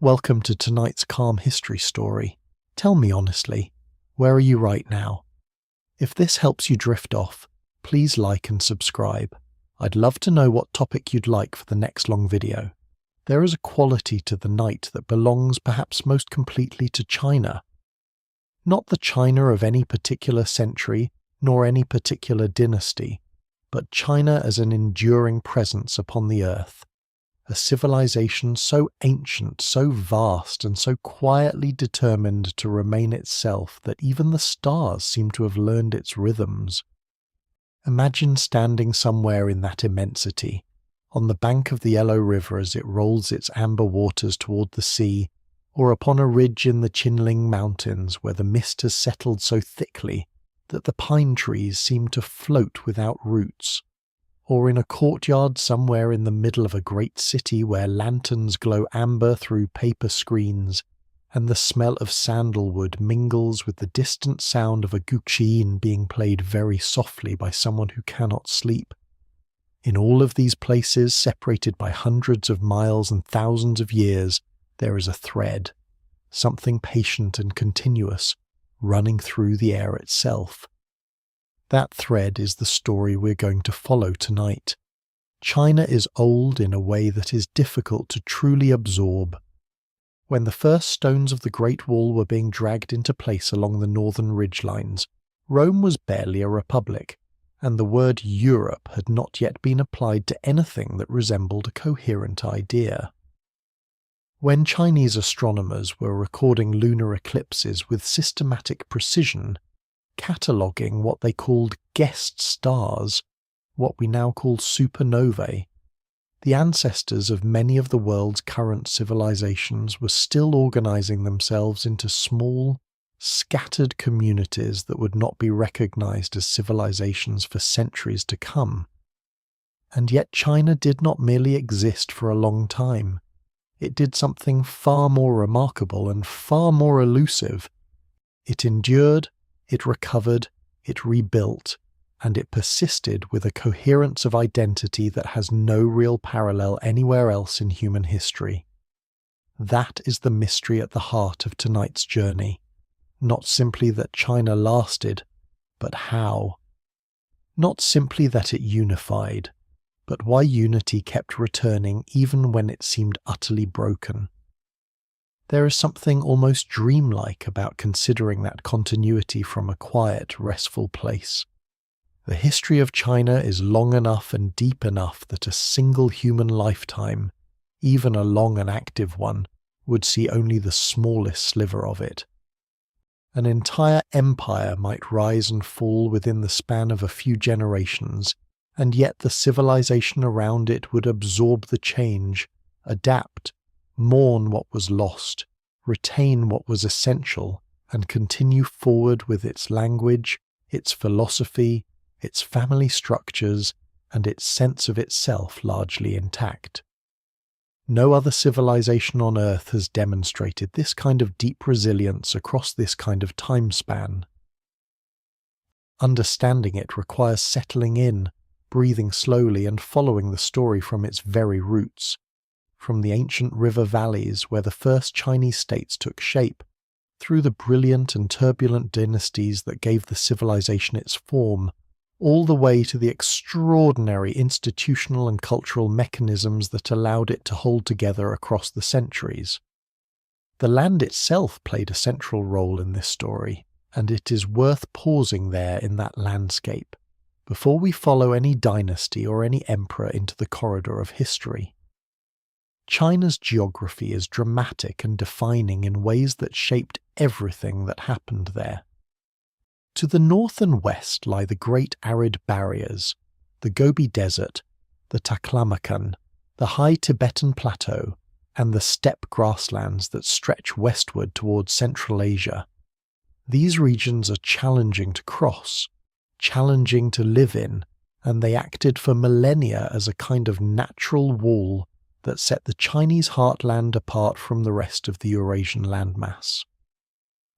Welcome to tonight's calm history story. Tell me honestly, where are you right now? If this helps you drift off, please like and subscribe. I'd love to know what topic you'd like for the next long video. There is a quality to the night that belongs perhaps most completely to China. Not the China of any particular century, nor any particular dynasty, but China as an enduring presence upon the earth. A civilization so ancient, so vast, and so quietly determined to remain itself that even the stars seem to have learned its rhythms. Imagine standing somewhere in that immensity, on the bank of the Yellow River as it rolls its amber waters toward the sea, or upon a ridge in the Qinling Mountains where the mist has settled so thickly that the pine trees seem to float without roots, or in a courtyard somewhere in the middle of a great city where lanterns glow amber through paper screens, and the smell of sandalwood mingles with the distant sound of a guqin being played very softly by someone who cannot sleep. In all of these places, separated by hundreds of miles and thousands of years, there is a thread, something patient and continuous, running through the air itself. That thread is the story we're going to follow tonight. China is old in a way that is difficult to truly absorb. When the first stones of the Great Wall were being dragged into place along the northern ridgelines, Rome was barely a republic, and the word Europe had not yet been applied to anything that resembled a coherent idea. When Chinese astronomers were recording lunar eclipses with systematic precision, cataloguing what they called guest stars, what we now call supernovae, the ancestors of many of the world's current civilizations were still organizing themselves into small, scattered communities that would not be recognized as civilizations for centuries to come. And yet China did not merely exist for a long time. It did something far more remarkable and far more elusive. It endured, it recovered, it rebuilt, and it persisted with a coherence of identity that has no real parallel anywhere else in human history. That is the mystery at the heart of tonight's journey. Not simply that China lasted, but how. Not simply that it unified, but why unity kept returning even when it seemed utterly broken. There is something almost dreamlike about considering that continuity from a quiet, restful place. The history of China is long enough and deep enough that a single human lifetime, even a long and active one, would see only the smallest sliver of it. An entire empire might rise and fall within the span of a few generations, and yet the civilization around it would absorb the change, adapt, mourn what was lost, retain what was essential, and continue forward with its language, its philosophy, its family structures, and its sense of itself largely intact. No other civilization on Earth has demonstrated this kind of deep resilience across this kind of time span. Understanding it requires settling in, breathing slowly and following the story from its very roots. From the ancient river valleys where the first Chinese states took shape, through the brilliant and turbulent dynasties that gave the civilization its form, all the way to the extraordinary institutional and cultural mechanisms that allowed it to hold together across the centuries. The land itself played a central role in this story, and it is worth pausing there in that landscape, before we follow any dynasty or any emperor into the corridor of history. China's geography is dramatic and defining in ways that shaped everything that happened there. To the north and west lie the great arid barriers, the Gobi Desert, the Taklamakan, the high Tibetan Plateau, and the steppe grasslands that stretch westward towards Central Asia. These regions are challenging to cross, challenging to live in, and they acted for millennia as a kind of natural wall that set the Chinese heartland apart from the rest of the Eurasian landmass.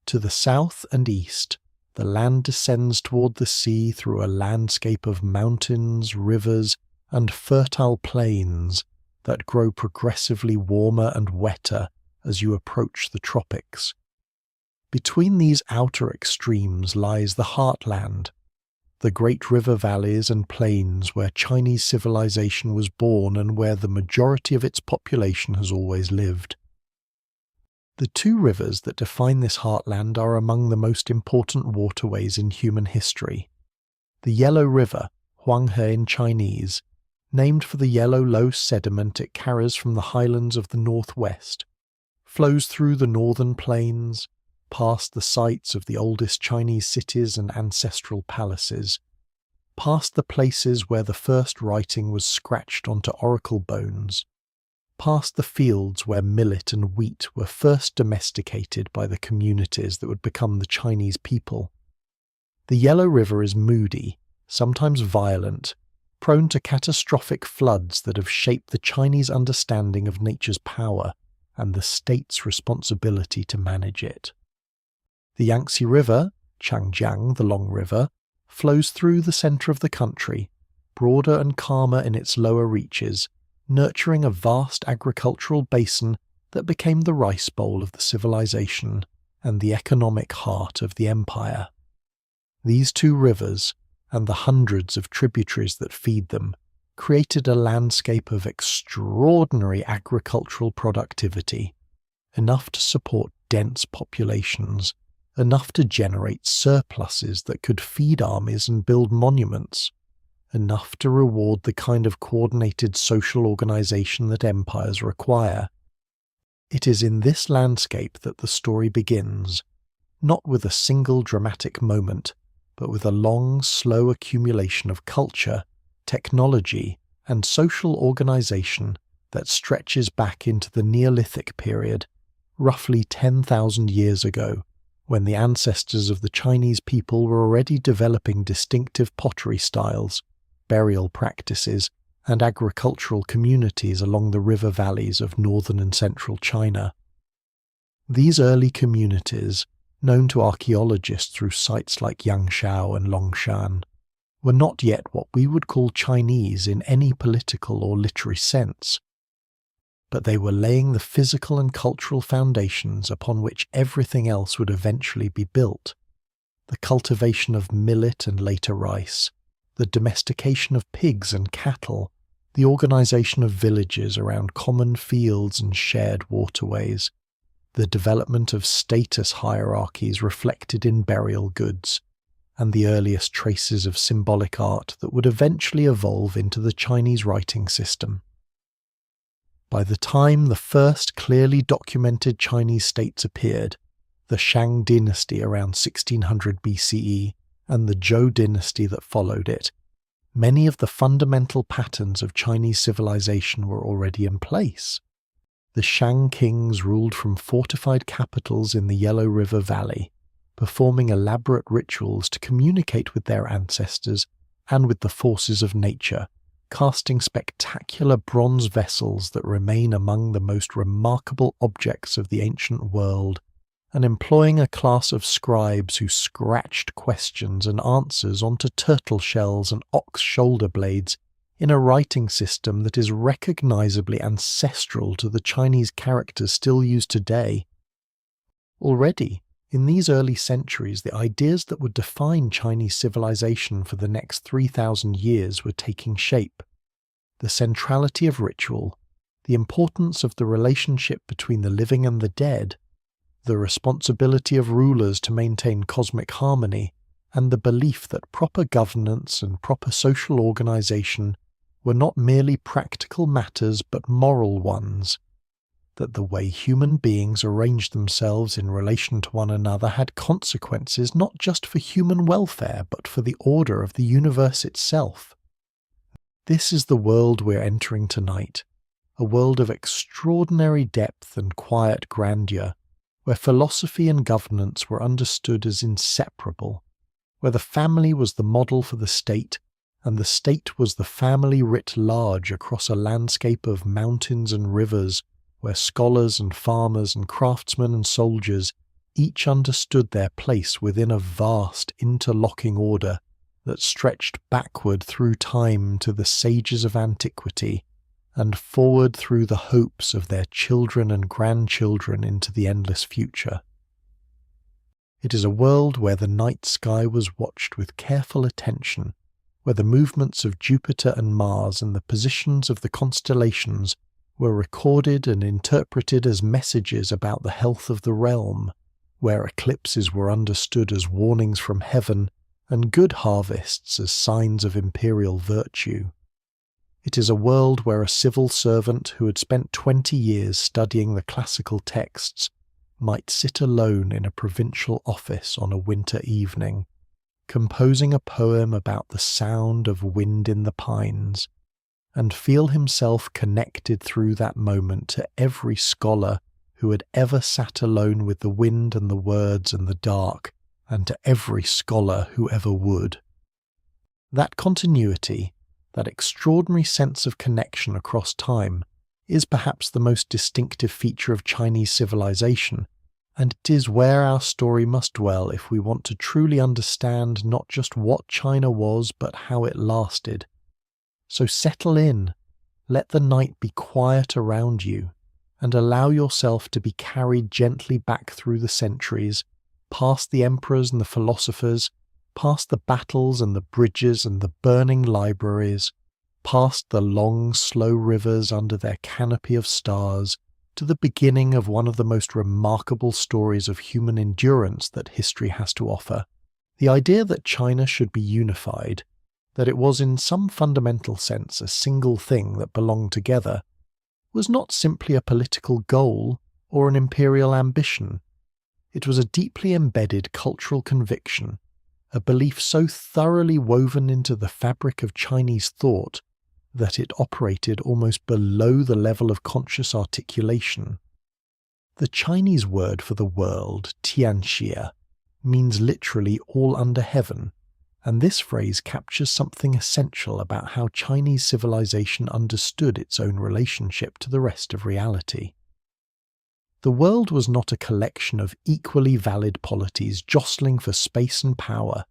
To the south and east, the land descends toward the sea through a landscape of mountains, rivers, and fertile plains that grow progressively warmer and wetter as you approach the tropics. Between these outer extremes lies the heartland, the great river valleys and plains where Chinese civilization was born and where the majority of its population has always lived. The two rivers that define this heartland are among the most important waterways in human history. The Yellow River, Huanghe in Chinese, named for the yellow low sediment it carries from the highlands of the northwest, flows through the northern plains, past the sites of the oldest Chinese cities and ancestral palaces, past the places where the first writing was scratched onto oracle bones, past the fields where millet and wheat were first domesticated by the communities that would become the Chinese people. The Yellow River is moody, sometimes violent, prone to catastrophic floods that have shaped the Chinese understanding of nature's power and the state's responsibility to manage it. The Yangtze River, Changjiang, the Long River, flows through the centre of the country, broader and calmer in its lower reaches, nurturing a vast agricultural basin that became the rice bowl of the civilization and the economic heart of the empire. These two rivers, and the hundreds of tributaries that feed them, created a landscape of extraordinary agricultural productivity, enough to support dense populations, enough to generate surpluses that could feed armies and build monuments, enough to reward the kind of coordinated social organization that empires require. It is in this landscape that the story begins, not with a single dramatic moment, but with a long, slow accumulation of culture, technology, and social organization that stretches back into the Neolithic period, roughly 10,000 years ago, when the ancestors of the Chinese people were already developing distinctive pottery styles, burial practices, and agricultural communities along the river valleys of northern and central China. These early communities, known to archaeologists through sites like Yangshao and Longshan, were not yet what we would call Chinese in any political or literary sense, but they were laying the physical and cultural foundations upon which everything else would eventually be built. The cultivation of millet and later rice, the domestication of pigs and cattle, the organization of villages around common fields and shared waterways, the development of status hierarchies reflected in burial goods, and the earliest traces of symbolic art that would eventually evolve into the Chinese writing system. By the time the first clearly documented Chinese states appeared, the Shang dynasty around 1600 BCE and the Zhou dynasty that followed it, many of the fundamental patterns of Chinese civilization were already in place. The Shang kings ruled from fortified capitals in the Yellow River Valley, performing elaborate rituals to communicate with their ancestors and with the forces of nature, casting spectacular bronze vessels that remain among the most remarkable objects of the ancient world, and employing a class of scribes who scratched questions and answers onto turtle shells and ox shoulder blades in a writing system that is recognizably ancestral to the Chinese characters still used today. Already, in these early centuries, the ideas that would define Chinese civilization for the next 3,000 years were taking shape. The centrality of ritual, the importance of the relationship between the living and the dead, the responsibility of rulers to maintain cosmic harmony, and the belief that proper governance and proper social organization were not merely practical matters but moral ones, that the way human beings arranged themselves in relation to one another had consequences not just for human welfare but for the order of the universe itself. This is the world we're entering tonight, a world of extraordinary depth and quiet grandeur, where philosophy and governance were understood as inseparable, where the family was the model for the state, and the state was the family writ large across a landscape of mountains and rivers, where scholars and farmers and craftsmen and soldiers each understood their place within a vast interlocking order that stretched backward through time to the sages of antiquity and forward through the hopes of their children and grandchildren into the endless future. It is a world where the night sky was watched with careful attention, where the movements of Jupiter and Mars and the positions of the constellations were recorded and interpreted as messages about the health of the realm, where eclipses were understood as warnings from heaven and good harvests as signs of imperial virtue. It is a world where a civil servant who had spent 20 years studying the classical texts might sit alone in a provincial office on a winter evening, composing a poem about the sound of wind in the pines, and feel himself connected through that moment to every scholar who had ever sat alone with the wind and the words and the dark, and to every scholar who ever would. That continuity, that extraordinary sense of connection across time, is perhaps the most distinctive feature of Chinese civilization, and it is where our story must dwell if we want to truly understand not just what China was, but how it lasted. So settle in, let the night be quiet around you, and allow yourself to be carried gently back through the centuries, past the emperors and the philosophers, past the battles and the bridges and the burning libraries, past the long, slow rivers under their canopy of stars, to the beginning of one of the most remarkable stories of human endurance that history has to offer. The idea that China should be unified, that it was in some fundamental sense a single thing that belonged together, was not simply a political goal or an imperial ambition. It was a deeply embedded cultural conviction, a belief so thoroughly woven into the fabric of Chinese thought that it operated almost below the level of conscious articulation. The Chinese word for the world, Tianxia, means literally all under heaven, and this phrase captures something essential about how Chinese civilization understood its own relationship to the rest of reality. The world was not a collection of equally valid polities jostling for space and power.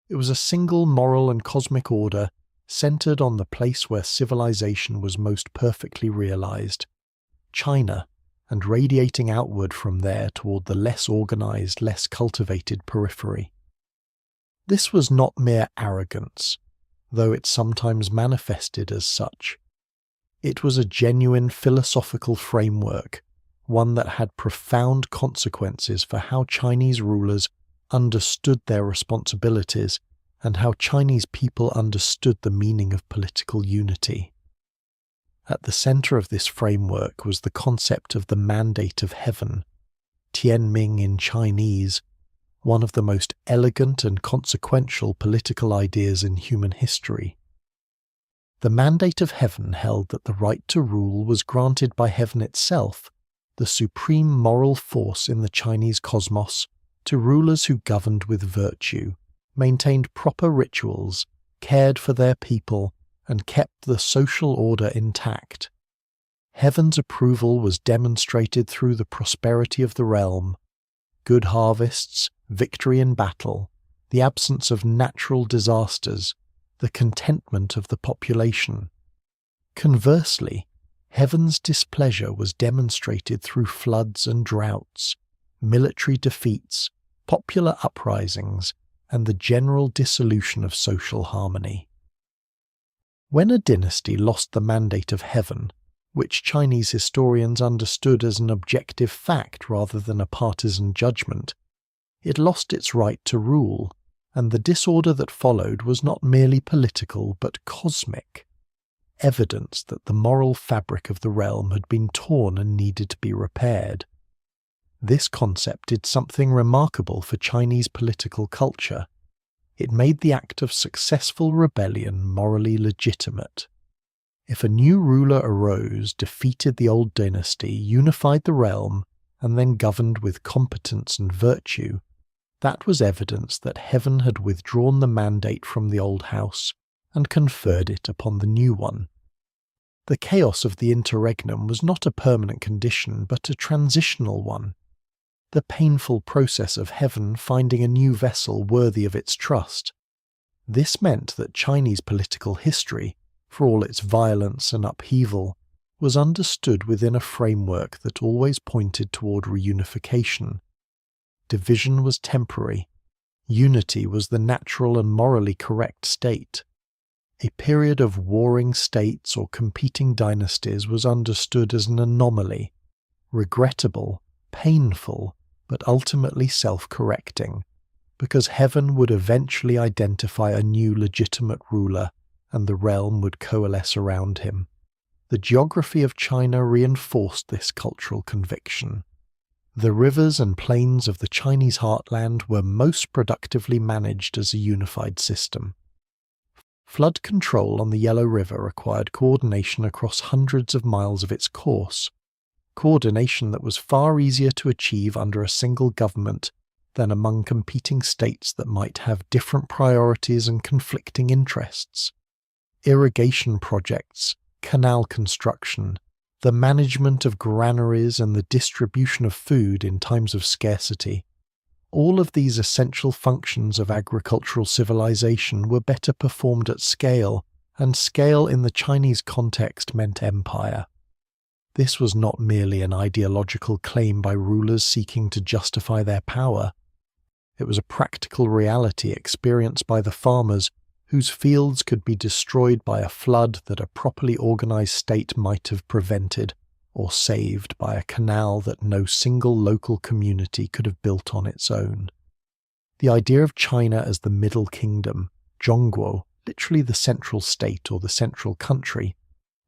It was a single moral and cosmic order centered on the place where civilization was most perfectly realized, China, and radiating outward from there toward the less organized, less cultivated periphery. This was not mere arrogance, though it sometimes manifested as such. It was a genuine philosophical framework, one that had profound consequences for how Chinese rulers understood their responsibilities and how Chinese people understood the meaning of political unity. At the center of this framework was the concept of the mandate of heaven, Tianming in Chinese, one of the most elegant and consequential political ideas in human history. The mandate of heaven held that the right to rule was granted by heaven itself, the supreme moral force in the Chinese cosmos, to rulers who governed with virtue, maintained proper rituals, cared for their people, and kept the social order intact. Heaven's approval was demonstrated through the prosperity of the realm, good harvests, victory in battle, the absence of natural disasters, the contentment of the population. Conversely, heaven's displeasure was demonstrated through floods and droughts, military defeats, popular uprisings, and the general dissolution of social harmony. When a dynasty lost the mandate of heaven, which Chinese historians understood as an objective fact rather than a partisan judgment, it lost its right to rule, and the disorder that followed was not merely political but cosmic, evidence that the moral fabric of the realm had been torn and needed to be repaired. This concept did something remarkable for Chinese political culture. It made the act of successful rebellion morally legitimate. If a new ruler arose, defeated the old dynasty, unified the realm, and then governed with competence and virtue, that was evidence that heaven had withdrawn the mandate from the old house and conferred it upon the new one. The chaos of the interregnum was not a permanent condition, but a transitional one. The painful process of heaven finding a new vessel worthy of its trust. This meant that Chinese political history, for all its violence and upheaval, was understood within a framework that always pointed toward reunification. Division was temporary. Unity was the natural and morally correct state. A period of warring states or competing dynasties was understood as an anomaly, regrettable, painful, but ultimately self-correcting, because heaven would eventually identify a new legitimate ruler and the realm would coalesce around him. The geography of China reinforced this cultural conviction. The rivers and plains of the Chinese heartland were most productively managed as a unified system. Flood control on the Yellow River required coordination across hundreds of miles of its course, coordination that was far easier to achieve under a single government than among competing states that might have different priorities and conflicting interests. Irrigation projects, canal construction, the management of granaries and the distribution of food in times of scarcity. All of these essential functions of agricultural civilization were better performed at scale, and scale in the Chinese context meant empire. This was not merely an ideological claim by rulers seeking to justify their power. It was a practical reality experienced by the farmers whose fields could be destroyed by a flood that a properly organized state might have prevented, or saved by a canal that no single local community could have built on its own. The idea of China as the Middle Kingdom, Zhongguo, literally the central state or the central country,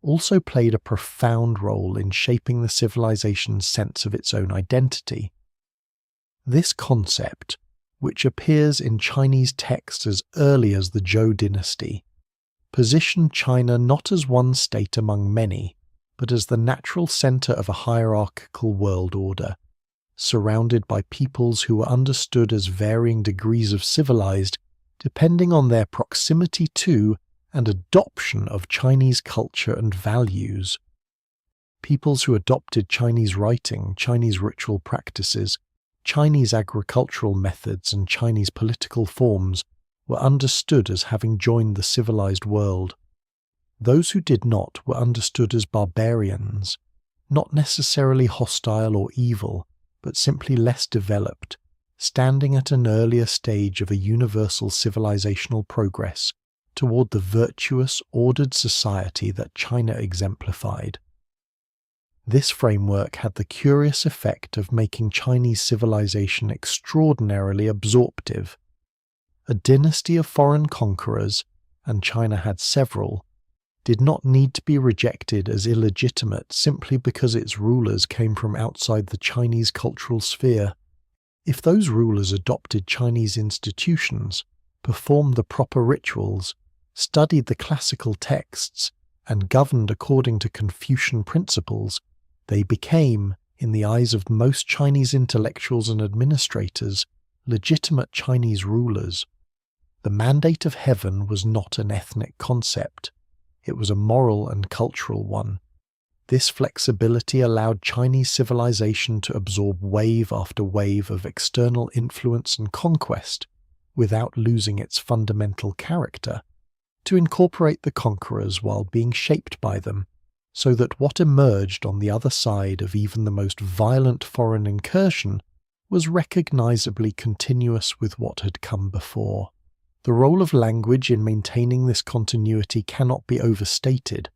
also played a profound role in shaping the civilization's sense of its own identity. This concept, which appears in Chinese texts as early as the Zhou dynasty, positioned China not as one state among many, but as the natural center of a hierarchical world order, surrounded by peoples who were understood as varying degrees of civilized, depending on their proximity to and adoption of Chinese culture and values. Peoples who adopted Chinese writing, Chinese ritual practices, Chinese agricultural methods and Chinese political forms were understood as having joined the civilized world. Those who did not were understood as barbarians, not necessarily hostile or evil, but simply less developed, standing at an earlier stage of a universal civilizational progress toward the virtuous, ordered society that China exemplified. This framework had the curious effect of making Chinese civilization extraordinarily absorptive. A dynasty of foreign conquerors, and China had several, did not need to be rejected as illegitimate simply because its rulers came from outside the Chinese cultural sphere. If those rulers adopted Chinese institutions, performed the proper rituals, studied the classical texts, and governed according to Confucian principles, they became, in the eyes of most Chinese intellectuals and administrators, legitimate Chinese rulers. The mandate of heaven was not an ethnic concept. It was a moral and cultural one. This flexibility allowed Chinese civilization to absorb wave after wave of external influence and conquest without losing its fundamental character, to incorporate the conquerors while being shaped by them, so that what emerged on the other side of even the most violent foreign incursion was recognizably continuous with what had come before. The role of language in maintaining this continuity cannot be overstated.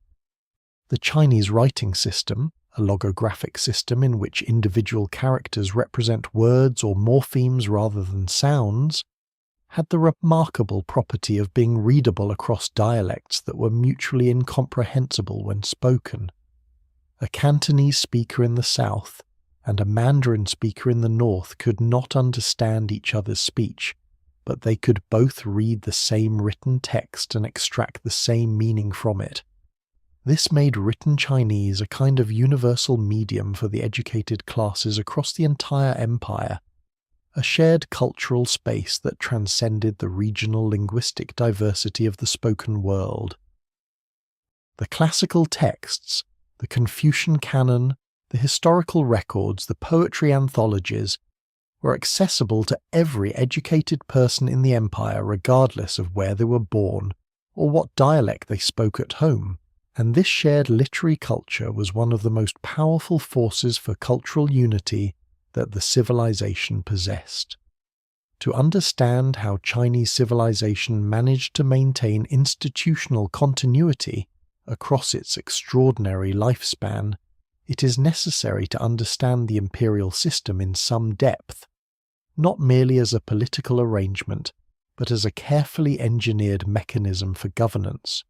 The Chinese writing system, a logographic system in which individual characters represent words or morphemes rather than sounds, had the remarkable property of being readable across dialects that were mutually incomprehensible when spoken. A Cantonese speaker in the south and a Mandarin speaker in the north could not understand each other's speech, but they could both read the same written text and extract the same meaning from it. This made written Chinese a kind of universal medium for the educated classes across the entire empire, a shared cultural space that transcended the regional linguistic diversity of the spoken world. The classical texts, the Confucian canon, the historical records, the poetry anthologies, were accessible to every educated person in the empire regardless of where they were born or what dialect they spoke at home, and this shared literary culture was one of the most powerful forces for cultural unity that the civilization possessed. To understand how Chinese civilization managed to maintain institutional continuity across its extraordinary lifespan, it is necessary to understand the imperial system in some depth, not merely as a political arrangement, but as a carefully engineered mechanism for governance,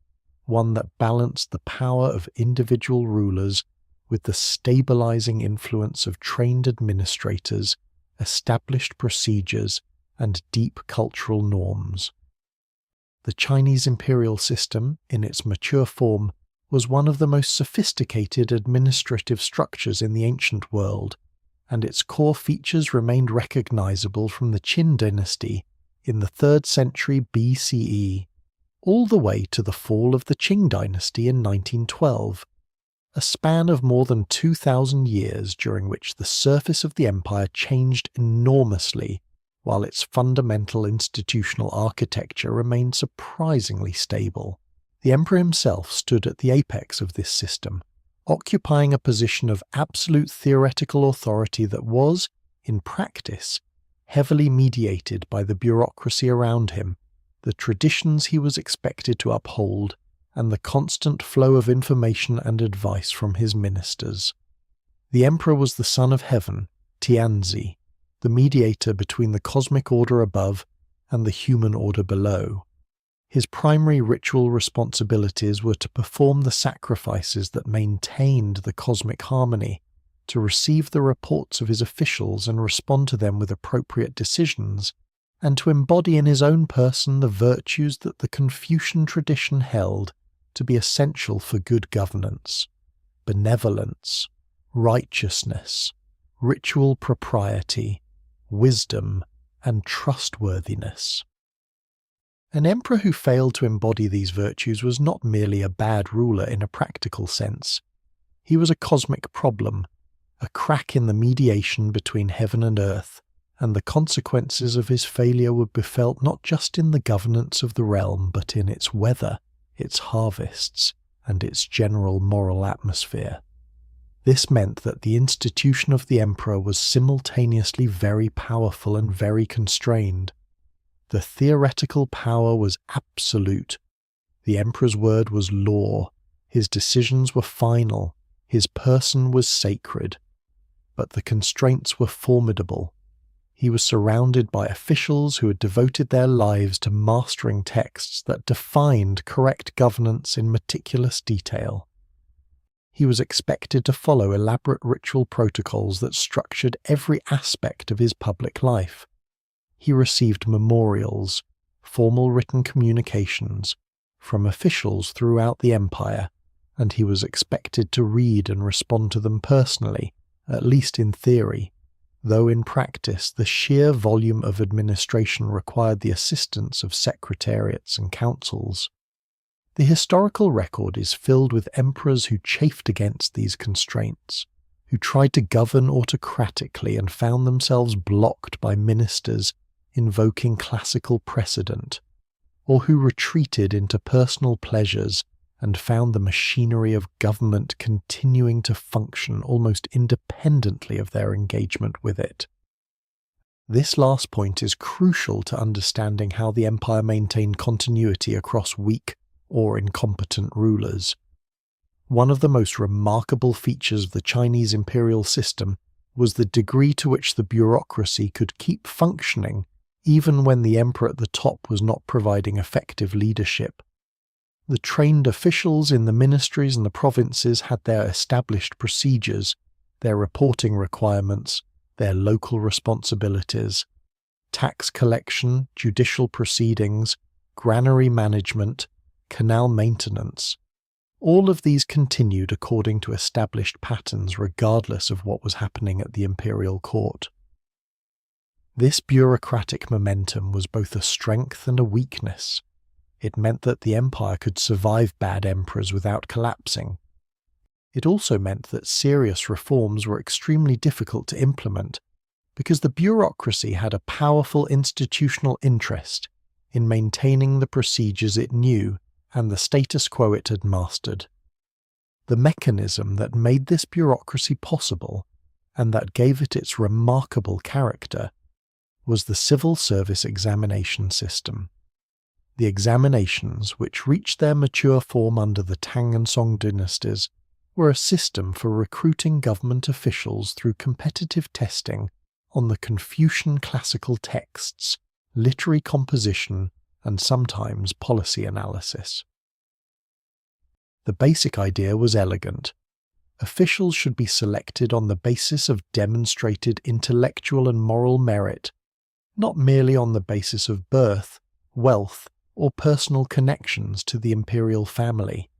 one that balanced the power of individual rulers with the stabilizing influence of trained administrators, established procedures, and deep cultural norms. The Chinese imperial system, in its mature form, was one of the most sophisticated administrative structures in the ancient world, and its core features remained recognizable from the Qin dynasty in the 3rd century BCE all the way to the fall of the Qing dynasty in 1912, a span of more than 2,000 years during which the surface of the empire changed enormously while its fundamental institutional architecture remained surprisingly stable. The emperor himself stood at the apex of this system, occupying a position of absolute theoretical authority that was, in practice, heavily mediated by the bureaucracy around him, the traditions he was expected to uphold, and the constant flow of information and advice from his ministers. The emperor was the son of heaven, Tianzi, the mediator between the cosmic order above and the human order below. His primary ritual responsibilities were to perform the sacrifices that maintained the cosmic harmony, to receive the reports of his officials and respond to them with appropriate decisions, and to embody in his own person the virtues that the Confucian tradition held to be essential for good governance: benevolence, righteousness, ritual propriety, wisdom, and trustworthiness. An emperor who failed to embody these virtues was not merely a bad ruler in a practical sense. He was a cosmic problem, a crack in the mediation between heaven and earth, and the consequences of his failure would be felt not just in the governance of the realm, but in its weather, its harvests, and its general moral atmosphere. This meant that the institution of the emperor was simultaneously very powerful and very constrained. The theoretical power was absolute. The emperor's word was law. His decisions were final. His person was sacred. But the constraints were formidable. He was surrounded by officials who had devoted their lives to mastering texts that defined correct governance in meticulous detail. He was expected to follow elaborate ritual protocols that structured every aspect of his public life. He received memorials, formal written communications, from officials throughout the empire, and he was expected to read and respond to them personally, at least in theory, though in practice the sheer volume of administration required the assistance of secretariats and councils. The historical record is filled with emperors who chafed against these constraints, who tried to govern autocratically and found themselves blocked by ministers invoking classical precedent, or who retreated into personal pleasures and found the machinery of government continuing to function almost independently of their engagement with it. This last point is crucial to understanding how the empire maintained continuity across weak or incompetent rulers. One of the most remarkable features of the Chinese imperial system was the degree to which the bureaucracy could keep functioning even when the emperor at the top was not providing effective leadership. The trained officials in the ministries and the provinces had their established procedures, their reporting requirements, their local responsibilities, tax collection, judicial proceedings, granary management, canal maintenance. All of these continued according to established patterns regardless of what was happening at the imperial court. This bureaucratic momentum was both a strength and a weakness. It meant that the empire could survive bad emperors without collapsing. It also meant that serious reforms were extremely difficult to implement because the bureaucracy had a powerful institutional interest in maintaining the procedures it knew and the status quo it had mastered. The mechanism that made this bureaucracy possible, and that gave it its remarkable character, was the civil service examination system. The examinations, which reached their mature form under the Tang and Song dynasties, were a system for recruiting government officials through competitive testing on the Confucian classical texts, literary composition, and sometimes policy analysis. The basic idea was elegant. Officials should be selected on the basis of demonstrated intellectual and moral merit, not merely on the basis of birth, wealth, or personal connections to the imperial family.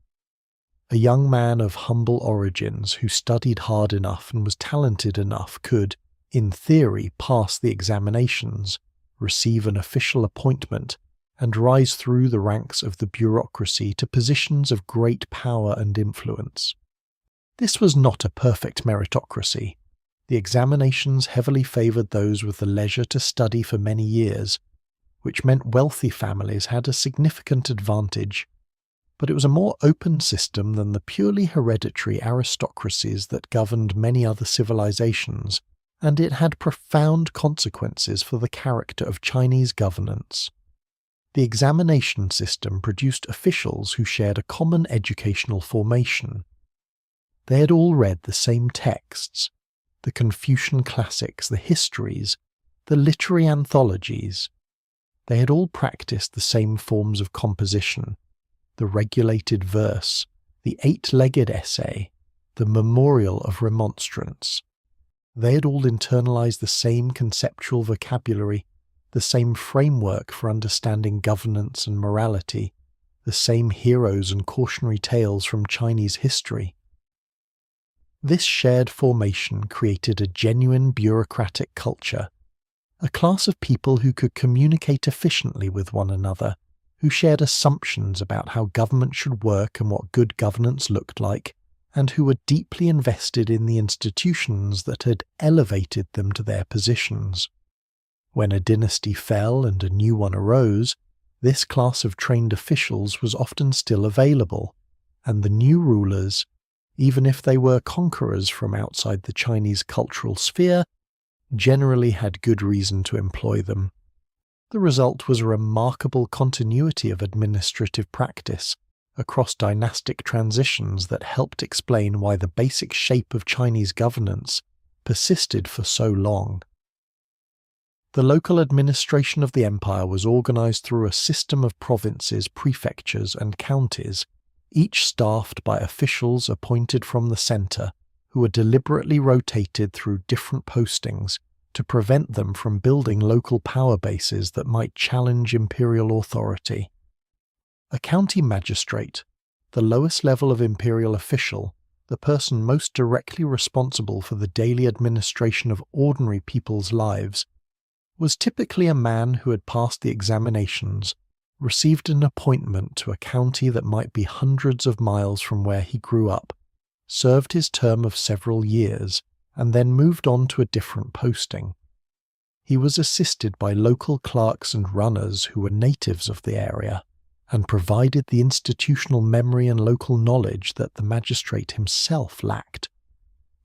A young man of humble origins who studied hard enough and was talented enough could, in theory, pass the examinations, receive an official appointment, and rise through the ranks of the bureaucracy to positions of great power and influence. This was not a perfect meritocracy. The examinations heavily favoured those with the leisure to study for many years, which meant wealthy families had a significant advantage, but it was a more open system than the purely hereditary aristocracies that governed many other civilizations, and it had profound consequences for the character of Chinese governance. The examination system produced officials who shared a common educational formation. They had all read the same texts, the Confucian classics, the histories, the literary anthologies. They had all practiced the same forms of composition, the regulated verse, the eight-legged essay, the memorial of remonstrance. They had all internalized the same conceptual vocabulary, the same framework for understanding governance and morality, the same heroes and cautionary tales from Chinese history. This shared formation created a genuine bureaucratic culture, a class of people who could communicate efficiently with one another, who shared assumptions about how government should work and what good governance looked like, and who were deeply invested in the institutions that had elevated them to their positions. When a dynasty fell and a new one arose, this class of trained officials was often still available, and the new rulers, even if they were conquerors from outside the Chinese cultural sphere, generally had good reason to employ them. The result was a remarkable continuity of administrative practice across dynastic transitions that helped explain why the basic shape of Chinese governance persisted for so long. The local administration of the empire was organized through a system of provinces, prefectures, and counties, each staffed by officials appointed from the center, who were deliberately rotated through different postings to prevent them from building local power bases that might challenge imperial authority. A county magistrate, the lowest level of imperial official, the person most directly responsible for the daily administration of ordinary people's lives, was typically a man who had passed the examinations, received an appointment to a county that might be hundreds of miles from where he grew up, served his term of several years, and then moved on to a different posting. He was assisted by local clerks and runners who were natives of the area, and provided the institutional memory and local knowledge that the magistrate himself lacked.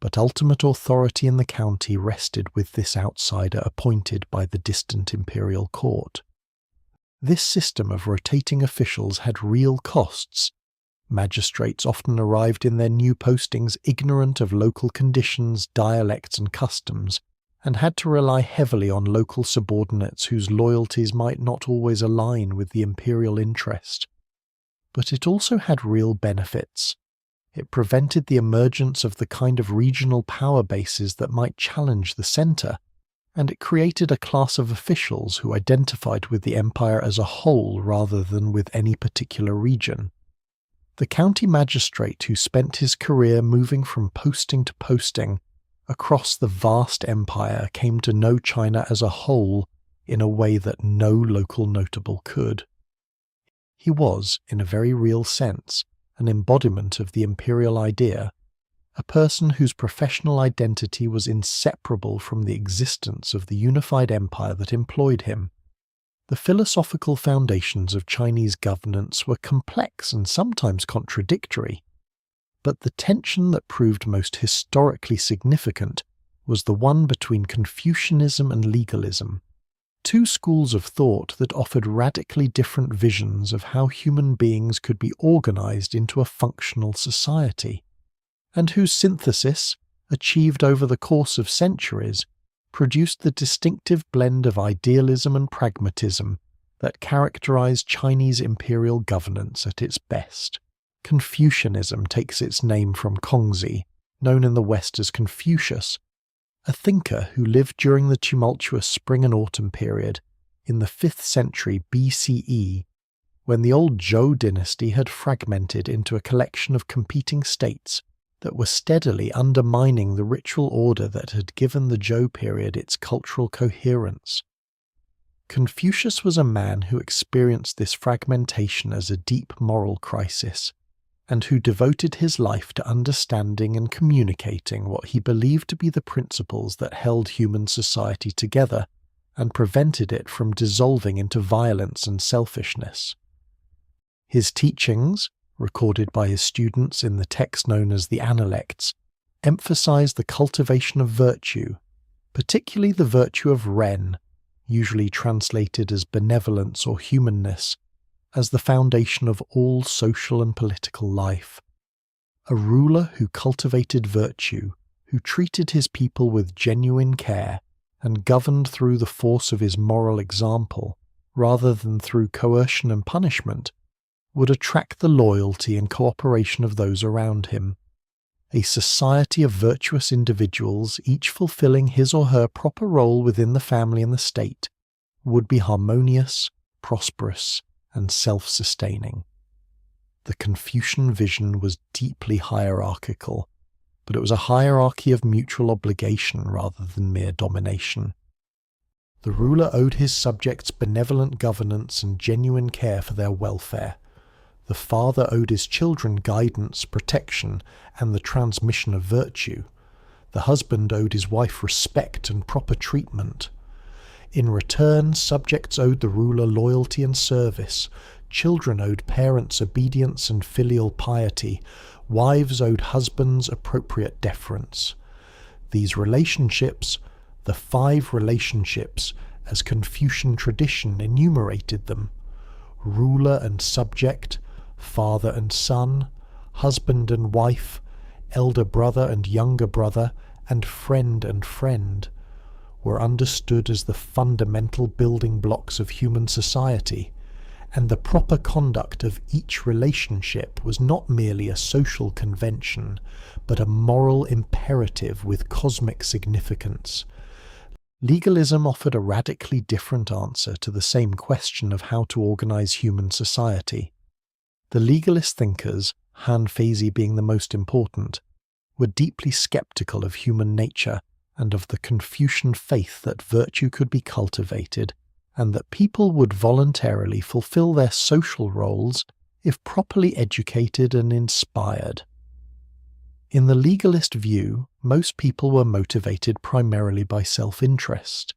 But ultimate authority in the county rested with this outsider appointed by the distant imperial court. This system of rotating officials had real costs. Magistrates often arrived in their new postings ignorant of local conditions, dialects, and customs, and had to rely heavily on local subordinates whose loyalties might not always align with the imperial interest. But it also had real benefits. It prevented the emergence of the kind of regional power bases that might challenge the center, and it created a class of officials who identified with the empire as a whole rather than with any particular region. The county magistrate who spent his career moving from posting to posting across the vast empire came to know China as a whole in a way that no local notable could. He was, in a very real sense, an embodiment of the imperial idea, a person whose professional identity was inseparable from the existence of the unified empire that employed him. The philosophical foundations of Chinese governance were complex and sometimes contradictory, but the tension that proved most historically significant was the one between Confucianism and legalism, two schools of thought that offered radically different visions of how human beings could be organized into a functional society, and whose synthesis, achieved over the course of centuries, produced the distinctive blend of idealism and pragmatism that characterized Chinese imperial governance at its best. Confucianism takes its name from Kongzi, known in the West as Confucius, a thinker who lived during the tumultuous spring and autumn period in the 5th century BCE, when the old Zhou dynasty had fragmented into a collection of competing states that were steadily undermining the ritual order that had given the Zhou period its cultural coherence. Confucius was a man who experienced this fragmentation as a deep moral crisis, and who devoted his life to understanding and communicating what he believed to be the principles that held human society together and prevented it from dissolving into violence and selfishness. His teachings, recorded by his students in the text known as the Analects, emphasized the cultivation of virtue, particularly the virtue of Ren, usually translated as benevolence or humanness, as the foundation of all social and political life. A ruler who cultivated virtue, who treated his people with genuine care, and governed through the force of his moral example, rather than through coercion and punishment, would attract the loyalty and cooperation of those around him. A society of virtuous individuals, each fulfilling his or her proper role within the family and the state, would be harmonious, prosperous, and self-sustaining. The Confucian vision was deeply hierarchical, but it was a hierarchy of mutual obligation rather than mere domination. The ruler owed his subjects benevolent governance and genuine care for their welfare. The father owed his children guidance, protection, and the transmission of virtue. The husband owed his wife respect and proper treatment. In return, subjects owed the ruler loyalty and service. Children owed parents obedience and filial piety. Wives owed husbands appropriate deference. These relationships, the 5 relationships, as Confucian tradition enumerated them, ruler and subject, father and son, husband and wife, elder brother and younger brother, and friend, were understood as the fundamental building blocks of human society, and the proper conduct of each relationship was not merely a social convention, but a moral imperative with cosmic significance. Legalism offered a radically different answer to the same question of how to organize human society. The legalist thinkers, Han Feizi being the most important, were deeply skeptical of human nature and of the Confucian faith that virtue could be cultivated, and that people would voluntarily fulfill their social roles if properly educated and inspired. In the legalist view, most people were motivated primarily by self-interest,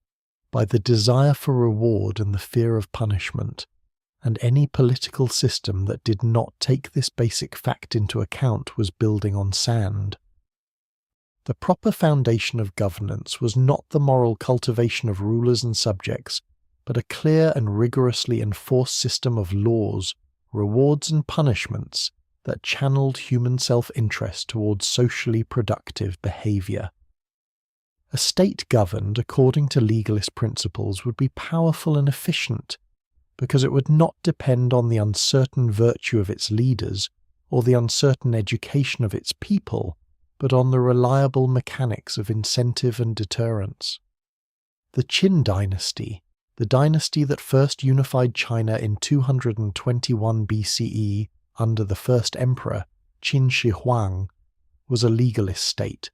by the desire for reward and the fear of punishment, and any political system that did not take this basic fact into account was building on sand. The proper foundation of governance was not the moral cultivation of rulers and subjects, but a clear and rigorously enforced system of laws, rewards and punishments that channeled human self-interest towards socially productive behavior. A state governed according to legalist principles would be powerful and efficient, because it would not depend on the uncertain virtue of its leaders or the uncertain education of its people, but on the reliable mechanics of incentive and deterrence. The Qin dynasty, the dynasty that first unified China in 221 BCE under the first emperor, Qin Shi Huang, was a legalist state,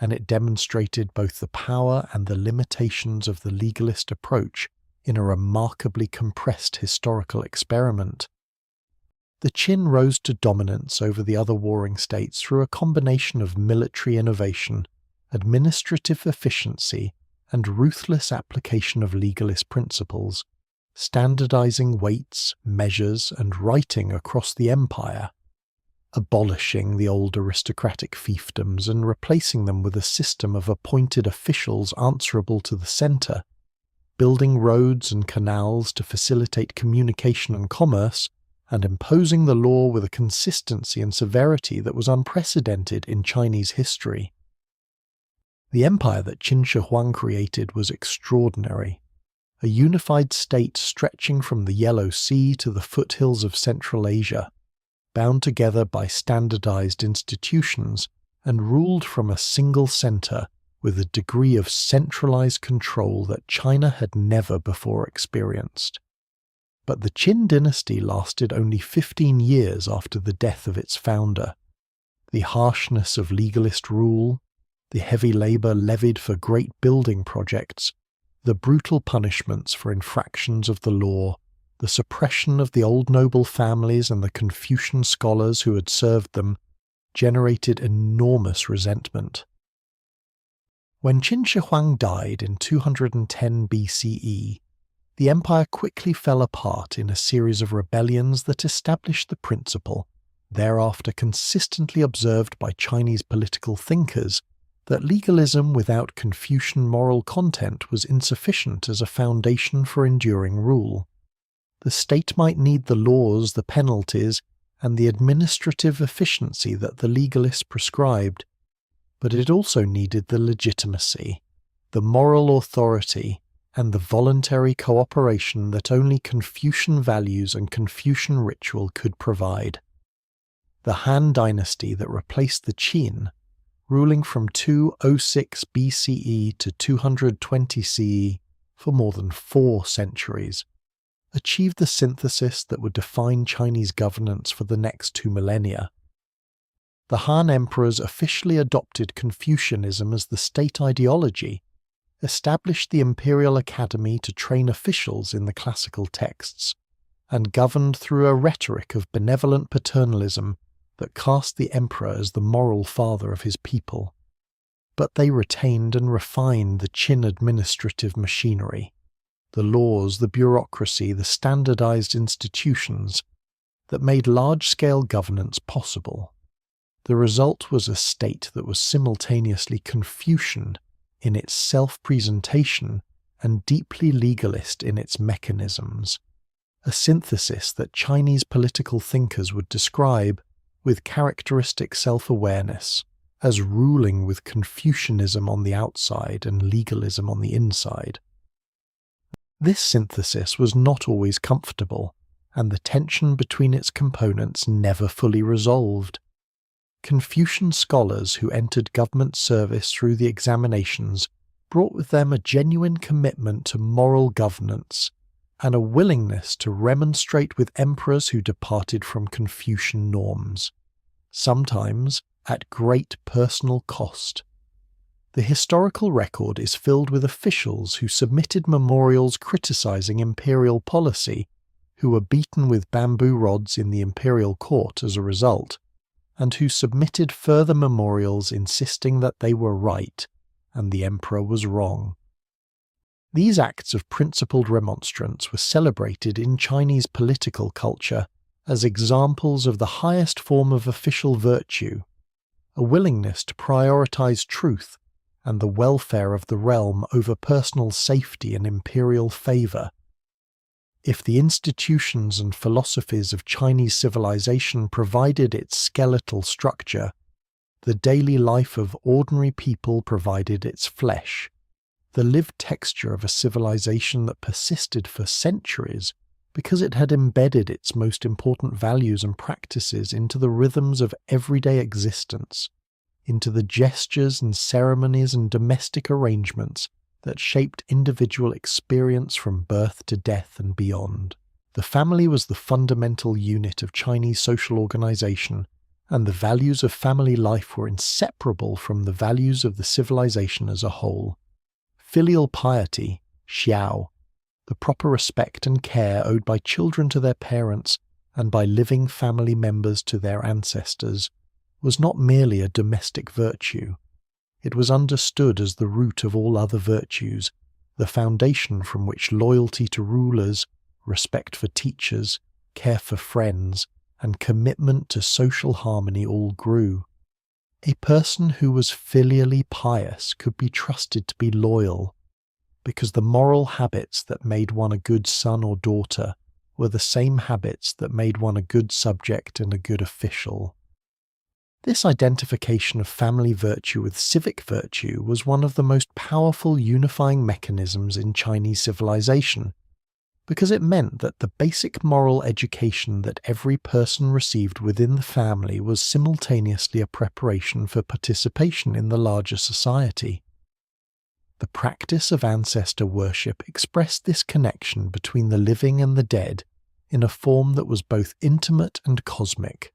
and it demonstrated both the power and the limitations of the legalist approach in a remarkably compressed historical experiment. The Qin rose to dominance over the other warring states through a combination of military innovation, administrative efficiency, and ruthless application of legalist principles, standardizing weights, measures, and writing across the empire, abolishing the old aristocratic fiefdoms and replacing them with a system of appointed officials answerable to the centre, building roads and canals to facilitate communication and commerce, and imposing the law with a consistency and severity that was unprecedented in Chinese history. The empire that Qin Shi Huang created was extraordinary, a unified state stretching from the Yellow Sea to the foothills of Central Asia, bound together by standardized institutions and ruled from a single centre with a degree of centralized control that China had never before experienced. But the Qin dynasty lasted only 15 years after the death of its founder. The harshness of legalist rule, the heavy labour levied for great building projects, the brutal punishments for infractions of the law, the suppression of the old noble families and the Confucian scholars who had served them, generated enormous resentment. When Qin Shi Huang died in 210 BCE, the empire quickly fell apart in a series of rebellions that established the principle, thereafter consistently observed by Chinese political thinkers, that legalism without Confucian moral content was insufficient as a foundation for enduring rule. The state might need the laws, the penalties, and the administrative efficiency that the legalists prescribed, but it also needed the legitimacy, the moral authority, and the voluntary cooperation that only Confucian values and Confucian ritual could provide. The Han dynasty that replaced the Qin, ruling from 206 BCE to 220 CE for more than 4 centuries, achieved the synthesis that would define Chinese governance for the next 2 millennia. The Han emperors officially adopted Confucianism as the state ideology, established the Imperial Academy to train officials in the classical texts, and governed through a rhetoric of benevolent paternalism that cast the emperor as the moral father of his people. But they retained and refined the Qin administrative machinery, the laws, the bureaucracy, the standardized institutions that made large-scale governance possible. The result was a state that was simultaneously Confucian in its self-presentation and deeply legalist in its mechanisms, a synthesis that Chinese political thinkers would describe, with characteristic self-awareness, as ruling with Confucianism on the outside and legalism on the inside. This synthesis was not always comfortable, and the tension between its components never fully resolved. Confucian scholars who entered government service through the examinations brought with them a genuine commitment to moral governance and a willingness to remonstrate with emperors who departed from Confucian norms, sometimes at great personal cost. The historical record is filled with officials who submitted memorials criticizing imperial policy, who were beaten with bamboo rods in the imperial court as a result, and who submitted further memorials insisting that they were right and the emperor was wrong. These acts of principled remonstrance were celebrated in Chinese political culture as examples of the highest form of official virtue, a willingness to prioritize truth and the welfare of the realm over personal safety and imperial favor. If the institutions and philosophies of Chinese civilization provided its skeletal structure, the daily life of ordinary people provided its flesh, the lived texture of a civilization that persisted for centuries because it had embedded its most important values and practices into the rhythms of everyday existence, into the gestures and ceremonies and domestic arrangements that shaped individual experience from birth to death and beyond. The family was the fundamental unit of Chinese social organization, and the values of family life were inseparable from the values of the civilization as a whole. Filial piety, xiao, the proper respect and care owed by children to their parents and by living family members to their ancestors, was not merely a domestic virtue. It was understood as the root of all other virtues, the foundation from which loyalty to rulers, respect for teachers, care for friends, and commitment to social harmony all grew. A person who was filially pious could be trusted to be loyal, because the moral habits that made one a good son or daughter were the same habits that made one a good subject and a good official. This identification of family virtue with civic virtue was one of the most powerful unifying mechanisms in Chinese civilization, because it meant that the basic moral education that every person received within the family was simultaneously a preparation for participation in the larger society. The practice of ancestor worship expressed this connection between the living and the dead in a form that was both intimate and cosmic.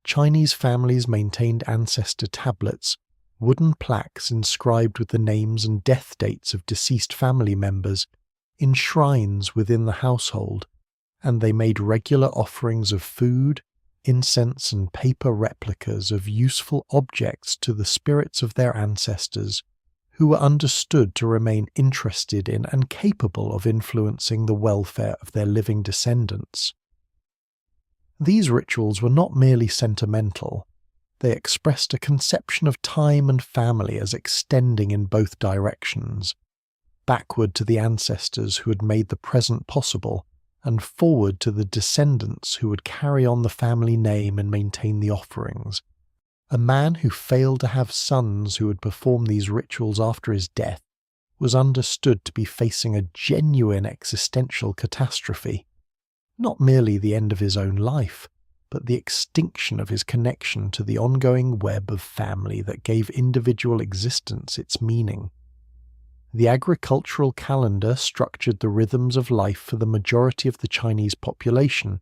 Chinese families maintained ancestor tablets, wooden plaques inscribed with the names and death dates of deceased family members, in shrines within the household, and they made regular offerings of food, incense, and paper replicas of useful objects to the spirits of their ancestors, who were understood to remain interested in and capable of influencing the welfare of their living descendants. These rituals were not merely sentimental, they expressed a conception of time and family as extending in both directions, backward to the ancestors who had made the present possible, and forward to the descendants who would carry on the family name and maintain the offerings. A man who failed to have sons who would perform these rituals after his death was understood to be facing a genuine existential catastrophe. Not merely the end of his own life, but the extinction of his connection to the ongoing web of family that gave individual existence its meaning. The agricultural calendar structured the rhythms of life for the majority of the Chinese population,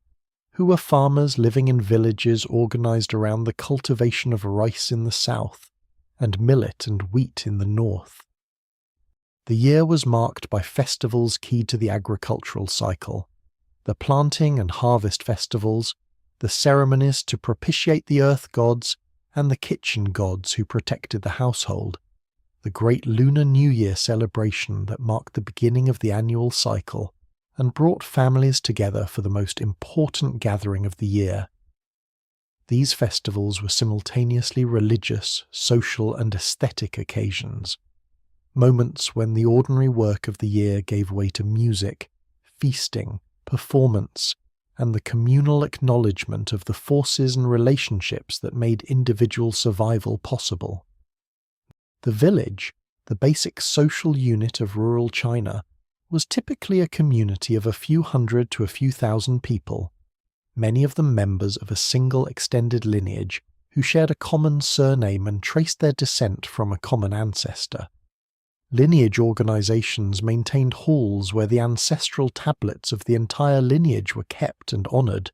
who were farmers living in villages organized around the cultivation of rice in the south and millet and wheat in the north. The year was marked by festivals key to the agricultural cycle: the planting and harvest festivals, the ceremonies to propitiate the earth gods and the kitchen gods who protected the household, the great Lunar New Year celebration that marked the beginning of the annual cycle and brought families together for the most important gathering of the year. These festivals were simultaneously religious, social, and aesthetic occasions, moments when the ordinary work of the year gave way to music, feasting, performance, and the communal acknowledgement of the forces and relationships that made individual survival possible. The village, the basic social unit of rural China, was typically a community of a few hundred to a few thousand people, many of them members of a single extended lineage who shared a common surname and traced their descent from a common ancestor. Lineage organizations maintained halls where the ancestral tablets of the entire lineage were kept and honored,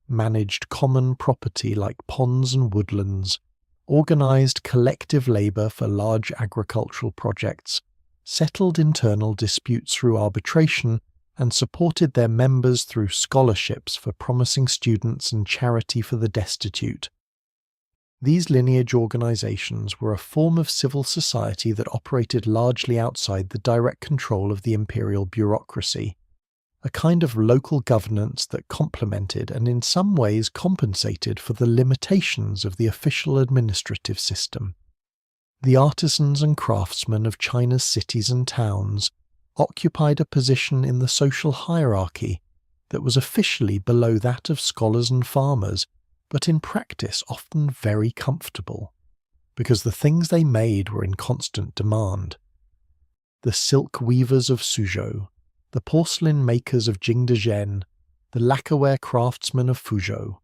managed common property like ponds and woodlands, organized collective labor for large agricultural projects, settled internal disputes through arbitration, and supported their members through scholarships for promising students and charity for the destitute. These lineage organizations were a form of civil society that operated largely outside the direct control of the imperial bureaucracy, a kind of local governance that complemented and in some ways compensated for the limitations of the official administrative system. The artisans and craftsmen of China's cities and towns occupied a position in the social hierarchy that was officially below that of scholars and farmers, but in practice often very comfortable, because the things they made were in constant demand. The silk weavers of Suzhou, the porcelain makers of Jingdezhen, the lacquerware craftsmen of Fuzhou,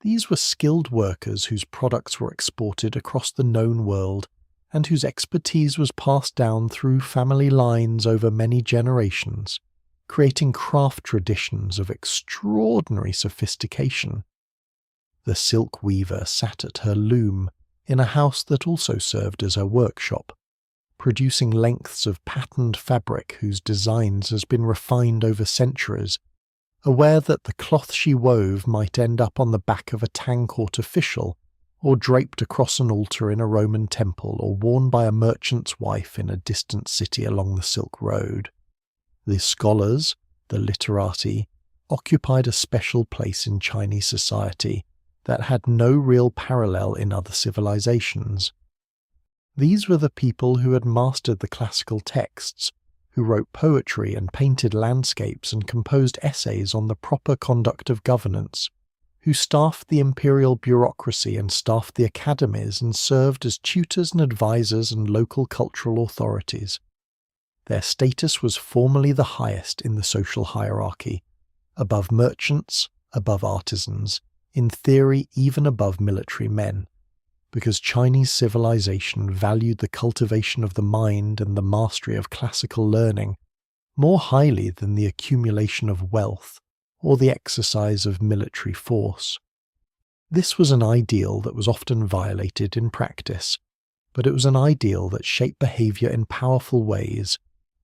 these were skilled workers whose products were exported across the known world and whose expertise was passed down through family lines over many generations, creating craft traditions of extraordinary sophistication. The silk weaver sat at her loom in a house that also served as her workshop, producing lengths of patterned fabric whose designs has been refined over centuries, aware that the cloth she wove might end up on the back of a Tang court official, or draped across an altar in a Roman temple, or worn by a merchant's wife in a distant city along the Silk Road. The scholars, the literati, occupied a special place in Chinese society that had no real parallel in other civilizations. These were the people who had mastered the classical texts, who wrote poetry and painted landscapes and composed essays on the proper conduct of governance, who staffed the imperial bureaucracy and staffed the academies and served as tutors and advisors and local cultural authorities. Their status was formally the highest in the social hierarchy, above merchants, above artisans, in theory even above military men, because Chinese civilization valued the cultivation of the mind and the mastery of classical learning more highly than the accumulation of wealth or the exercise of military force. This was an ideal that was often violated in practice, but it was an ideal that shaped behavior in powerful ways,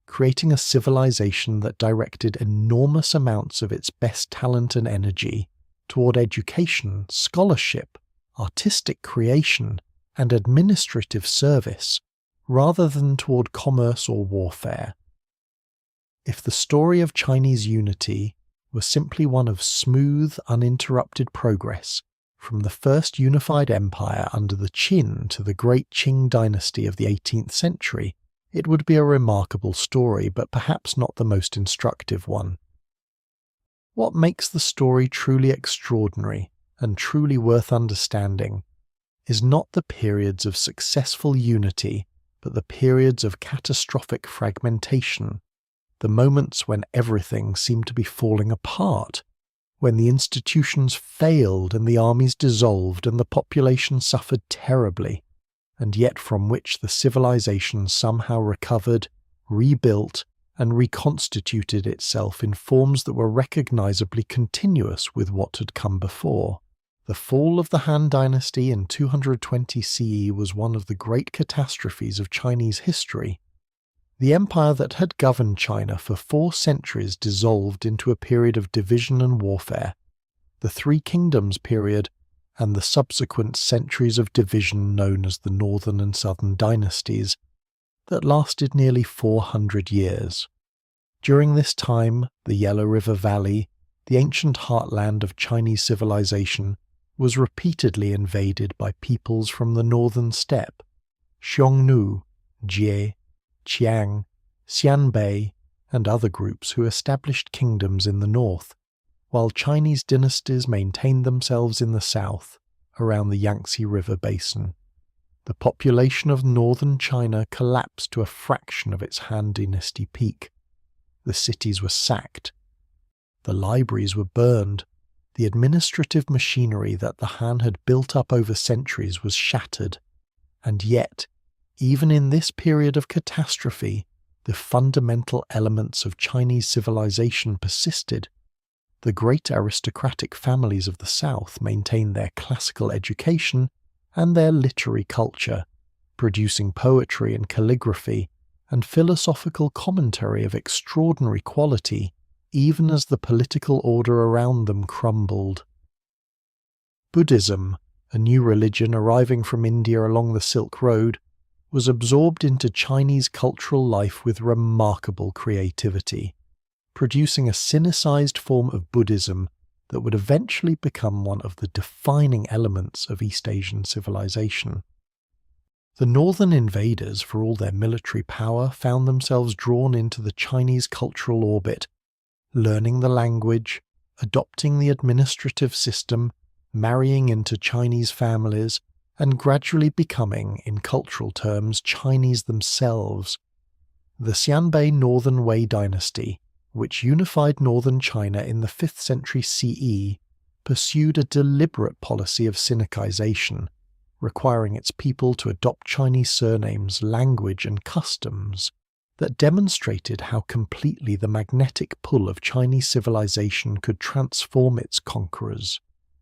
creating a civilization that directed enormous amounts of its best talent and energy toward education, scholarship, artistic creation, and administrative service, rather than toward commerce or warfare. If the story of Chinese unity was simply one of smooth, uninterrupted progress from the first unified empire under the Qin to the great Qing dynasty of the 18th century, it would be a remarkable story, but perhaps not the most instructive one. What makes the story truly extraordinary and truly worth understanding is not the periods of successful unity, but the periods of catastrophic fragmentation, the moments when everything seemed to be falling apart, when the institutions failed and the armies dissolved and the population suffered terribly, and yet from which the civilization somehow recovered, rebuilt, and reconstituted itself in forms that were recognizably continuous with what had come before. The fall of the Han Dynasty in 220 CE was one of the great catastrophes of Chinese history. The empire that had governed China for 4 centuries dissolved into a period of division and warfare, the Three Kingdoms period, and the subsequent centuries of division known as the Northern and Southern dynasties, that lasted nearly 400 years. During this time, the Yellow River Valley, the ancient heartland of Chinese civilization, was repeatedly invaded by peoples from the northern steppe, Xiongnu, Jie, Qiang, Xianbei, and other groups who established kingdoms in the north, while Chinese dynasties maintained themselves in the south, around the Yangtze River basin. The population of northern China collapsed to a fraction of its Han Dynasty peak. The cities were sacked. The libraries were burned. The administrative machinery that the Han had built up over centuries was shattered. And yet, even in this period of catastrophe, the fundamental elements of Chinese civilization persisted. The great aristocratic families of the South maintained their classical education and their literary culture, producing poetry and calligraphy and philosophical commentary of extraordinary quality, even as the political order around them crumbled. Buddhism, a new religion arriving from India along the Silk Road, was absorbed into Chinese cultural life with remarkable creativity, producing a Sinicized form of Buddhism that would eventually become one of the defining elements of East Asian civilization. The northern invaders, for all their military power, found themselves drawn into the Chinese cultural orbit, learning the language, adopting the administrative system, marrying into Chinese families, and gradually becoming, in cultural terms, Chinese themselves. The Xianbei Northern Wei dynasty, which unified northern China in the 5th century CE, pursued a deliberate policy of Sinicization, requiring its people to adopt Chinese surnames, language, and customs that demonstrated how completely the magnetic pull of Chinese civilization could transform its conquerors.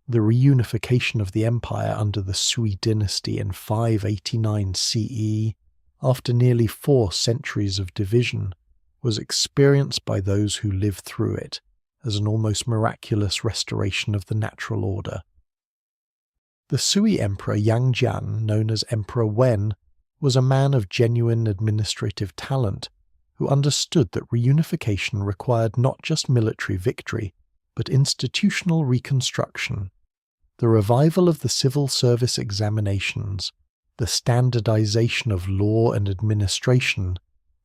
The reunification of the empire under the Sui dynasty in 589 CE, after nearly 4 centuries of division, was experienced by those who lived through it as an almost miraculous restoration of the natural order. The Sui Emperor Yang Jian, known as Emperor Wen, was a man of genuine administrative talent, who understood that reunification required not just military victory, but institutional reconstruction. The revival of the civil service examinations, the standardization of law and administration,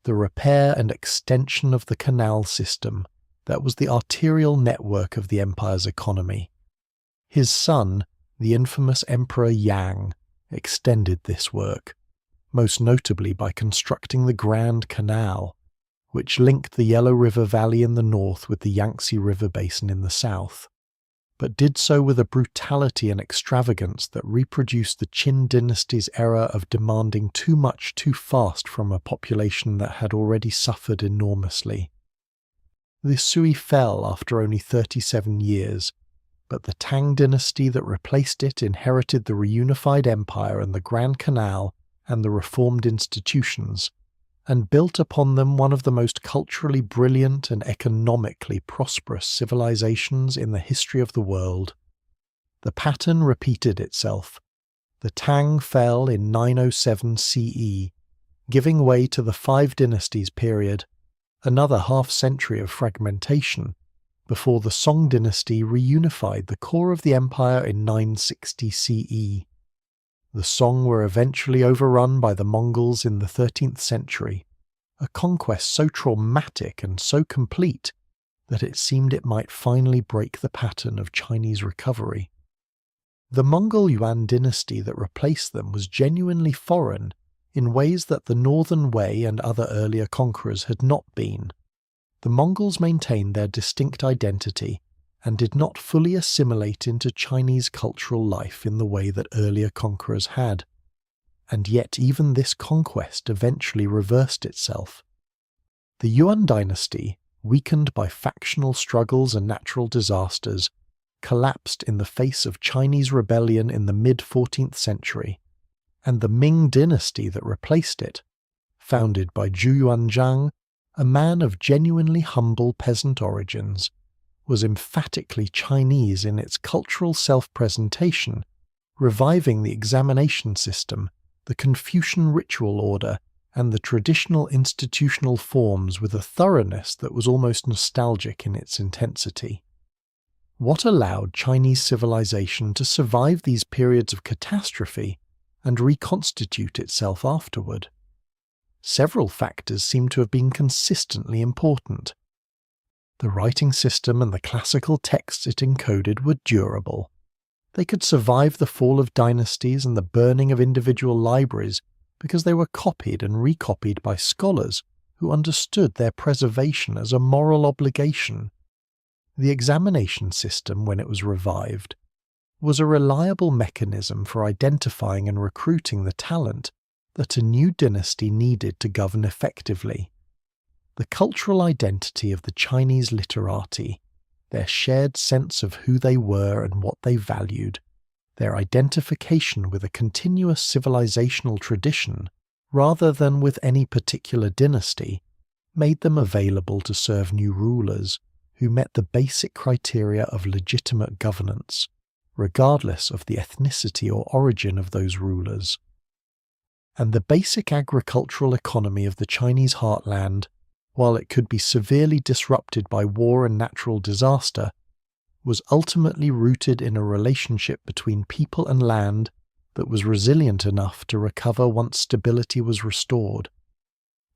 the repair and extension of the canal system that was the arterial network of the empire's economy. His son, the infamous Emperor Yang, extended this work, most notably by constructing the Grand Canal, which linked the Yellow River Valley in the north with the Yangtze River Basin in the south, but did so with a brutality and extravagance that reproduced the Qin dynasty's era of demanding too much too fast from a population that had already suffered enormously. The Sui fell after only 37 years, but the Tang dynasty that replaced it inherited the reunified empire and the Grand Canal and the reformed institutions, and built upon them one of the most culturally brilliant and economically prosperous civilizations in the history of the world. The pattern repeated itself. The Tang fell in 907 CE, giving way to the Five Dynasties period, another half-century of fragmentation, before the Song dynasty reunified the core of the empire in 960 CE. The Song were eventually overrun by the Mongols in the 13th century, a conquest so traumatic and so complete that it seemed it might finally break the pattern of Chinese recovery. The Mongol Yuan dynasty that replaced them was genuinely foreign in ways that the Northern Wei and other earlier conquerors had not been. The Mongols maintained their distinct identity and did not fully assimilate into Chinese cultural life in the way that earlier conquerors had. And yet even this conquest eventually reversed itself. The Yuan dynasty, weakened by factional struggles and natural disasters, collapsed in the face of Chinese rebellion in the mid-14th century, and the Ming dynasty that replaced it, founded by Zhu Yuanzhang, a man of genuinely humble peasant origins, was emphatically Chinese in its cultural self-presentation, reviving the examination system, the Confucian ritual order, and the traditional institutional forms with a thoroughness that was almost nostalgic in its intensity. What allowed Chinese civilization to survive these periods of catastrophe and reconstitute itself afterward? Several factors seem to have been consistently important. The writing system and the classical texts it encoded were durable. They could survive the fall of dynasties and the burning of individual libraries because they were copied and recopied by scholars who understood their preservation as a moral obligation. The examination system, when it was revived, was a reliable mechanism for identifying and recruiting the talent that a new dynasty needed to govern effectively. The cultural identity of the Chinese literati, their shared sense of who they were and what they valued, their identification with a continuous civilizational tradition rather than with any particular dynasty, made them available to serve new rulers who met the basic criteria of legitimate governance, regardless of the ethnicity or origin of those rulers. And the basic agricultural economy of the Chinese heartland, while it could be severely disrupted by war and natural disaster, was ultimately rooted in a relationship between people and land that was resilient enough to recover once stability was restored.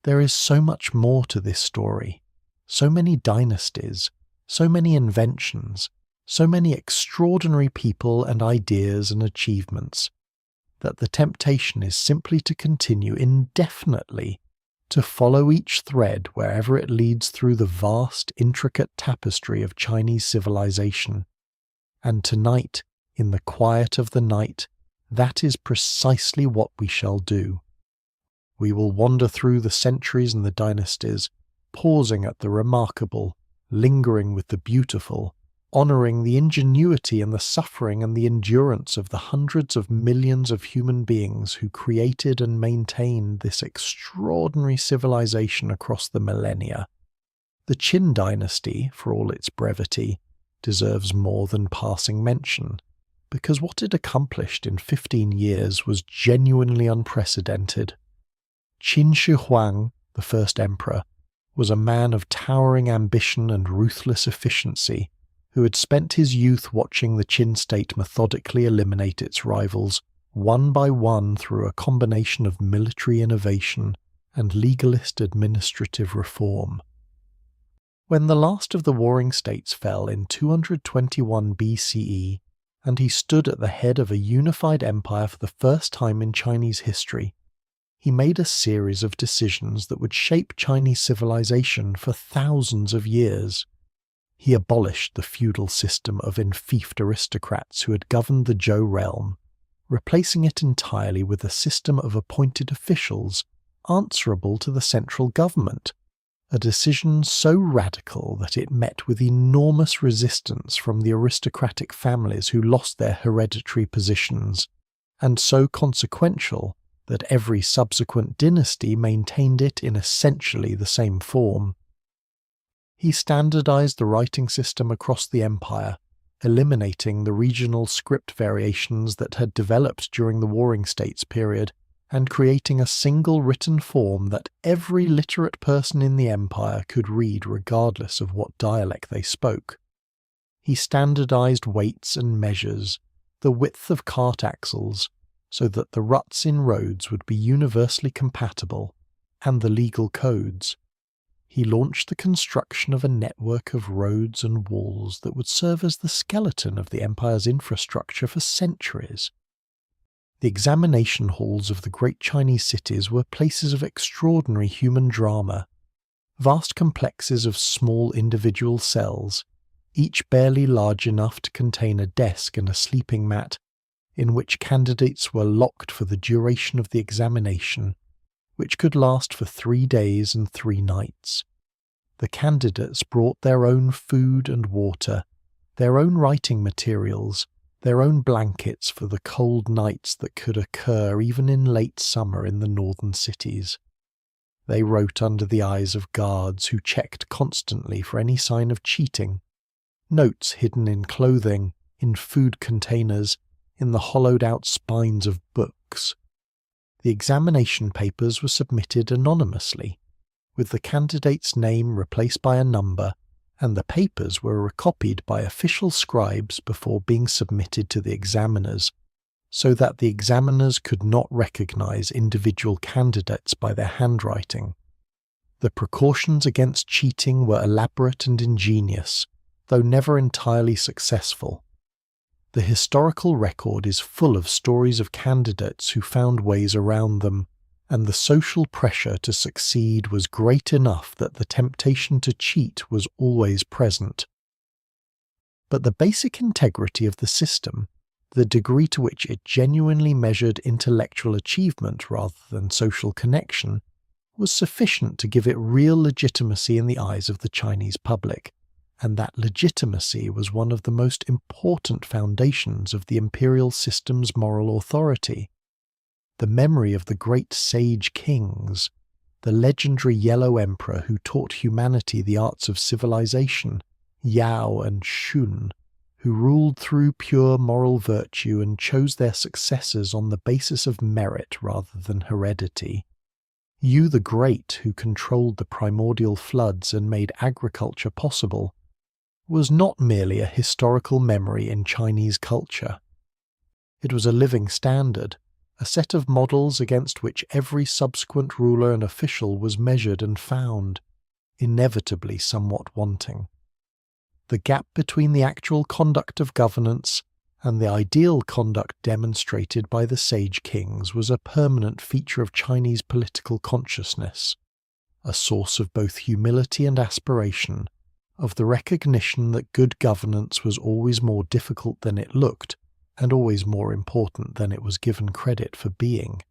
There is so much more to this story, so many dynasties, so many inventions, so many extraordinary people and ideas and achievements, that the temptation is simply to continue indefinitely to follow each thread wherever it leads through the vast, intricate tapestry of Chinese civilization. And tonight, in the quiet of the night, that is precisely what we shall do. We will wander through the centuries and the dynasties, pausing at the remarkable, lingering with the beautiful, honouring the ingenuity and the suffering and the endurance of the hundreds of millions of human beings who created and maintained this extraordinary civilization across the millennia. The Qin dynasty, for all its brevity, deserves more than passing mention, because what it accomplished in 15 years was genuinely unprecedented. Qin Shi Huang, the first emperor, was a man of towering ambition and ruthless efficiency, who had spent his youth watching the Qin state methodically eliminate its rivals one by one through a combination of military innovation and legalist administrative reform. When the last of the warring states fell in 221 BCE, and he stood at the head of a unified empire for the first time in Chinese history, he made a series of decisions that would shape Chinese civilization for thousands of years. He abolished the feudal system of enfeoffed aristocrats who had governed the Zhou realm, replacing it entirely with a system of appointed officials answerable to the central government, a decision so radical that it met with enormous resistance from the aristocratic families who lost their hereditary positions, and so consequential that every subsequent dynasty maintained it in essentially the same form. He standardized the writing system across the empire, eliminating the regional script variations that had developed during the Warring States period, and creating a single written form that every literate person in the empire could read regardless of what dialect they spoke. He standardized weights and measures, the width of cart axles, so that the ruts in roads would be universally compatible, and the legal codes. He launched the construction of a network of roads and walls that would serve as the skeleton of the empire's infrastructure for centuries. The examination halls of the great Chinese cities were places of extraordinary human drama, vast complexes of small individual cells, each barely large enough to contain a desk and a sleeping mat, in which candidates were locked for the duration of the examination, which could last for 3 days and 3 nights. The candidates brought their own food and water, their own writing materials, their own blankets for the cold nights that could occur even in late summer in the northern cities. They wrote under the eyes of guards who checked constantly for any sign of cheating, notes hidden in clothing, in food containers, in the hollowed-out spines of books. The examination papers were submitted anonymously, with the candidate's name replaced by a number, and the papers were recopied by official scribes before being submitted to the examiners, so that the examiners could not recognize individual candidates by their handwriting. The precautions against cheating were elaborate and ingenious, though never entirely successful. The historical record is full of stories of candidates who found ways around them, and the social pressure to succeed was great enough that the temptation to cheat was always present. But the basic integrity of the system, the degree to which it genuinely measured intellectual achievement rather than social connection, was sufficient to give it real legitimacy in the eyes of the Chinese public, and that legitimacy was one of the most important foundations of the imperial system's moral authority. The memory of the great sage kings, the legendary Yellow Emperor who taught humanity the arts of civilization, Yao and Shun, who ruled through pure moral virtue and chose their successors on the basis of merit rather than heredity, Yu the Great who controlled the primordial floods and made agriculture possible, was not merely a historical memory in Chinese culture. It was a living standard, a set of models against which every subsequent ruler and official was measured and found, inevitably somewhat wanting. The gap between the actual conduct of governance and the ideal conduct demonstrated by the sage kings was a permanent feature of Chinese political consciousness, a source of both humility and aspiration, of the recognition that good governance was always more difficult than it looked, and always more important than it was given credit for being.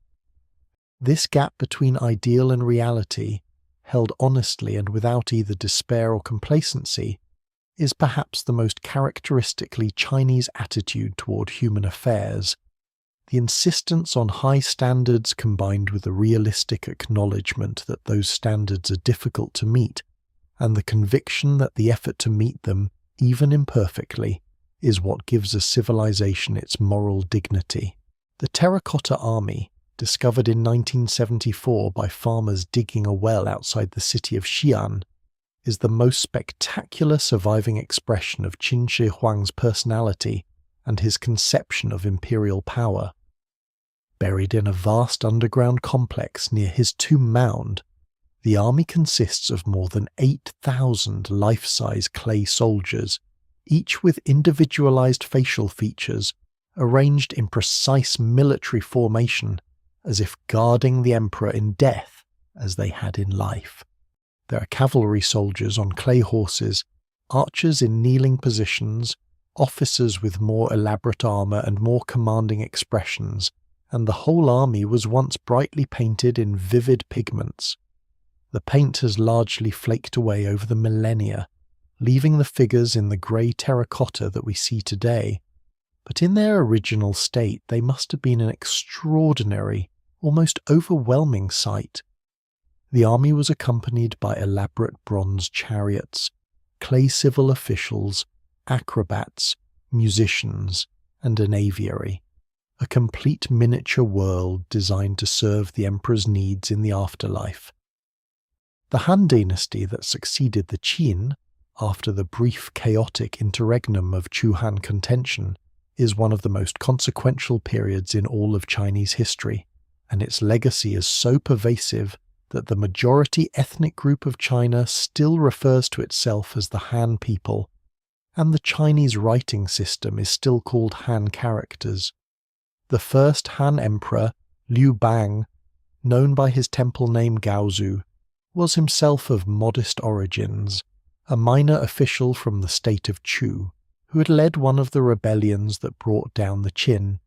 This gap between ideal and reality, held honestly and without either despair or complacency, is perhaps the most characteristically Chinese attitude toward human affairs. The insistence on high standards combined with a realistic acknowledgement that those standards are difficult to meet, and the conviction that the effort to meet them, even imperfectly, is what gives a civilization its moral dignity. The terracotta army, discovered in 1974 by farmers digging a well outside the city of Xi'an, is the most spectacular surviving expression of Qin Shi Huang's personality and his conception of imperial power. Buried in a vast underground complex near his tomb mound, the army consists of more than 8,000 life-size clay soldiers, each with individualized facial features, arranged in precise military formation, as if guarding the emperor in death as they had in life. There are cavalry soldiers on clay horses, archers in kneeling positions, officers with more elaborate armour and more commanding expressions, and the whole army was once brightly painted in vivid pigments. The paint has largely flaked away over the millennia, leaving the figures in the grey terracotta that we see today, but in their original state they must have been an extraordinary, almost overwhelming sight. The army was accompanied by elaborate bronze chariots, clay civil officials, acrobats, musicians, and an aviary, a complete miniature world designed to serve the emperor's needs in the afterlife. The Han dynasty that succeeded the Qin, after the brief chaotic interregnum of Chu-Han contention, is one of the most consequential periods in all of Chinese history, and its legacy is so pervasive that the majority ethnic group of China still refers to itself as the Han people, and the Chinese writing system is still called Han characters. The first Han emperor, Liu Bang, known by his temple name Gaozu, was himself of modest origins, a minor official from the state of Chu, who had led one of the rebellions that brought down the Qin.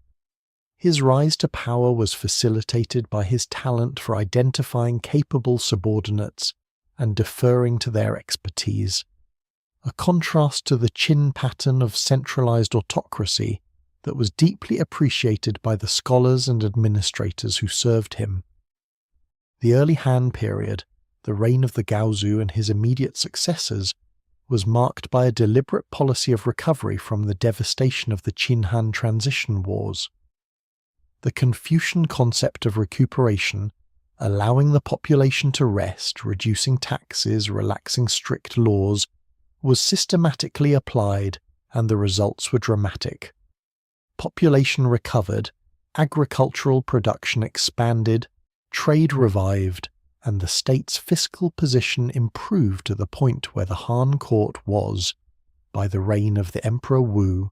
His rise to power was facilitated by his talent for identifying capable subordinates and deferring to their expertise, a contrast to the Qin pattern of centralized autocracy that was deeply appreciated by the scholars and administrators who served him. The early Han period, the reign of the Gaozu and his immediate successors, was marked by a deliberate policy of recovery from the devastation of the Qin-Han transition wars. The Confucian concept of recuperation, allowing the population to rest, reducing taxes, relaxing strict laws, was systematically applied, and the results were dramatic. Population recovered, agricultural production expanded, trade revived, and the state's fiscal position improved to the point where the Han court was, by the reign of the Emperor Wu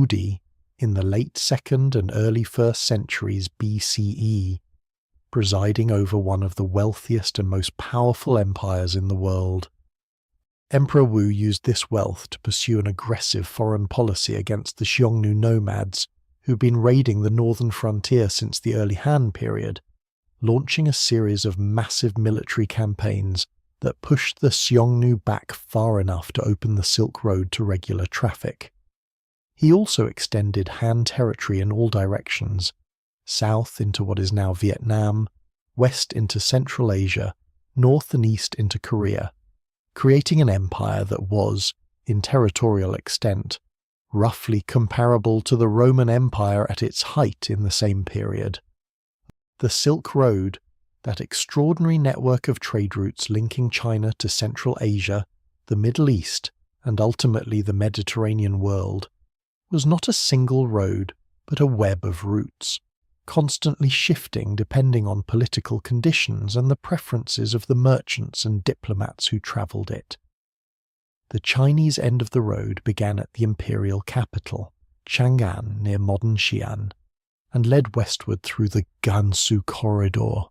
Di, in the late 2nd and early 1st centuries BCE, presiding over one of the wealthiest and most powerful empires in the world. Emperor Wu used this wealth to pursue an aggressive foreign policy against the Xiongnu nomads, who'd been raiding the northern frontier since the early Han period, launching a series of massive military campaigns that pushed the Xiongnu back far enough to open the Silk Road to regular traffic. He also extended Han territory in all directions, south into what is now Vietnam, west into Central Asia, north and east into Korea, creating an empire that was, in territorial extent, roughly comparable to the Roman Empire at its height in the same period. The Silk Road, that extraordinary network of trade routes linking China to Central Asia, the Middle East, and ultimately the Mediterranean world, was not a single road, but a web of routes, constantly shifting depending on political conditions and the preferences of the merchants and diplomats who travelled it. The Chinese end of the road began at the imperial capital, Chang'an near modern Xi'an, and led westward through the Gansu corridor,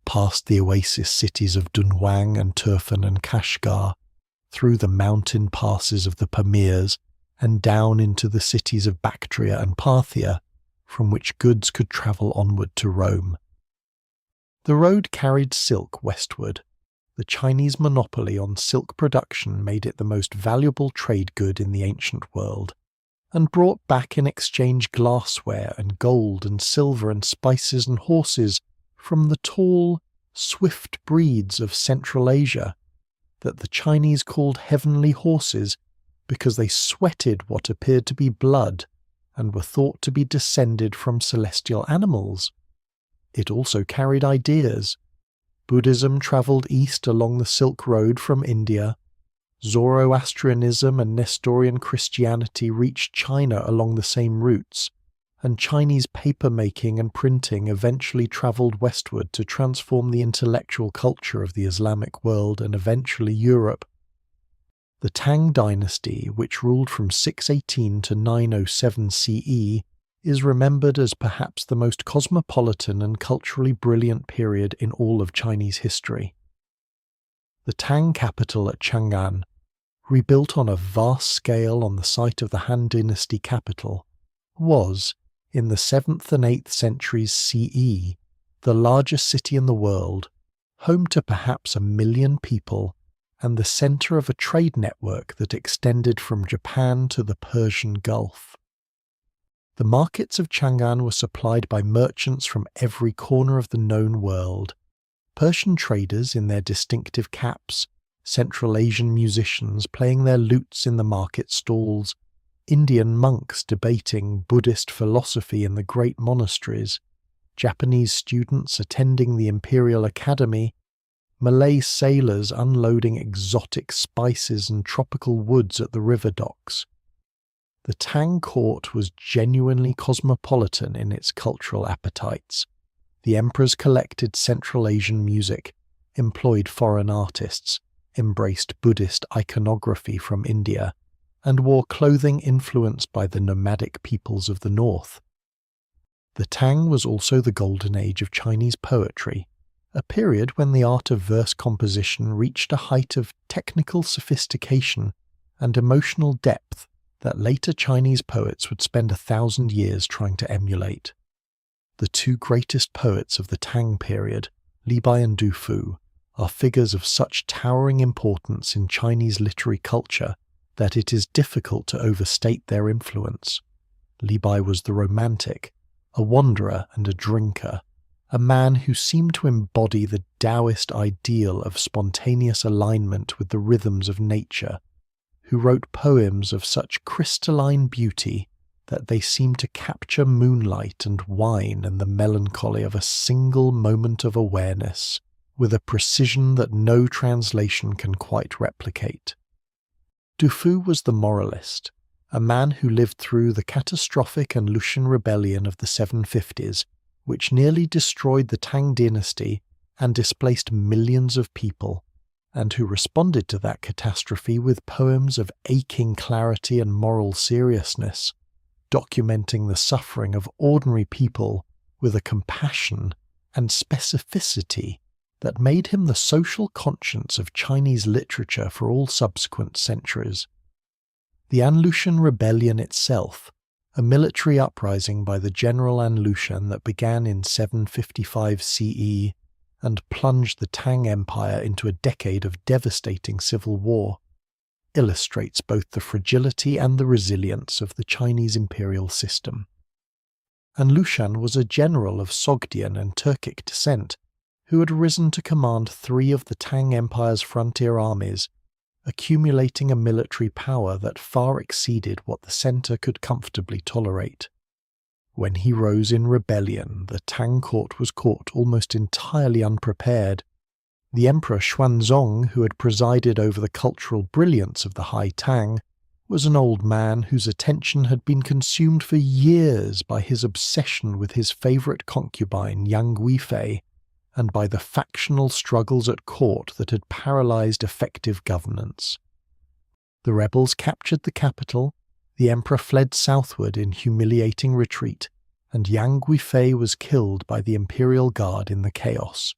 past the oasis cities of Dunhuang and Turfan and Kashgar, through the mountain passes of the Pamirs, and down into the cities of Bactria and Parthia, from which goods could travel onward to Rome. The road carried silk westward. The Chinese monopoly on silk production made it the most valuable trade good in the ancient world, and brought back in exchange glassware and gold and silver and spices and horses from the tall, swift breeds of Central Asia that the Chinese called heavenly horses because they sweated what appeared to be blood and were thought to be descended from celestial animals. It also carried ideas. Buddhism travelled east along the Silk Road from India. Zoroastrianism and Nestorian Christianity reached China along the same routes, and Chinese paper-making and printing eventually travelled westward to transform the intellectual culture of the Islamic world and eventually Europe. The Tang dynasty, which ruled from 618 to 907 CE, is remembered as perhaps the most cosmopolitan and culturally brilliant period in all of Chinese history. The Tang capital at Chang'an, rebuilt on a vast scale on the site of the Han Dynasty capital, was, in the 7th and 8th centuries CE, the largest city in the world, home to perhaps 1 million people, and the centre of a trade network that extended from Japan to the Persian Gulf. The markets of Chang'an were supplied by merchants from every corner of the known world, Persian traders in their distinctive caps, Central Asian musicians playing their lutes in the market stalls, Indian monks debating Buddhist philosophy in the great monasteries, Japanese students attending the Imperial Academy, Malay sailors unloading exotic spices and tropical woods at the river docks. The Tang court was genuinely cosmopolitan in its cultural appetites. The emperors collected Central Asian music, employed foreign artists, embraced Buddhist iconography from India, and wore clothing influenced by the nomadic peoples of the north. The Tang was also the golden age of Chinese poetry, a period when the art of verse composition reached a height of technical sophistication and emotional depth that later Chinese poets would spend 1,000 years trying to emulate. The two greatest poets of the Tang period, Li Bai and Du Fu, are figures of such towering importance in Chinese literary culture that it is difficult to overstate their influence. Li Bai was the romantic, a wanderer and a drinker, a man who seemed to embody the Taoist ideal of spontaneous alignment with the rhythms of nature, who wrote poems of such crystalline beauty that they seemed to capture moonlight and wine and the melancholy of a single moment of awareness, with a precision that no translation can quite replicate. Du Fu was the moralist, a man who lived through the catastrophic and Lucian rebellion of the 750s, which nearly destroyed the Tang dynasty and displaced millions of people, and who responded to that catastrophe with poems of aching clarity and moral seriousness, documenting the suffering of ordinary people with a compassion and specificity that made him the social conscience of Chinese literature for all subsequent centuries. The An-Lushan Rebellion itself, a military uprising by the General An-Lushan that began in 755 CE and plunged the Tang Empire into a decade of devastating civil war, illustrates both the fragility and the resilience of the Chinese imperial system. An-Lushan was a general of Sogdian and Turkic descent who had risen to command 3 of the Tang Empire's frontier armies, accumulating a military power that far exceeded what the centre could comfortably tolerate. When he rose in rebellion, the Tang court was caught almost entirely unprepared. The Emperor Xuanzong, who had presided over the cultural brilliance of the High Tang, was an old man whose attention had been consumed for years by his obsession with his favourite concubine Yang Guifei, and by the factional struggles at court that had paralysed effective governance. The rebels captured the capital, the emperor fled southward in humiliating retreat, and Yang Guifei was killed by the imperial guard in the chaos,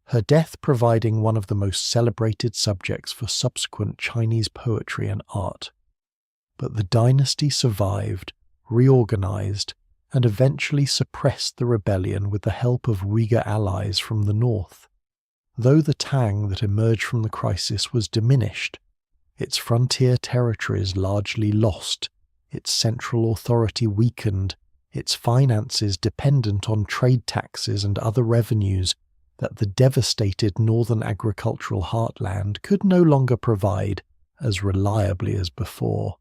her death providing one of the most celebrated subjects for subsequent Chinese poetry and art. But the dynasty survived, reorganised, and eventually suppressed the rebellion with the help of Uyghur allies from the north. Though the Tang that emerged from the crisis was diminished, its frontier territories largely lost, its central authority weakened, its finances dependent on trade taxes and other revenues that the devastated northern agricultural heartland could no longer provide as reliably as before.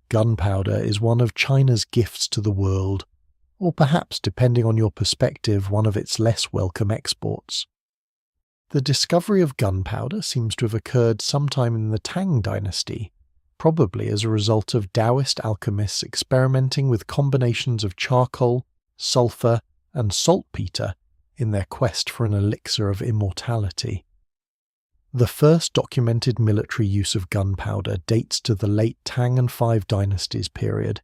Gunpowder is one of China's gifts to the world, or perhaps, depending on your perspective, one of its less welcome exports. The discovery of gunpowder seems to have occurred sometime in the Tang dynasty, probably as a result of Taoist alchemists experimenting with combinations of charcoal, sulfur, and saltpeter in their quest for an elixir of immortality. The first documented military use of gunpowder dates to the late Tang and Five Dynasties period,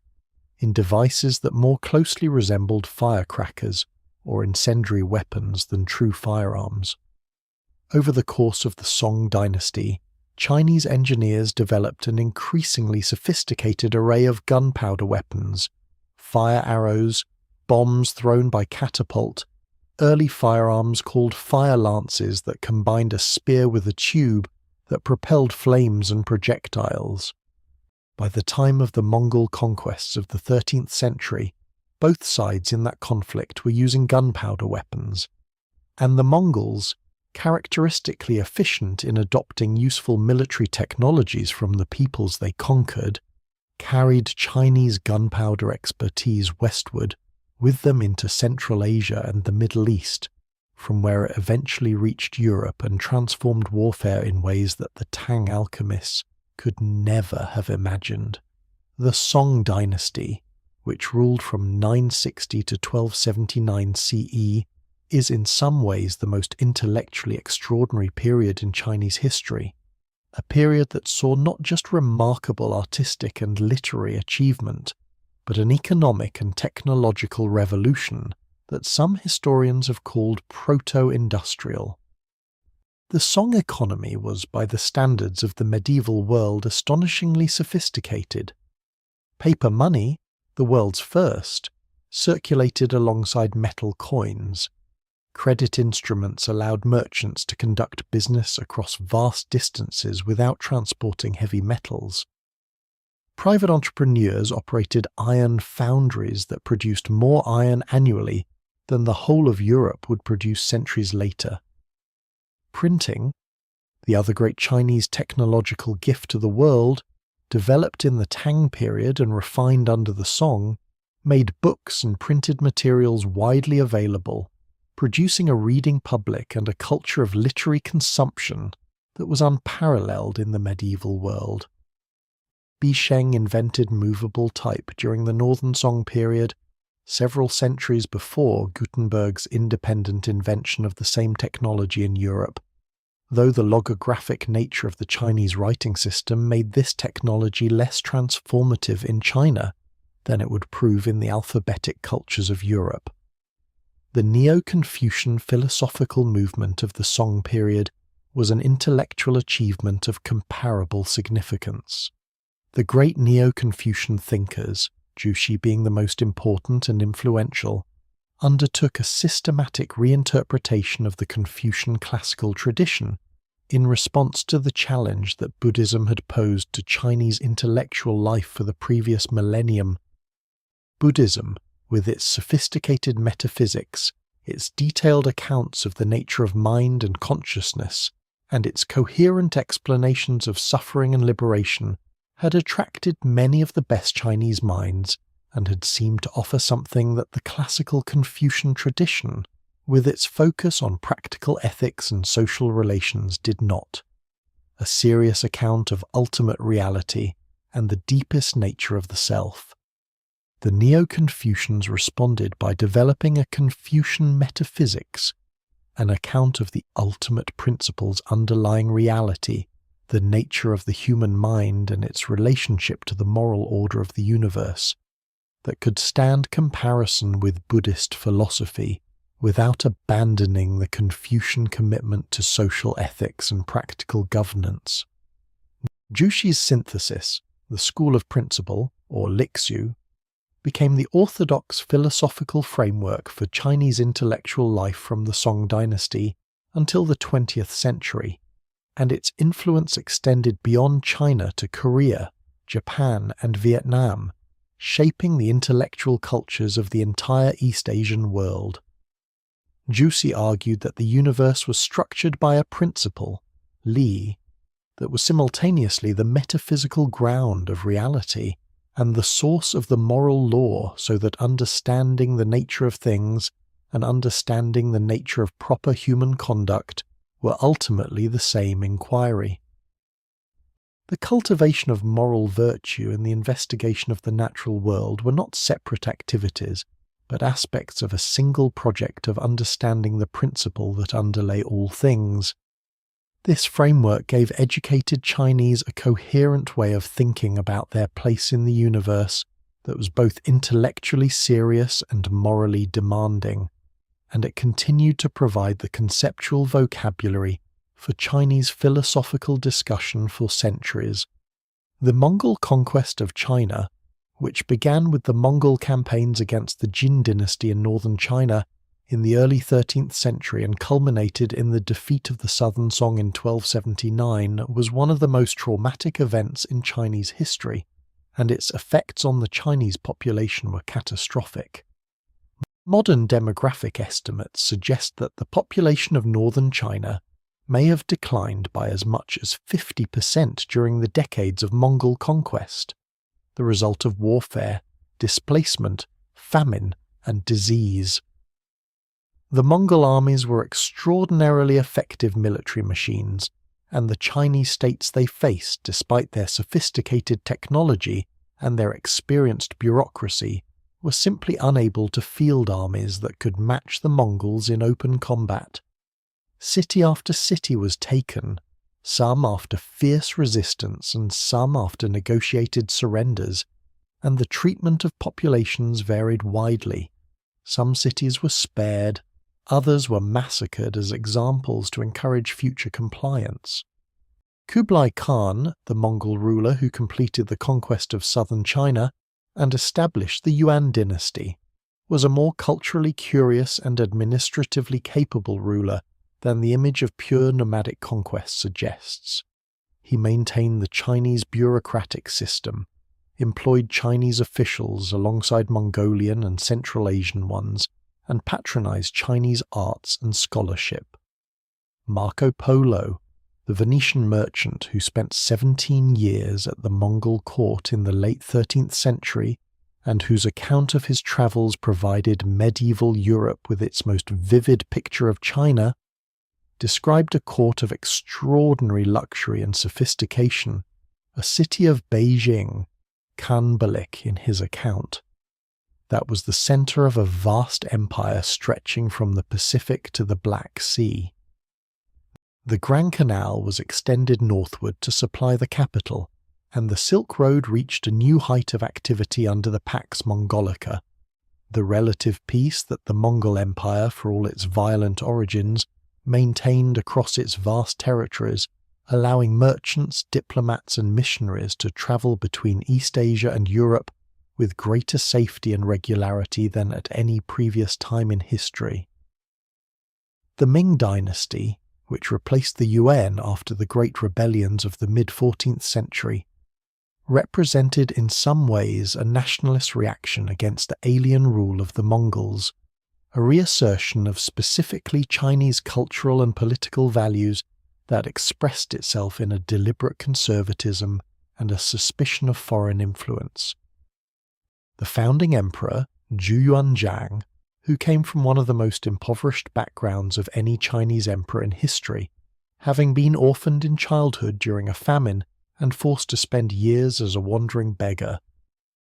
in devices that more closely resembled firecrackers or incendiary weapons than true firearms. Over the course of the Song dynasty, Chinese engineers developed an increasingly sophisticated array of gunpowder weapons, fire arrows, bombs thrown by catapult, early firearms called fire lances that combined a spear with a tube that propelled flames and projectiles. By the time of the Mongol conquests of the 13th century, both sides in that conflict were using gunpowder weapons, and the Mongols, characteristically efficient in adopting useful military technologies from the peoples they conquered, carried Chinese gunpowder expertise westward with them into Central Asia and the Middle East, from where it eventually reached Europe and transformed warfare in ways that the Tang alchemists could never have imagined. The Song dynasty, which ruled from 960 to 1279 CE, is in some ways the most intellectually extraordinary period in Chinese history, a period that saw not just remarkable artistic and literary achievement, but an economic and technological revolution that some historians have called proto-industrial. The Song economy was, by the standards of the medieval world, astonishingly sophisticated. Paper money, the world's first, circulated alongside metal coins. Credit instruments allowed merchants to conduct business across vast distances without transporting heavy metals. Private entrepreneurs operated iron foundries that produced more iron annually than the whole of Europe would produce centuries later. Printing, the other great Chinese technological gift to the world, developed in the Tang period and refined under the Song, made books and printed materials widely available, producing a reading public and a culture of literary consumption that was unparalleled in the medieval world. Bisheng invented movable type during the Northern Song period, several centuries before Gutenberg's independent invention of the same technology in Europe, though the logographic nature of the Chinese writing system made this technology less transformative in China than it would prove in the alphabetic cultures of Europe. The Neo-Confucian philosophical movement of the Song period was an intellectual achievement of comparable significance. The great Neo-Confucian thinkers, Jushi being the most important and influential, undertook a systematic reinterpretation of the Confucian classical tradition in response to the challenge that Buddhism had posed to Chinese intellectual life for the previous millennium. Buddhism, with its sophisticated metaphysics, its detailed accounts of the nature of mind and consciousness, and its coherent explanations of suffering and liberation, had attracted many of the best Chinese minds and had seemed to offer something that the classical Confucian tradition, with its focus on practical ethics and social relations, did not: a serious account of ultimate reality and the deepest nature of the self. The Neo-Confucians responded by developing a Confucian metaphysics, an account of the ultimate principles underlying reality, the nature of the human mind and its relationship to the moral order of the universe, that could stand comparison with Buddhist philosophy without abandoning the Confucian commitment to social ethics and practical governance. Jushi's synthesis, the school of principle, or Lixu, became the orthodox philosophical framework for Chinese intellectual life from the Song dynasty until the 20th century, and its influence extended beyond China to Korea, Japan, and Vietnam, shaping the intellectual cultures of the entire East Asian world. Jushi argued that the universe was structured by a principle, Li, that was simultaneously the metaphysical ground of reality and the source of the moral law, so that understanding the nature of things and understanding the nature of proper human conduct were ultimately the same inquiry. The cultivation of moral virtue and the investigation of the natural world were not separate activities, but aspects of a single project of understanding the principle that underlay all things. This framework gave educated Chinese a coherent way of thinking about their place in the universe that was both intellectually serious and morally demanding, and it continued to provide the conceptual vocabulary for Chinese philosophical discussion for centuries. The Mongol conquest of China, which began with the Mongol campaigns against the Jin dynasty in northern China in the early 13th century and culminated in the defeat of the Southern Song in 1279, was one of the most traumatic events in Chinese history, and its effects on the Chinese population were catastrophic. Modern demographic estimates suggest that the population of northern China may have declined by as much as 50% during the decades of Mongol conquest, the result of warfare, displacement, famine, and disease. The Mongol armies were extraordinarily effective military machines, and the Chinese states they faced, despite their sophisticated technology and their experienced bureaucracy, were simply unable to field armies that could match the Mongols in open combat. City after city was taken, some after fierce resistance and some after negotiated surrenders, and the treatment of populations varied widely. Some cities were spared, others were massacred as examples to encourage future compliance. Kublai Khan, the Mongol ruler who completed the conquest of southern China and established the Yuan dynasty, was a more culturally curious and administratively capable ruler than the image of pure nomadic conquest suggests. He maintained the Chinese bureaucratic system, employed Chinese officials alongside Mongolian and Central Asian ones, and patronized Chinese arts and scholarship. Marco Polo, the Venetian merchant who spent 17 years at the Mongol court in the late 13th century, and whose account of his travels provided medieval Europe with its most vivid picture of China, described a court of extraordinary luxury and sophistication, a city of Beijing, Kanbalik in his account, that was the center of a vast empire stretching from the Pacific to the Black Sea. The Grand Canal was extended northward to supply the capital, and the Silk Road reached a new height of activity under the Pax Mongolica. The relative peace that the Mongol Empire, for all its violent origins, maintained across its vast territories, allowing merchants, diplomats, and missionaries to travel between East Asia and Europe with greater safety and regularity than at any previous time in history. The Ming dynasty, which replaced the Yuan after the great rebellions of the mid-14th century, represented in some ways a nationalist reaction against the alien rule of the Mongols, a reassertion of specifically Chinese cultural and political values that expressed itself in a deliberate conservatism and a suspicion of foreign influence. The founding emperor, Zhu Yuanzhang, who came from one of the most impoverished backgrounds of any Chinese emperor in history, having been orphaned in childhood during a famine and forced to spend years as a wandering beggar,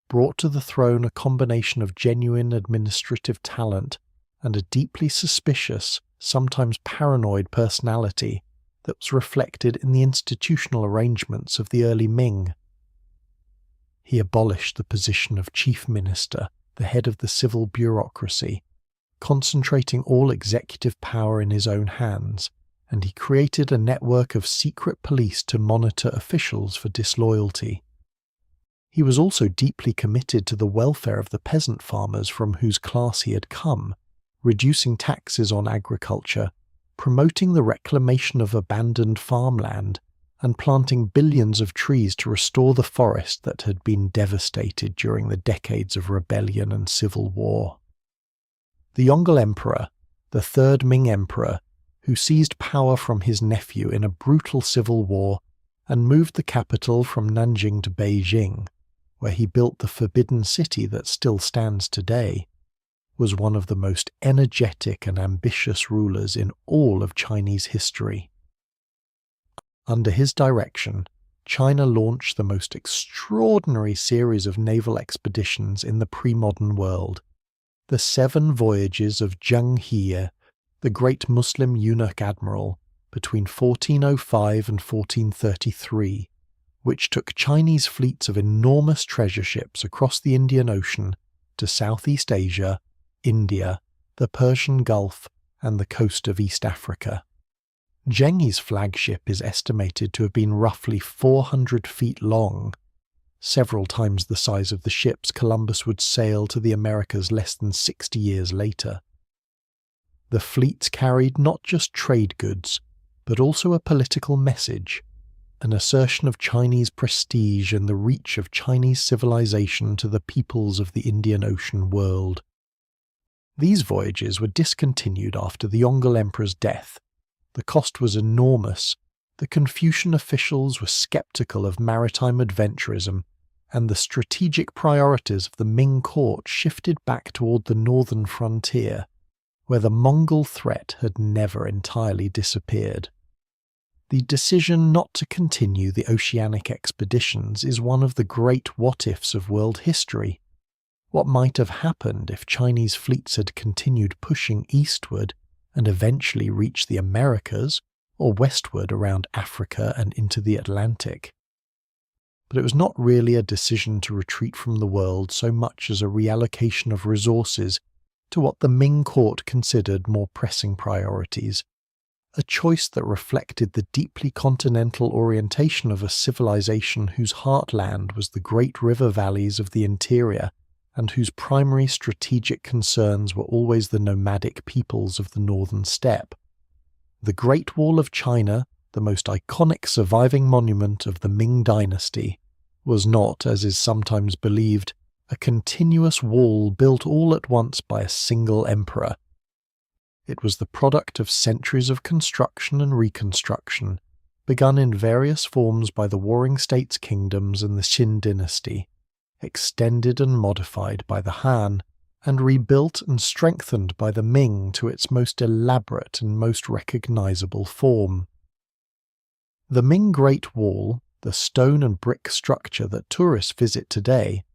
brought to the throne a combination of genuine administrative talent and a deeply suspicious, sometimes paranoid personality that was reflected in the institutional arrangements of the early Ming. He abolished the position of chief minister, the head of the civil bureaucracy, concentrating all executive power in his own hands, and he created a network of secret police to monitor officials for disloyalty. He was also deeply committed to the welfare of the peasant farmers from whose class he had come, reducing taxes on agriculture, promoting the reclamation of abandoned farmland, and planting billions of trees to restore the forest that had been devastated during the decades of rebellion and civil war. The Yongle Emperor, the third Ming Emperor, who seized power from his nephew in a brutal civil war and moved the capital from Nanjing to Beijing, where he built the Forbidden City that still stands today, was one of the most energetic and ambitious rulers in all of Chinese history. Under his direction, China launched the most extraordinary series of naval expeditions in the pre-modern world. The 7 voyages of Zheng He, the great Muslim eunuch admiral, between 1405 and 1433, which took Chinese fleets of enormous treasure ships across the Indian Ocean to Southeast Asia, India, the Persian Gulf, and the coast of East Africa. Zheng He's flagship is estimated to have been roughly 400 feet long, several times the size of the ships Columbus would sail to the Americas less than 60 years later. The fleet carried not just trade goods, but also a political message, an assertion of Chinese prestige and the reach of Chinese civilization to the peoples of the Indian Ocean world. These voyages were discontinued after the Yongle Emperor's death. The cost was enormous, the Confucian officials were skeptical of maritime adventurism, and the strategic priorities of the Ming court shifted back toward the northern frontier, where the Mongol threat had never entirely disappeared. The decision not to continue the oceanic expeditions is one of the great what-ifs of world history. What might have happened if Chinese fleets had continued pushing eastward and eventually reached the Americas, or westward around Africa and into the Atlantic? But it was not really a decision to retreat from the world so much as a reallocation of resources to what the Ming court considered more pressing priorities, a choice that reflected the deeply continental orientation of a civilization whose heartland was the great river valleys of the interior and whose primary strategic concerns were always the nomadic peoples of the northern steppe. The Great Wall of China, the most iconic surviving monument of the Ming dynasty, was not, as is sometimes believed, a continuous wall built all at once by a single emperor. It was the product of centuries of construction and reconstruction, begun in various forms by the warring states' kingdoms and the Qin dynasty, extended and modified by the Han, and rebuilt and strengthened by the Ming to its most elaborate and most recognizable form. The Ming Great Wall, the stone and brick structure that tourists visit today,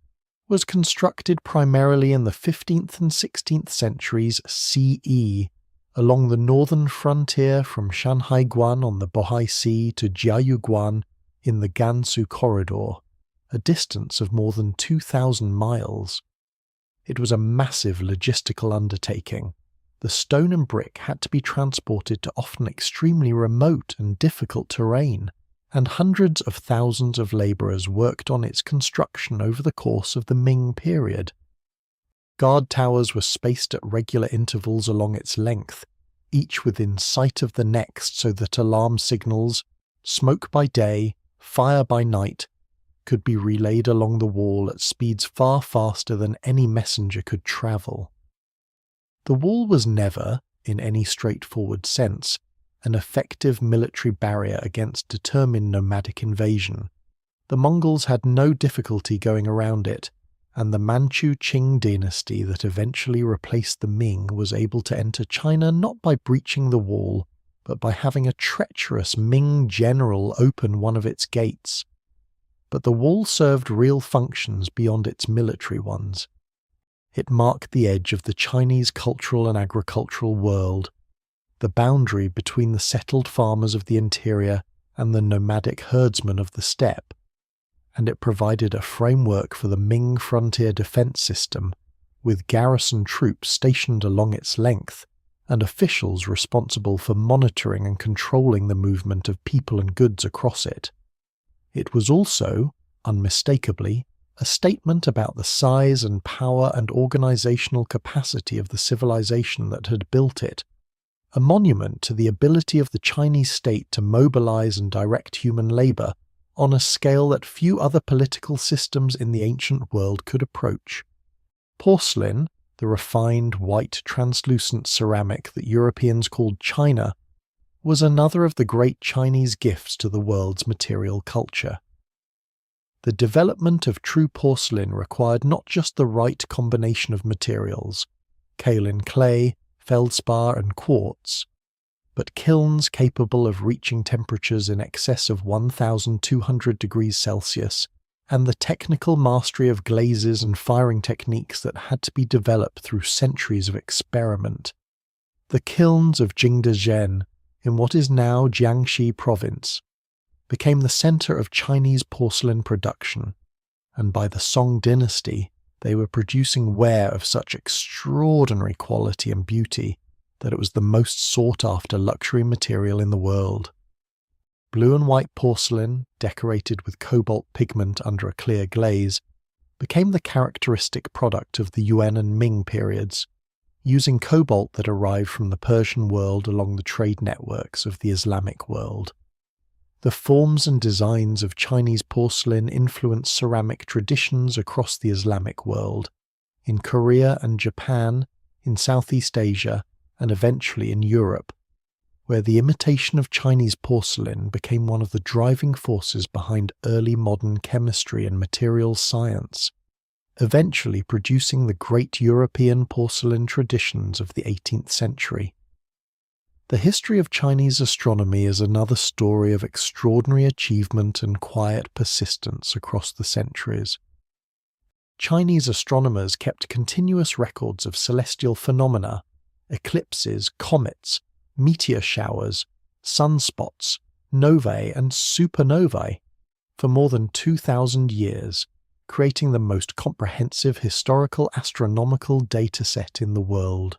was constructed primarily in the 15th and 16th centuries CE, along the northern frontier from Shanhaiguan on the Bohai Sea to Jiayuguan in the Gansu Corridor, a distance of more than 2,000 miles. It was a massive logistical undertaking. The stone and brick had to be transported to often extremely remote and difficult terrain, and hundreds of thousands of labourers worked on its construction over the course of the Ming period. Guard towers were spaced at regular intervals along its length, each within sight of the next, so that alarm signals, smoke by day, fire by night, could be relayed along the wall at speeds far faster than any messenger could travel. The wall was never, in any straightforward sense, an effective military barrier against determined nomadic invasion. The Mongols had no difficulty going around it, and the Manchu Qing dynasty that eventually replaced the Ming was able to enter China not by breaching the wall, but by having a treacherous Ming general open one of its gates. But the wall served real functions beyond its military ones. It marked the edge of the Chinese cultural and agricultural world, the boundary between the settled farmers of the interior and the nomadic herdsmen of the steppe, and it provided a framework for the Ming frontier defense system, with garrison troops stationed along its length and officials responsible for monitoring and controlling the movement of people and goods across it. It was also, unmistakably, a statement about the size and power and organizational capacity of the civilization that had built it, a monument to the ability of the Chinese state to mobilize and direct human labor on a scale that few other political systems in the ancient world could approach. Porcelain, the refined white translucent ceramic that Europeans called china, was another of the great Chinese gifts to the world's material culture. The development of true porcelain required not just the right combination of materials, kaolin clay, feldspar and quartz, but kilns capable of reaching temperatures in excess of 1,200 degrees Celsius, and the technical mastery of glazes and firing techniques that had to be developed through centuries of experiment. The kilns of Jingdezhen, in what is now Jiangxi province, became the center of Chinese porcelain production, and by the Song dynasty, they were producing ware of such extraordinary quality and beauty that it was the most sought-after luxury material in the world. Blue and white porcelain, decorated with cobalt pigment under a clear glaze, became the characteristic product of the Yuan and Ming periods, using cobalt that arrived from the Persian world along the trade networks of the Islamic world. The forms and designs of Chinese porcelain influenced ceramic traditions across the Islamic world, in Korea and Japan, in Southeast Asia, and eventually in Europe, where the imitation of Chinese porcelain became one of the driving forces behind early modern chemistry and materials science, eventually producing the great European porcelain traditions of the 18th century. The history of Chinese astronomy is another story of extraordinary achievement and quiet persistence across the centuries. Chinese astronomers kept continuous records of celestial phenomena, eclipses, comets, meteor showers, sunspots, novae and supernovae for more than 2,000 years, creating the most comprehensive historical astronomical dataset in the world.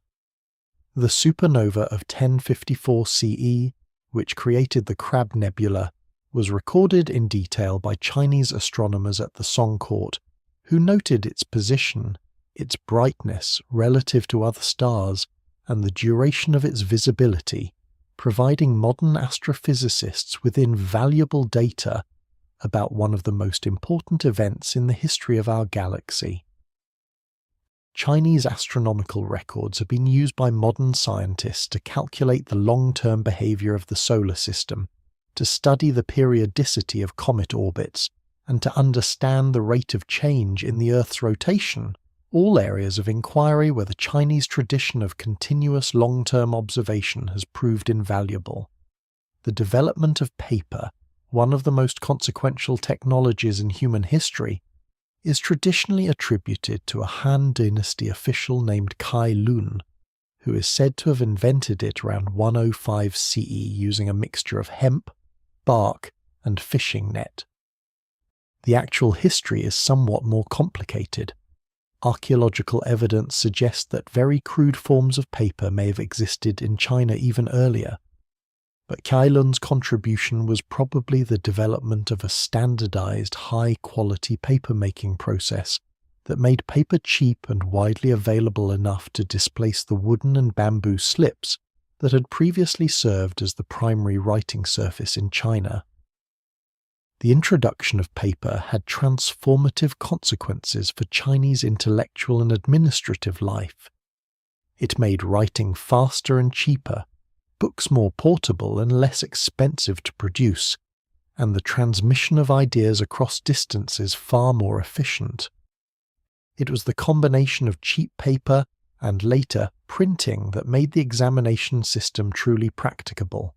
The supernova of 1054 CE, which created the Crab Nebula, was recorded in detail by Chinese astronomers at the Song court, who noted its position, its brightness relative to other stars, and the duration of its visibility, providing modern astrophysicists with invaluable data about one of the most important events in the history of our galaxy. Chinese astronomical records have been used by modern scientists to calculate the long-term behavior of the solar system, to study the periodicity of comet orbits, and to understand the rate of change in the Earth's rotation, all areas of inquiry where the Chinese tradition of continuous long-term observation has proved invaluable. The development of paper, one of the most consequential technologies in human history, is traditionally attributed to a Han Dynasty official named Kai Lun, who is said to have invented it around 105 CE using a mixture of hemp, bark, and fishing net. The actual history is somewhat more complicated. Archaeological evidence suggests that very crude forms of paper may have existed in China even earlier, but Kai Lun's contribution was probably the development of a standardized, high-quality paper-making process that made paper cheap and widely available enough to displace the wooden and bamboo slips that had previously served as the primary writing surface in China. The introduction of paper had transformative consequences for Chinese intellectual and administrative life. It made writing faster and cheaper, books more portable and less expensive to produce, and the transmission of ideas across distances far more efficient. It was the combination of cheap paper and, later, printing that made the examination system truly practicable,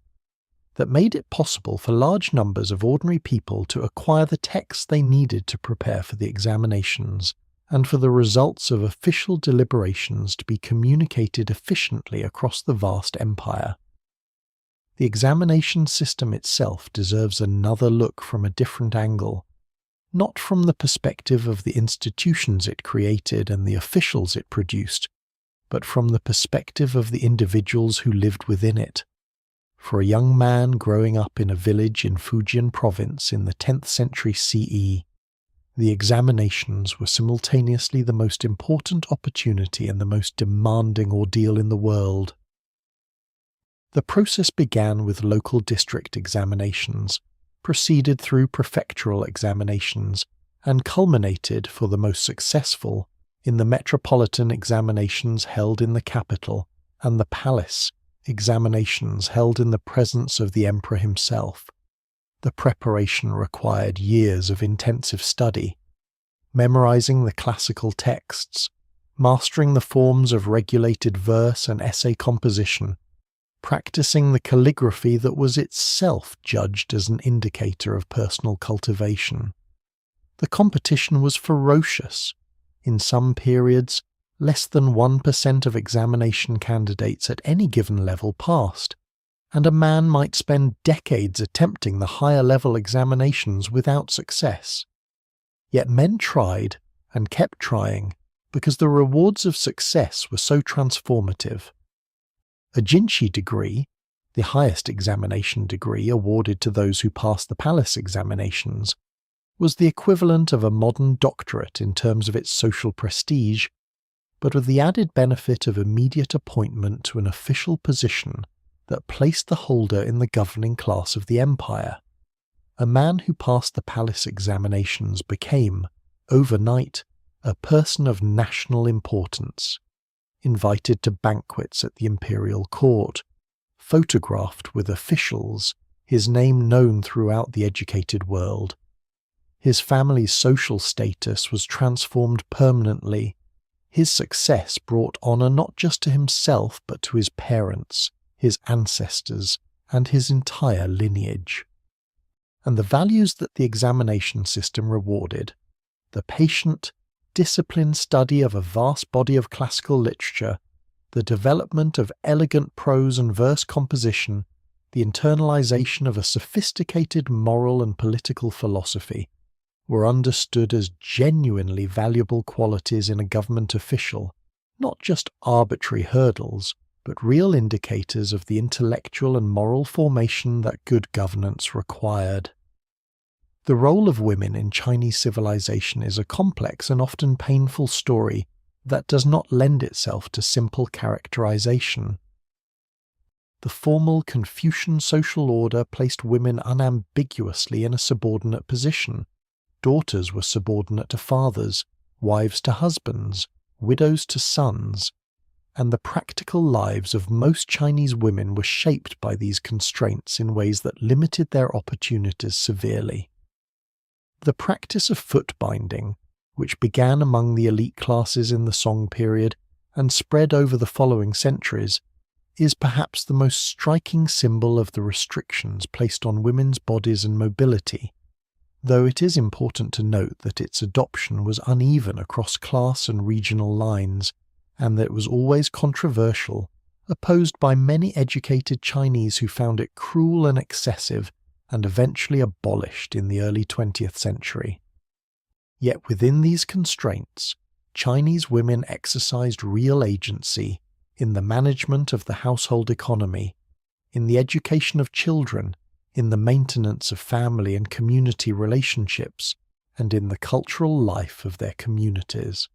that made it possible for large numbers of ordinary people to acquire the texts they needed to prepare for the examinations, and for the results of official deliberations to be communicated efficiently across the vast empire. The examination system itself deserves another look from a different angle, not from the perspective of the institutions it created and the officials it produced, but from the perspective of the individuals who lived within it. For a young man growing up in a village in Fujian province in the 10th century CE, the examinations were simultaneously the most important opportunity and the most demanding ordeal in the world. The process began with local district examinations, proceeded through prefectural examinations, and culminated, for the most successful, in the metropolitan examinations held in the capital and the palace examinations held in the presence of the emperor himself. The preparation required years of intensive study, memorizing the classical texts, mastering the forms of regulated verse and essay composition, practicing the calligraphy that was itself judged as an indicator of personal cultivation. The competition was ferocious. In some periods, less than 1% of examination candidates at any given level passed, and a man might spend decades attempting the higher-level examinations without success. Yet men tried and kept trying because the rewards of success were so transformative. A Jinshi degree, the highest examination degree awarded to those who passed the palace examinations, was the equivalent of a modern doctorate in terms of its social prestige, but with the added benefit of immediate appointment to an official position that placed the holder in the governing class of the empire. A man who passed the palace examinations became, overnight, a person of national importance, invited to banquets at the imperial court, photographed with officials, his name known throughout the educated world. His family's social status was transformed permanently. His success brought honour not just to himself but to his parents, his ancestors, and his entire lineage. And the values that the examination system rewarded, the patient, disciplined study of a vast body of classical literature, the development of elegant prose and verse composition, the internalization of a sophisticated moral and political philosophy, were understood as genuinely valuable qualities in a government official, not just arbitrary hurdles, but real indicators of the intellectual and moral formation that good governance required. The role of women in Chinese civilization is a complex and often painful story that does not lend itself to simple characterization. The formal Confucian social order placed women unambiguously in a subordinate position. Daughters were subordinate to fathers, wives to husbands, widows to sons, and the practical lives of most Chinese women were shaped by these constraints in ways that limited their opportunities severely. The practice of foot binding, which began among the elite classes in the Song period and spread over the following centuries, is perhaps the most striking symbol of the restrictions placed on women's bodies and mobility, though it is important to note that its adoption was uneven across class and regional lines, and that it was always controversial, opposed by many educated Chinese who found it cruel and excessive, and eventually abolished in the early 20th century. Yet within these constraints, Chinese women exercised real agency in the management of the household economy, in the education of children, in the maintenance of family and community relationships, and in the cultural life of their communities.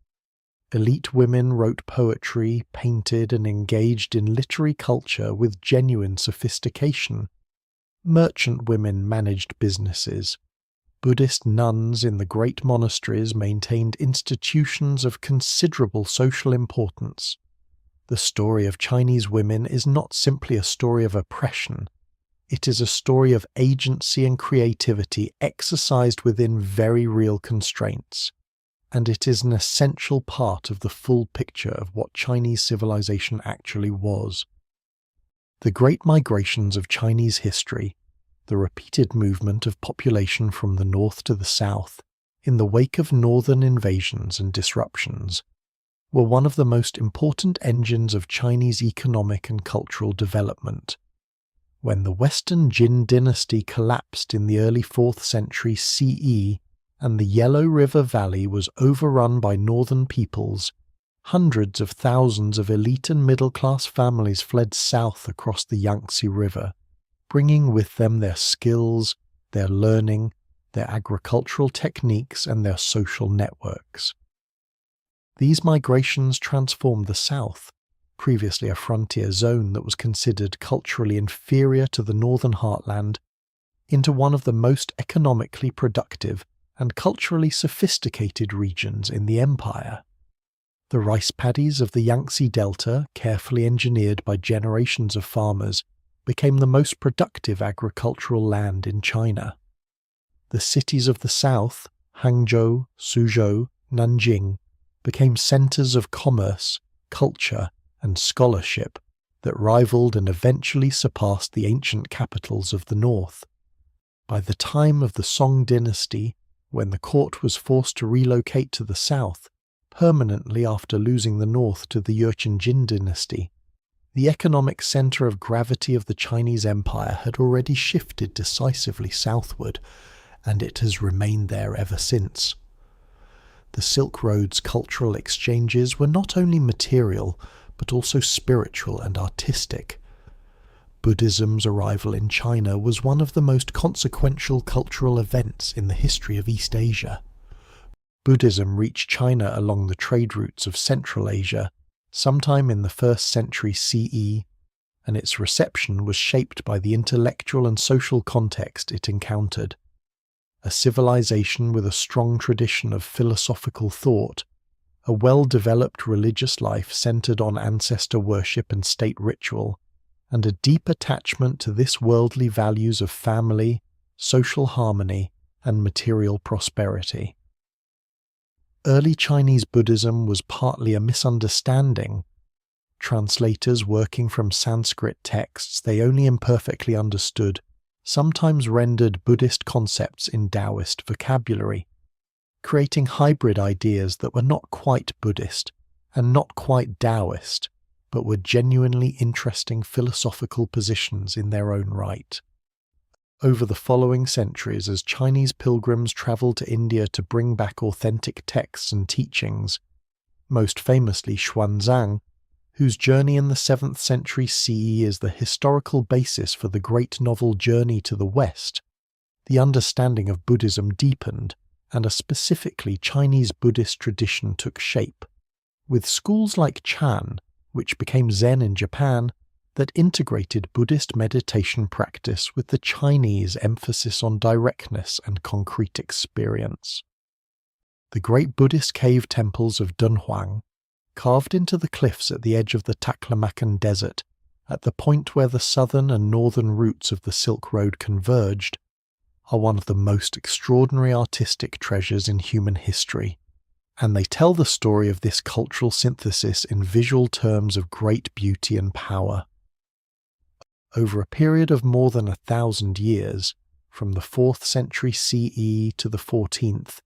Elite women wrote poetry, painted, and engaged in literary culture with genuine sophistication. Merchant women managed businesses. Buddhist nuns in the great monasteries maintained institutions of considerable social importance. The story of Chinese women is not simply a story of oppression. It is a story of agency and creativity exercised within very real constraints, and it is an essential part of the full picture of what Chinese civilization actually was. The great migrations of Chinese history, the repeated movement of population from the north to the south, in the wake of northern invasions and disruptions, were one of the most important engines of Chinese economic and cultural development. When the Western Jin dynasty collapsed in the early 4th century CE and the Yellow River Valley was overrun by northern peoples, hundreds of thousands of elite and middle-class families fled south across the Yangtze River, bringing with them their skills, their learning, their agricultural techniques, and their social networks. These migrations transformed the South, previously a frontier zone that was considered culturally inferior to the northern heartland, into one of the most economically productive and culturally sophisticated regions in the empire. The rice paddies of the Yangtze Delta, carefully engineered by generations of farmers, became the most productive agricultural land in China. The cities of the south, Hangzhou, Suzhou, Nanjing, became centers of commerce, culture, and scholarship that rivaled and eventually surpassed the ancient capitals of the north. By the time of the Song dynasty, when the court was forced to relocate to the south, permanently after losing the north to the Jin dynasty, the economic center of gravity of the Chinese Empire had already shifted decisively southward, and it has remained there ever since. The Silk Road's cultural exchanges were not only material, but also spiritual and artistic. Buddhism's arrival in China was one of the most consequential cultural events in the history of East Asia. Buddhism reached China along the trade routes of Central Asia sometime in the 1st century CE, and its reception was shaped by the intellectual and social context it encountered. A civilization with a strong tradition of philosophical thought, a well-developed religious life centered on ancestor worship and state ritual, and a deep attachment to this worldly values of family, social harmony, and material prosperity. Early Chinese Buddhism was partly a misunderstanding. Translators working from Sanskrit texts they only imperfectly understood sometimes rendered Buddhist concepts in Taoist vocabulary, creating hybrid ideas that were not quite Buddhist and not quite Taoist, but were genuinely interesting philosophical positions in their own right. Over the following centuries, as Chinese pilgrims traveled to India to bring back authentic texts and teachings, most famously Xuanzang, whose journey in the 7th century CE is the historical basis for the great novel Journey to the West, the understanding of Buddhism deepened, and a specifically Chinese Buddhist tradition took shape, with schools like Chan, which became Zen in Japan, that integrated Buddhist meditation practice with the Chinese emphasis on directness and concrete experience. The great Buddhist cave temples of Dunhuang, carved into the cliffs at the edge of the Taklamakan Desert, at the point where the southern and northern routes of the Silk Road converged, are one of the most extraordinary artistic treasures in human history, and they tell the story of this cultural synthesis in visual terms of great beauty and power. Over a period of more than 1,000 years, from the 4th century CE to the 14th,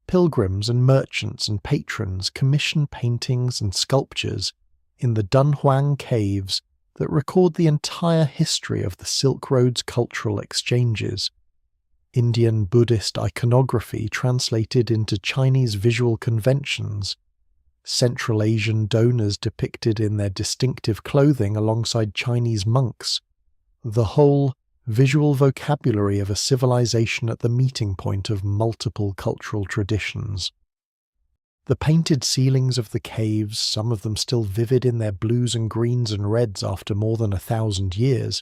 pilgrims and merchants and patrons commissioned paintings and sculptures in the Dunhuang caves that record the entire history of the Silk Road's cultural exchanges. Indian Buddhist iconography translated into Chinese visual conventions, Central Asian donors depicted in their distinctive clothing alongside Chinese monks, the whole visual vocabulary of a civilization at the meeting point of multiple cultural traditions. The painted ceilings of the caves, some of them still vivid in their blues and greens and reds after more than 1,000 years,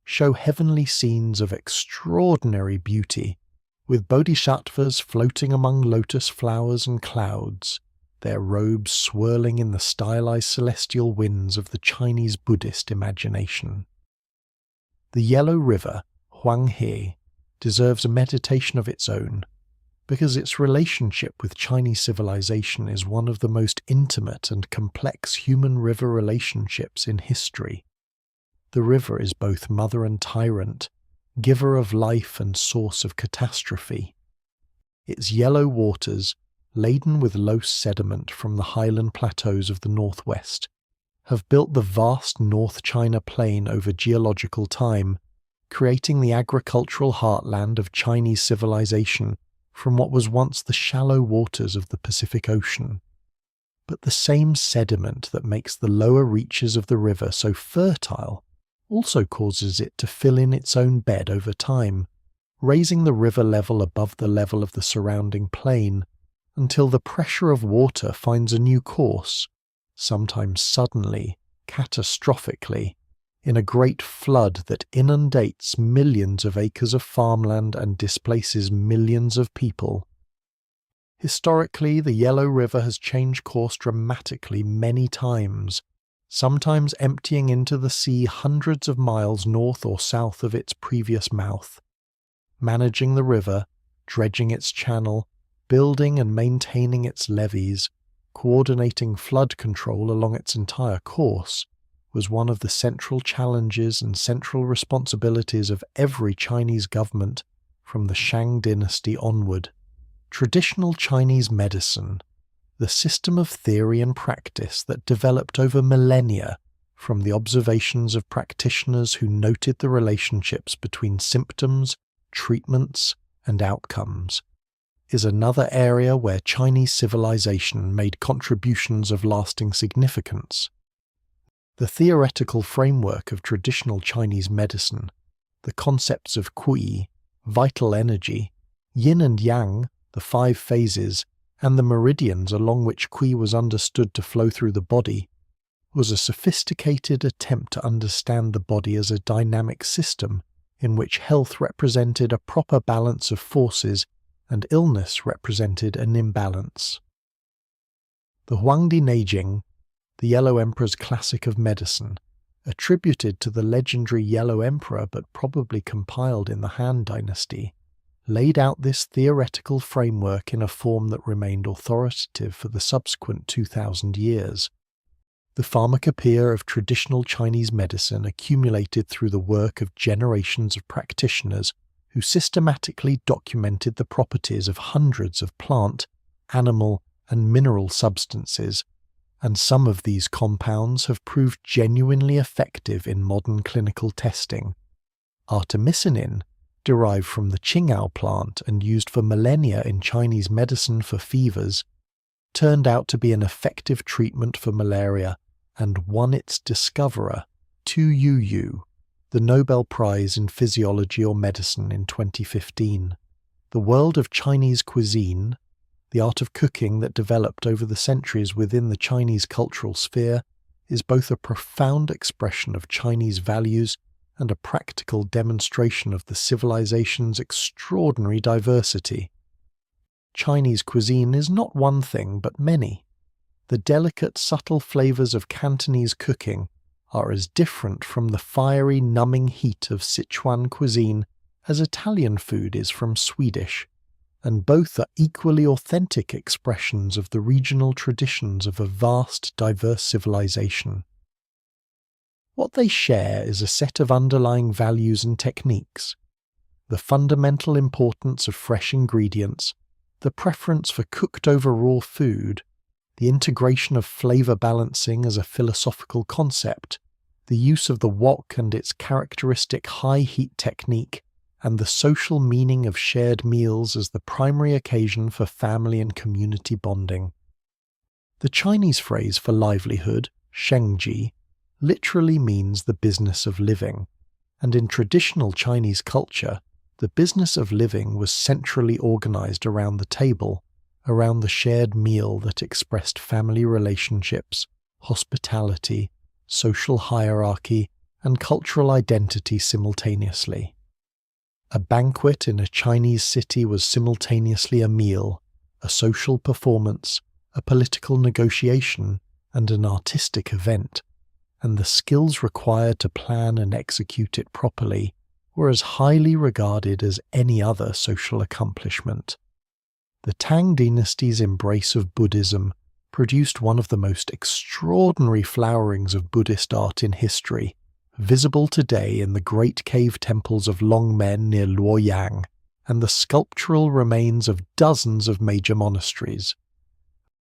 show heavenly scenes of extraordinary beauty, with bodhisattvas floating among lotus flowers and clouds, their robes swirling in the stylized celestial winds of the Chinese Buddhist imagination. The Yellow River, Huanghe, deserves a meditation of its own, because its relationship with Chinese civilization is one of the most intimate and complex human-river relationships in history. The river is both mother and tyrant, giver of life and source of catastrophe. Its yellow waters, laden with loess sediment from the highland plateaus of the northwest, have built the vast North China Plain over geological time, creating the agricultural heartland of Chinese civilization from what was once the shallow waters of the Pacific Ocean. But the same sediment that makes the lower reaches of the river so fertile also causes it to fill in its own bed over time, raising the river level above the level of the surrounding plain, until the pressure of water finds a new course, sometimes suddenly, catastrophically, in a great flood that inundates millions of acres of farmland and displaces millions of people. Historically, the Yellow River has changed course dramatically many times, sometimes emptying into the sea hundreds of miles north or south of its previous mouth. Managing the river, dredging its channel, building and maintaining its levees, coordinating flood control along its entire course, was one of the central challenges and central responsibilities of every Chinese government from the Shang dynasty onward. Traditional Chinese medicine, the system of theory and practice that developed over millennia from the observations of practitioners who noted the relationships between symptoms, treatments, and outcomes, is another area where Chinese civilization made contributions of lasting significance. The theoretical framework of traditional Chinese medicine, the concepts of qi, vital energy, yin and yang, the 5 phases, and the meridians along which qi was understood to flow through the body, was a sophisticated attempt to understand the body as a dynamic system in which health represented a proper balance of forces and illness represented an imbalance. The Huangdi Neijing, the Yellow Emperor's classic of medicine, attributed to the legendary Yellow Emperor but probably compiled in the Han Dynasty, laid out this theoretical framework in a form that remained authoritative for the subsequent 2,000 years. The pharmacopoeia of traditional Chinese medicine accumulated through the work of generations of practitioners who systematically documented the properties of hundreds of plant, animal, and mineral substances, and some of these compounds have proved genuinely effective in modern clinical testing. Artemisinin, derived from the Qingao plant and used for millennia in Chinese medicine for fevers, turned out to be an effective treatment for malaria and won its discoverer, Tu Youyou, the Nobel Prize in Physiology or Medicine in 2015. The world of Chinese cuisine, the art of cooking that developed over the centuries within the Chinese cultural sphere, is both a profound expression of Chinese values and a practical demonstration of the civilization's extraordinary diversity. Chinese cuisine is not one thing but many. The delicate, subtle flavors of Cantonese cooking are as different from the fiery, numbing heat of Sichuan cuisine as Italian food is from Swedish, and both are equally authentic expressions of the regional traditions of a vast, diverse civilization. What they share is a set of underlying values and techniques, the fundamental importance of fresh ingredients, the preference for cooked over raw food, the integration of flavor balancing as a philosophical concept, the use of the wok and its characteristic high heat technique, and the social meaning of shared meals as the primary occasion for family and community bonding. The Chinese phrase for livelihood, shengji, literally means the business of living, and in traditional Chinese culture, the business of living was centrally organized around the table, around the shared meal that expressed family relationships, hospitality, social hierarchy, and cultural identity simultaneously. A banquet in a Chinese city was simultaneously a meal, a social performance, a political negotiation, and an artistic event, and the skills required to plan and execute it properly were as highly regarded as any other social accomplishment. The Tang dynasty's embrace of Buddhism produced one of the most extraordinary flowerings of Buddhist art in history, visible today in the great cave temples of Longmen near Luoyang and the sculptural remains of dozens of major monasteries.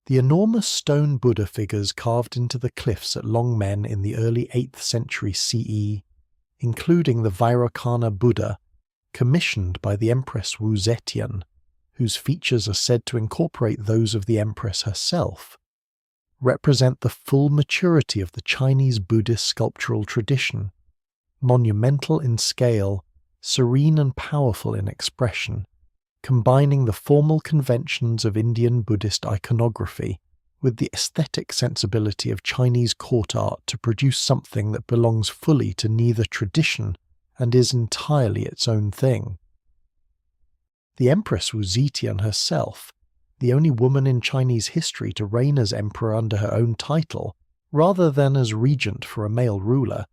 The enormous stone Buddha figures carved into the cliffs at Longmen in the early 8th century CE, including the Vairocana Buddha, commissioned by the Empress Wu Zetian, whose features are said to incorporate those of the Empress herself, represent the full maturity of the Chinese Buddhist sculptural tradition, monumental in scale, serene and powerful in expression, combining the formal conventions of Indian Buddhist iconography with the aesthetic sensibility of Chinese court art to produce something that belongs fully to neither tradition and is entirely its own thing. The Empress Wu Zetian herself, the only woman in Chinese history to reign as emperor under her own title, rather than as regent for a male ruler,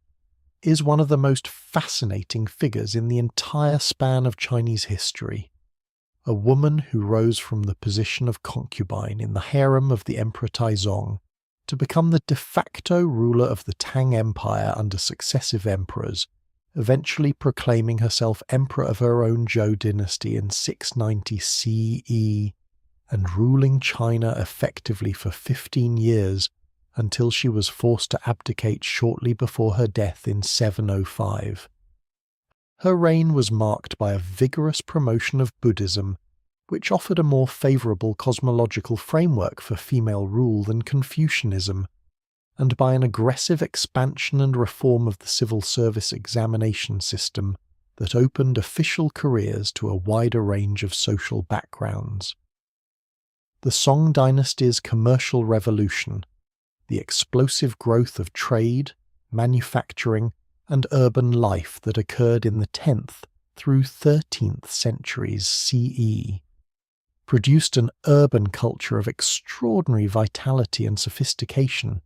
is one of the most fascinating figures in the entire span of Chinese history. A woman who rose from the position of concubine in the harem of the Emperor Taizong to become the de facto ruler of the Tang Empire under successive emperors, eventually proclaiming herself emperor of her own Zhou dynasty in 690 CE, and ruling China effectively for 15 years until she was forced to abdicate shortly before her death in 705. Her reign was marked by a vigorous promotion of Buddhism, which offered a more favourable cosmological framework for female rule than Confucianism, and by an aggressive expansion and reform of the civil service examination system that opened official careers to a wider range of social backgrounds. The Song dynasty's commercial revolution, the explosive growth of trade, manufacturing, and urban life that occurred in the 10th through 13th centuries CE, produced an urban culture of extraordinary vitality and sophistication.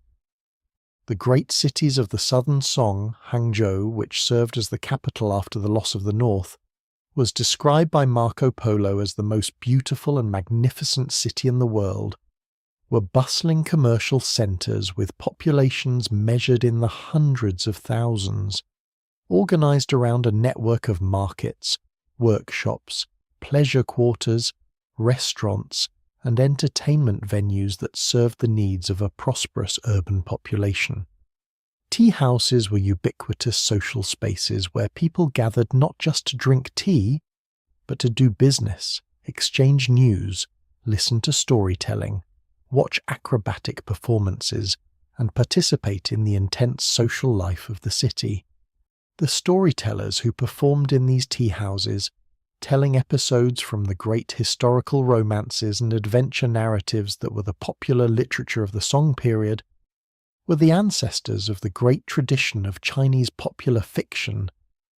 The great cities of the southern Song, Hangzhou, which served as the capital after the loss of the north, was described by Marco Polo as the most beautiful and magnificent city in the world, were bustling commercial centres with populations measured in the hundreds of thousands, organised around a network of markets, workshops, pleasure quarters, restaurants, and entertainment venues that served the needs of a prosperous urban population. Tea houses were ubiquitous social spaces where people gathered not just to drink tea, but to do business, exchange news, listen to storytelling, watch acrobatic performances, and participate in the intense social life of the city. The storytellers who performed in these tea houses, telling episodes from the great historical romances and adventure narratives that were the popular literature of the Song period, were the ancestors of the great tradition of Chinese popular fiction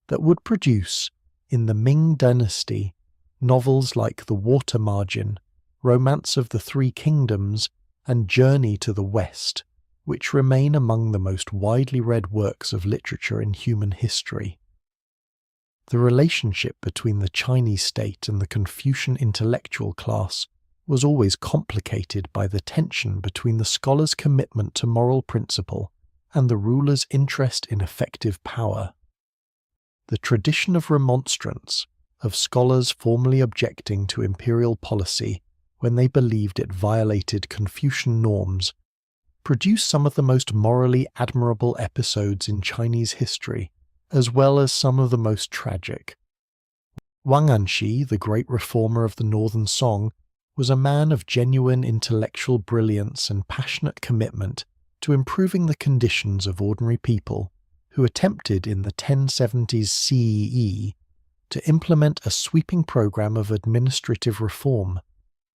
that would produce, in the Ming dynasty, novels like The Water Margin, Romance of the Three Kingdoms, and Journey to the West, which remain among the most widely read works of literature in human history. The relationship between the Chinese state and the Confucian intellectual class was always complicated by the tension between the scholar's commitment to moral principle and the ruler's interest in effective power. The tradition of remonstrance, of scholars formally objecting to imperial policy when they believed it violated Confucian norms, produced some of the most morally admirable episodes in Chinese history, as well as some of the most tragic. Wang Anshi, the great reformer of the Northern Song, was a man of genuine intellectual brilliance and passionate commitment to improving the conditions of ordinary people, who attempted in the 1070s CE to implement a sweeping program of administrative reform,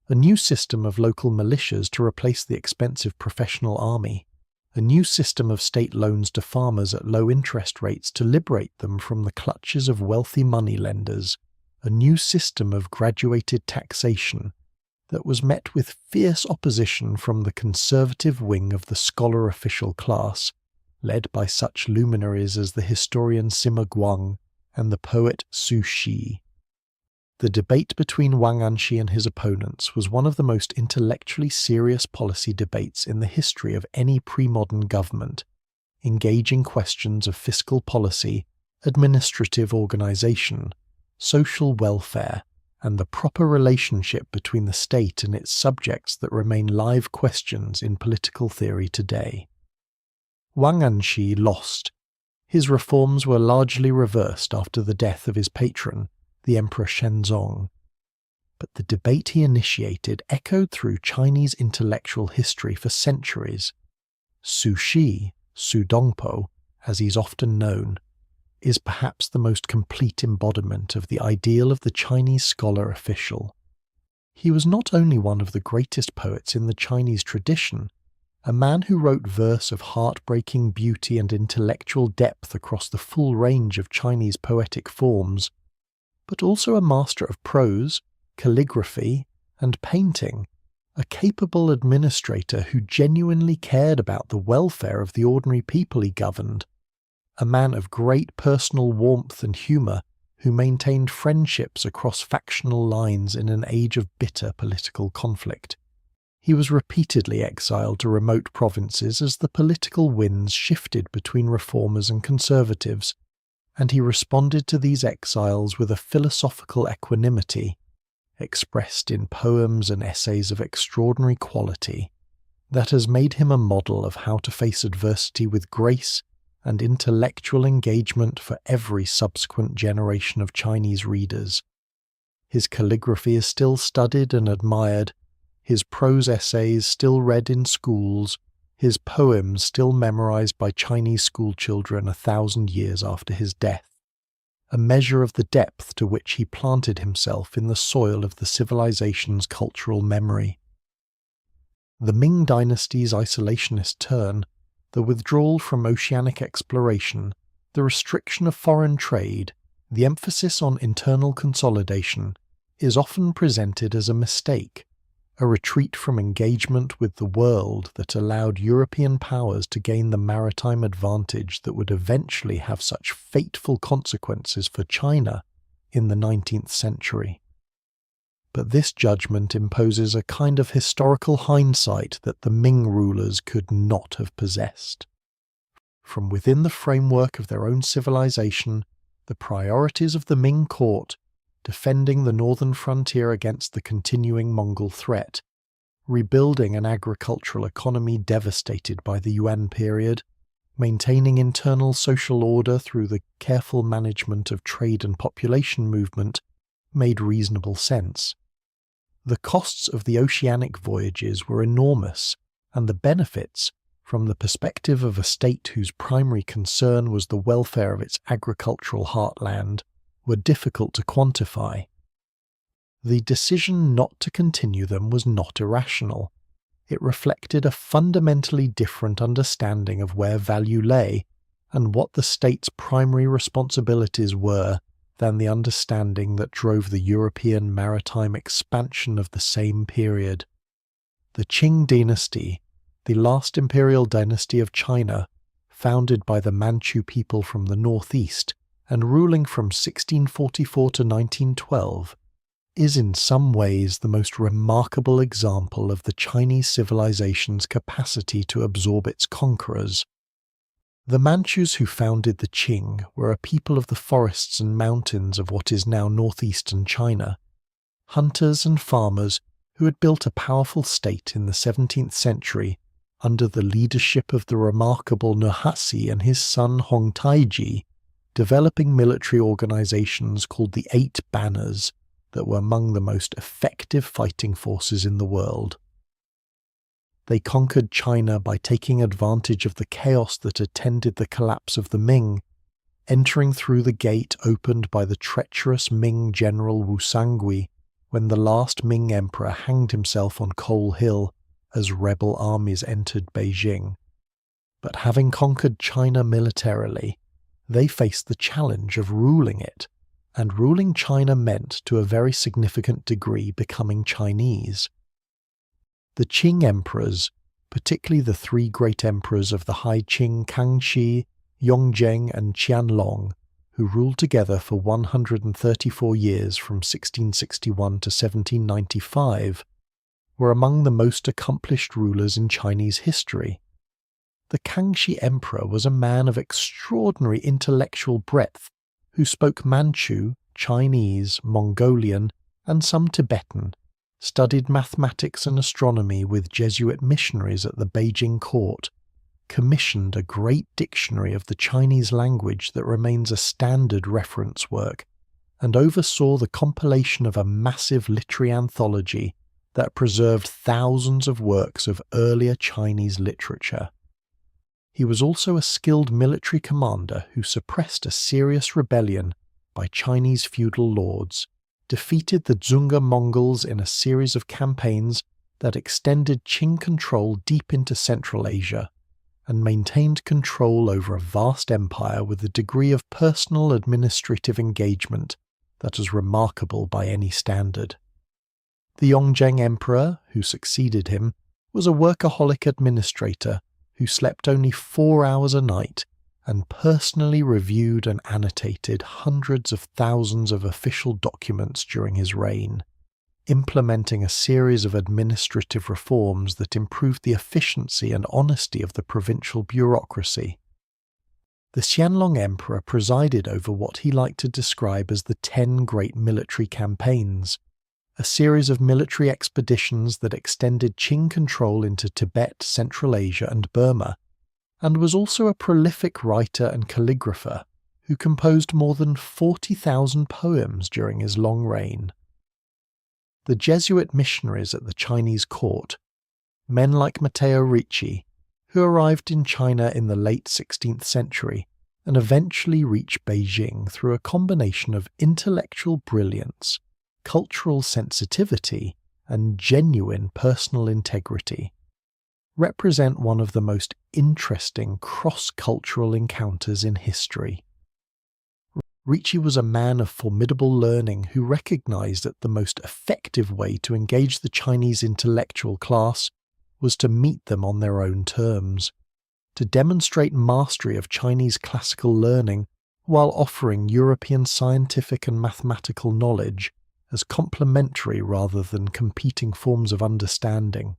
a new system of local militias to replace the expensive professional army, a new system of state loans to farmers at low interest rates to liberate them from the clutches of wealthy moneylenders, a new system of graduated taxation that was met with fierce opposition from the conservative wing of the scholar official class, led by such luminaries as the historian Sima Guang and the poet Su Shi. The debate between Wang Anshi and his opponents was one of the most intellectually serious policy debates in the history of any pre-modern government, engaging questions of fiscal policy, administrative organization, social welfare, and the proper relationship between the state and its subjects that remain live questions in political theory today. Wang Anshi lost. His reforms were largely reversed after the death of his patron, the Emperor Shenzong. But the debate he initiated echoed through Chinese intellectual history for centuries. Su Shi, Su Dongpo, as he's often known, is perhaps the most complete embodiment of the ideal of the Chinese scholar official. He was not only one of the greatest poets in the Chinese tradition, a man who wrote verse of heartbreaking beauty and intellectual depth across the full range of Chinese poetic forms, but also a master of prose, calligraphy, and painting, a capable administrator who genuinely cared about the welfare of the ordinary people he governed, a man of great personal warmth and humour who maintained friendships across factional lines in an age of bitter political conflict. He was repeatedly exiled to remote provinces as the political winds shifted between reformers and conservatives, and he responded to these exiles with a philosophical equanimity, expressed in poems and essays of extraordinary quality, that has made him a model of how to face adversity with grace and intellectual engagement for every subsequent generation of Chinese readers. His calligraphy is still studied and admired, his prose essays still read in schools, his poems still memorized by Chinese schoolchildren 1,000 years after his death, a measure of the depth to which he planted himself in the soil of the civilization's cultural memory. The Ming dynasty's isolationist turn, the withdrawal from oceanic exploration, the restriction of foreign trade, the emphasis on internal consolidation, is often presented as a mistake, a retreat from engagement with the world that allowed European powers to gain the maritime advantage that would eventually have such fateful consequences for China in the 19th century. But this judgment imposes a kind of historical hindsight that the Ming rulers could not have possessed. From within the framework of their own civilization, the priorities of the Ming court, defending the northern frontier against the continuing Mongol threat, rebuilding an agricultural economy devastated by the Yuan period, maintaining internal social order through the careful management of trade and population movement, made reasonable sense. The costs of the oceanic voyages were enormous, and the benefits, from the perspective of a state whose primary concern was the welfare of its agricultural heartland, were difficult to quantify. The decision not to continue them was not irrational. It reflected a fundamentally different understanding of where value lay and what the state's primary responsibilities were than the understanding that drove the European maritime expansion of the same period. The Qing dynasty, the last imperial dynasty of China, founded by the Manchu people from the northeast and ruling from 1644 to 1912, is in some ways the most remarkable example of the Chinese civilization's capacity to absorb its conquerors. The Manchus who founded the Qing were a people of the forests and mountains of what is now northeastern China, hunters and farmers who had built a powerful state in the 17th century under the leadership of the remarkable Nuhasi and his son Hong Taiji, developing military organizations called the Eight Banners that were among the most effective fighting forces in the world. They conquered China by taking advantage of the chaos that attended the collapse of the Ming, entering through the gate opened by the treacherous Ming general Wu Sangui when the last Ming emperor hanged himself on Coal Hill as rebel armies entered Beijing. But having conquered China militarily, they faced the challenge of ruling it, and ruling China meant to a very significant degree becoming Chinese. The Qing emperors, particularly the three great emperors of the High Qing Kangxi, Yongzheng and Qianlong, who ruled together for 134 years from 1661 to 1795, were among the most accomplished rulers in Chinese history. The Kangxi emperor was a man of extraordinary intellectual breadth who spoke Manchu, Chinese, Mongolian, and some Tibetan, studied mathematics and astronomy with Jesuit missionaries at the Beijing court, commissioned a great dictionary of the Chinese language that remains a standard reference work, and oversaw the compilation of a massive literary anthology that preserved thousands of works of earlier Chinese literature. He was also a skilled military commander who suppressed a serious rebellion by Chinese feudal lords, defeated the Dzunga Mongols in a series of campaigns that extended Qing control deep into Central Asia, and maintained control over a vast empire with a degree of personal administrative engagement that is remarkable by any standard. The Yongjing Emperor, who succeeded him, was a workaholic administrator who slept only 4 hours a night and personally reviewed and annotated hundreds of thousands of official documents during his reign, implementing a series of administrative reforms that improved the efficiency and honesty of the provincial bureaucracy. The Qianlong Emperor presided over what he liked to describe as the 10 Great Military Campaigns, a series of military expeditions that extended Qing control into Tibet, Central Asia and Burma, and was also a prolific writer and calligrapher who composed more than 40,000 poems during his long reign. The Jesuit missionaries at the Chinese court, men like Matteo Ricci, who arrived in China in the late 16th century and eventually reached Beijing through a combination of intellectual brilliance, cultural sensitivity, and genuine personal integrity, represent one of the most interesting cross-cultural encounters in history. Ricci was a man of formidable learning who recognized that the most effective way to engage the Chinese intellectual class was to meet them on their own terms, to demonstrate mastery of Chinese classical learning while offering European scientific and mathematical knowledge as complementary rather than competing forms of understanding.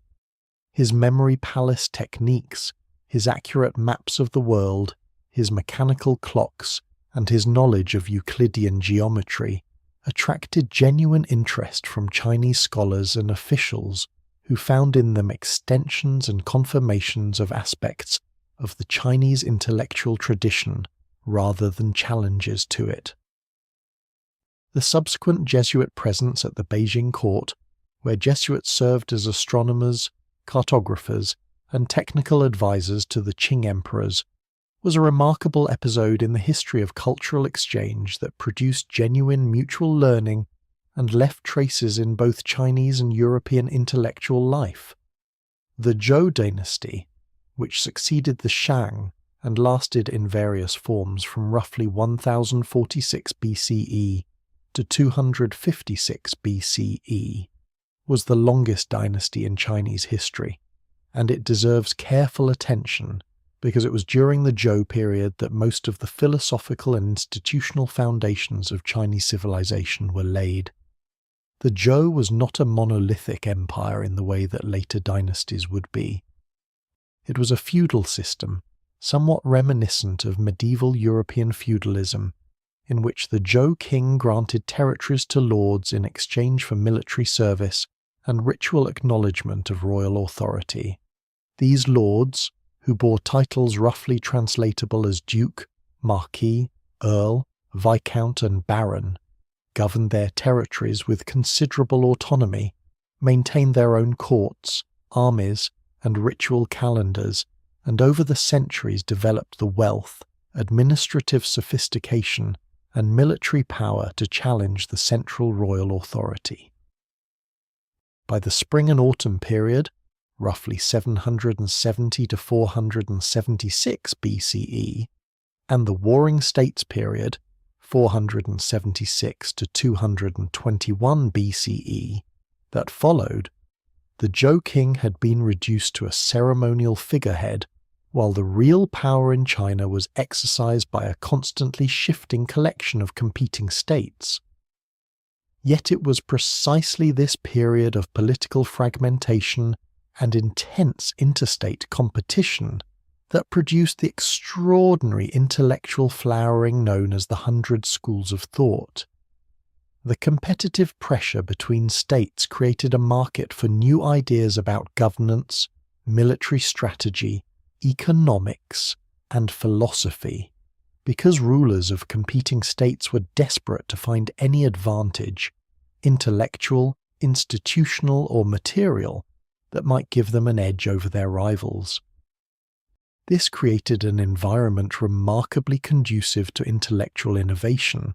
His memory palace techniques, his accurate maps of the world, his mechanical clocks, and his knowledge of Euclidean geometry attracted genuine interest from Chinese scholars and officials who found in them extensions and confirmations of aspects of the Chinese intellectual tradition rather than challenges to it. The subsequent Jesuit presence at the Beijing court, where Jesuits served as astronomers, cartographers, and technical advisors to the Qing emperors, was a remarkable episode in the history of cultural exchange that produced genuine mutual learning and left traces in both Chinese and European intellectual life. The Zhou dynasty, which succeeded the Shang and lasted in various forms from roughly 1046 BCE to 256 BCE, was the longest dynasty in Chinese history, and it deserves careful attention because it was during the Zhou period that most of the philosophical and institutional foundations of Chinese civilization were laid. The Zhou was not a monolithic empire in the way that later dynasties would be. It was a feudal system, somewhat reminiscent of medieval European feudalism, in which the Zhou king granted territories to lords in exchange for military service and ritual acknowledgement of royal authority. These lords, who bore titles roughly translatable as duke, marquis, earl, viscount, and baron, governed their territories with considerable autonomy, maintained their own courts, armies, and ritual calendars, and over the centuries developed the wealth, administrative sophistication, and military power to challenge the central royal authority. By the spring and autumn period, roughly 770 to 476 BCE, and the Warring States period, 476 to 221 BCE, that followed, the Zhou king had been reduced to a ceremonial figurehead, while the real power in China was exercised by a constantly shifting collection of competing states. Yet it was precisely this period of political fragmentation and intense interstate competition that produced the extraordinary intellectual flowering known as the 100 Schools of Thought. The competitive pressure between states created a market for new ideas about governance, military strategy, economics, and philosophy, because rulers of competing states were desperate to find any advantage, intellectual, institutional, or material, that might give them an edge over their rivals. This created an environment remarkably conducive to intellectual innovation.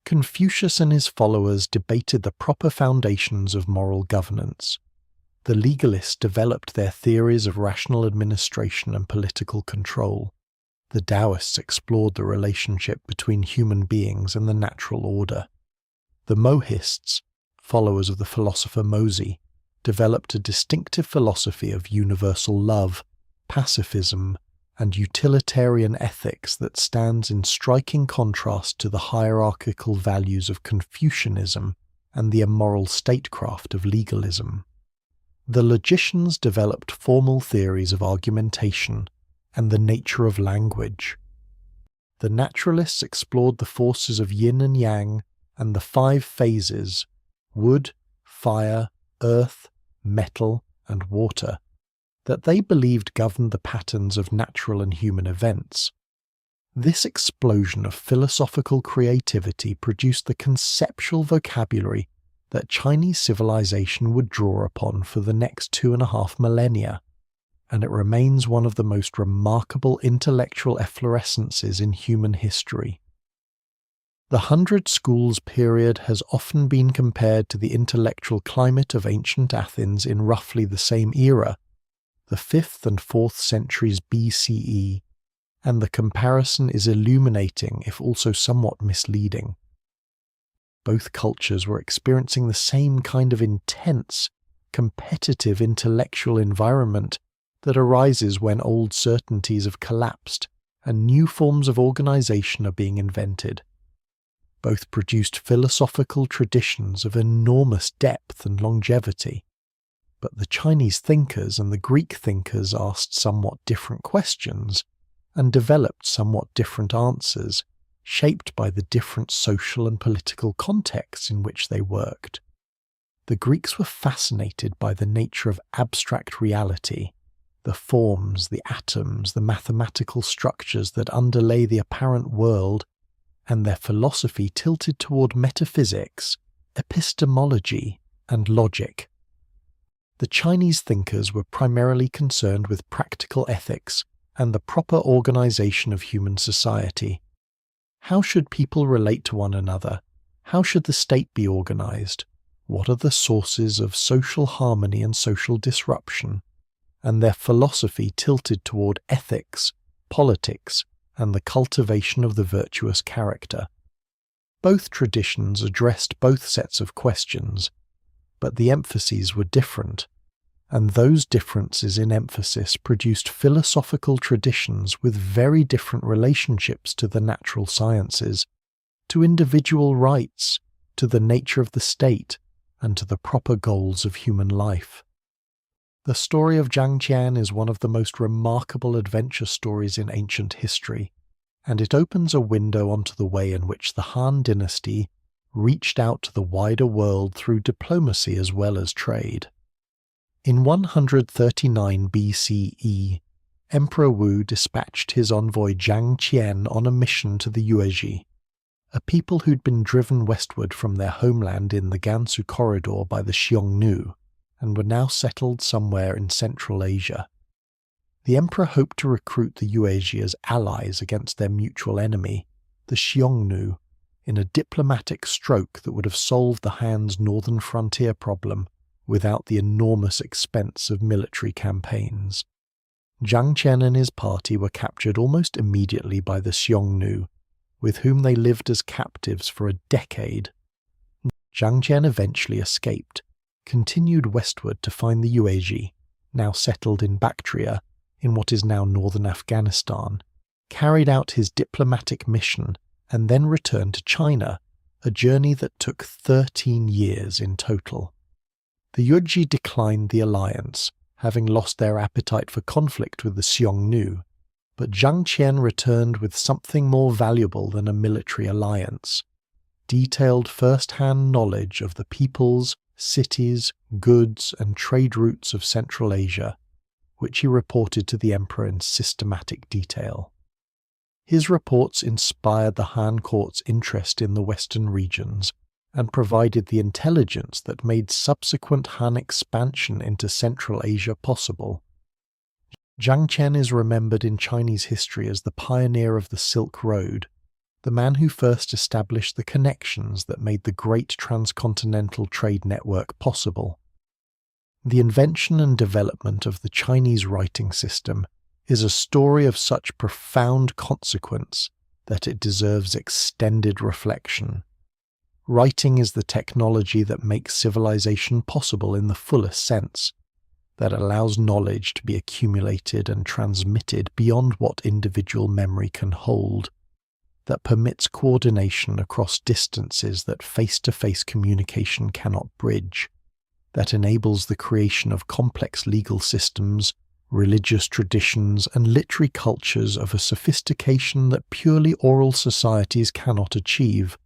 Confucius and his followers debated the proper foundations of moral governance. The legalists developed their theories of rational administration and political control. The Taoists explored the relationship between human beings and the natural order. The Mohists, followers of the philosopher Mozi, developed a distinctive philosophy of universal love, pacifism, and utilitarian ethics that stands in striking contrast to the hierarchical values of Confucianism and the immoral statecraft of legalism. The logicians developed formal theories of argumentation and the nature of language. The naturalists explored the forces of yin and yang and the 5 phases: wood, fire, earth, metal, and water, that they believed governed the patterns of natural and human events. This explosion of philosophical creativity produced the conceptual vocabulary that Chinese civilization would draw upon for the next 2.5 millennia, and it remains one of the most remarkable intellectual efflorescences in human history. The 100 Schools period has often been compared to the intellectual climate of ancient Athens in roughly the same era, the 5th and 4th centuries BCE, and the comparison is illuminating if also somewhat misleading. Both cultures were experiencing the same kind of intense, competitive intellectual environment that arises when old certainties have collapsed and new forms of organization are being invented. Both produced philosophical traditions of enormous depth and longevity. But the Chinese thinkers and the Greek thinkers asked somewhat different questions and developed somewhat different answers, shaped by the different social and political contexts in which they worked. The Greeks were fascinated by the nature of abstract reality, the forms, the atoms, the mathematical structures that underlay the apparent world, and their philosophy tilted toward metaphysics, epistemology, and logic. The Chinese thinkers were primarily concerned with practical ethics and the proper organization of human society. How should people relate to one another? How should the state be organized? What are the sources of social harmony and social disruption? And their philosophy tilted toward ethics, politics, and the cultivation of the virtuous character. Both traditions addressed both sets of questions, but the emphases were different, and those differences in emphasis produced philosophical traditions with very different relationships to the natural sciences, to individual rights, to the nature of the state, and to the proper goals of human life. The story of Zhang Qian is one of the most remarkable adventure stories in ancient history, and it opens a window onto the way in which the Han dynasty reached out to the wider world through diplomacy as well as trade. In 139 BCE, Emperor Wu dispatched his envoy Zhang Qian on a mission to the Yuezhi, a people who'd been driven westward from their homeland in the Gansu corridor by the Xiongnu, and were now settled somewhere in Central Asia. The emperor hoped to recruit the Yuezhi as allies against their mutual enemy, the Xiongnu, in a diplomatic stroke that would have solved the Han's northern frontier problem without the enormous expense of military campaigns. Zhang Qian and his party were captured almost immediately by the Xiongnu, with whom they lived as captives for a decade. Zhang Qian eventually escaped, continued westward to find the Yuezhi, now settled in Bactria, in what is now northern Afghanistan, carried out his diplomatic mission, and then returned to China, a journey that took 13 years in total. The Yuezhi declined the alliance, having lost their appetite for conflict with the Xiongnu, but Zhang Qian returned with something more valuable than a military alliance: detailed first-hand knowledge of the peoples, cities, goods, and trade routes of Central Asia, which he reported to the emperor in systematic detail. His reports inspired the Han court's interest in the western regions and provided the intelligence that made subsequent Han expansion into Central Asia possible. Zhang Qian is remembered in Chinese history as the pioneer of the Silk Road, the man who first established the connections that made the great transcontinental trade network possible. The invention and development of the Chinese writing system is a story of such profound consequence that it deserves extended reflection. Writing is the technology that makes civilization possible in the fullest sense, that allows knowledge to be accumulated and transmitted beyond what individual memory can hold, that permits coordination across distances that face-to-face communication cannot bridge, that enables the creation of complex legal systems, religious traditions, and literary cultures of a sophistication that purely oral societies cannot achieve.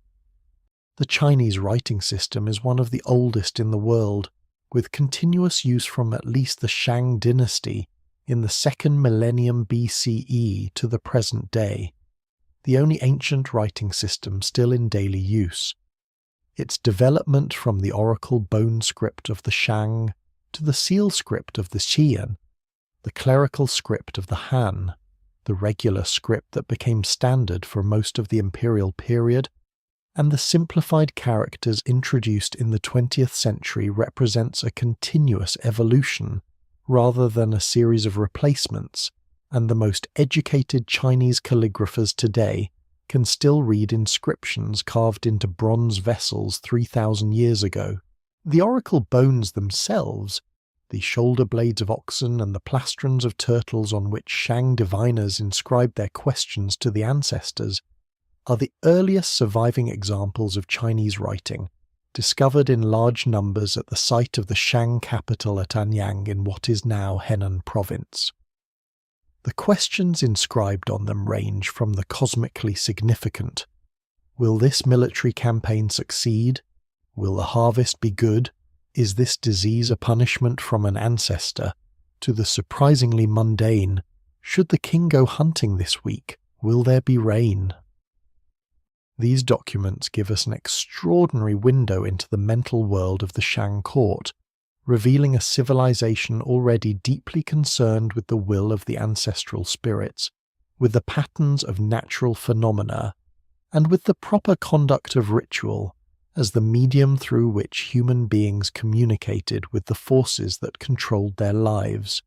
The Chinese writing system is one of the oldest in the world, with continuous use from at least the Shang dynasty in the 2nd millennium BCE to the present day, the only ancient writing system still in daily use. Its development from the oracle bone script of the Shang to the seal script of the Qian, the clerical script of the Han, the regular script that became standard for most of the Imperial period, and the simplified characters introduced in the 20th century represents a continuous evolution rather than a series of replacements, and the most educated Chinese calligraphers today can still read inscriptions carved into bronze vessels 3,000 years ago. The oracle bones themselves, the shoulder blades of oxen and the plastrons of turtles on which Shang diviners inscribed their questions to the ancestors, are the earliest surviving examples of Chinese writing, discovered in large numbers at the site of the Shang capital at Anyang in what is now Henan province. The questions inscribed on them range from the cosmically significant: will this military campaign succeed? Will the harvest be good? Is this disease a punishment from an ancestor? To the surprisingly mundane: should the king go hunting this week? Will there be rain? These documents give us an extraordinary window into the mental world of the Shang court, revealing a civilization already deeply concerned with the will of the ancestral spirits, with the patterns of natural phenomena, and with the proper conduct of ritual as the medium through which human beings communicated with the forces that controlled their lives.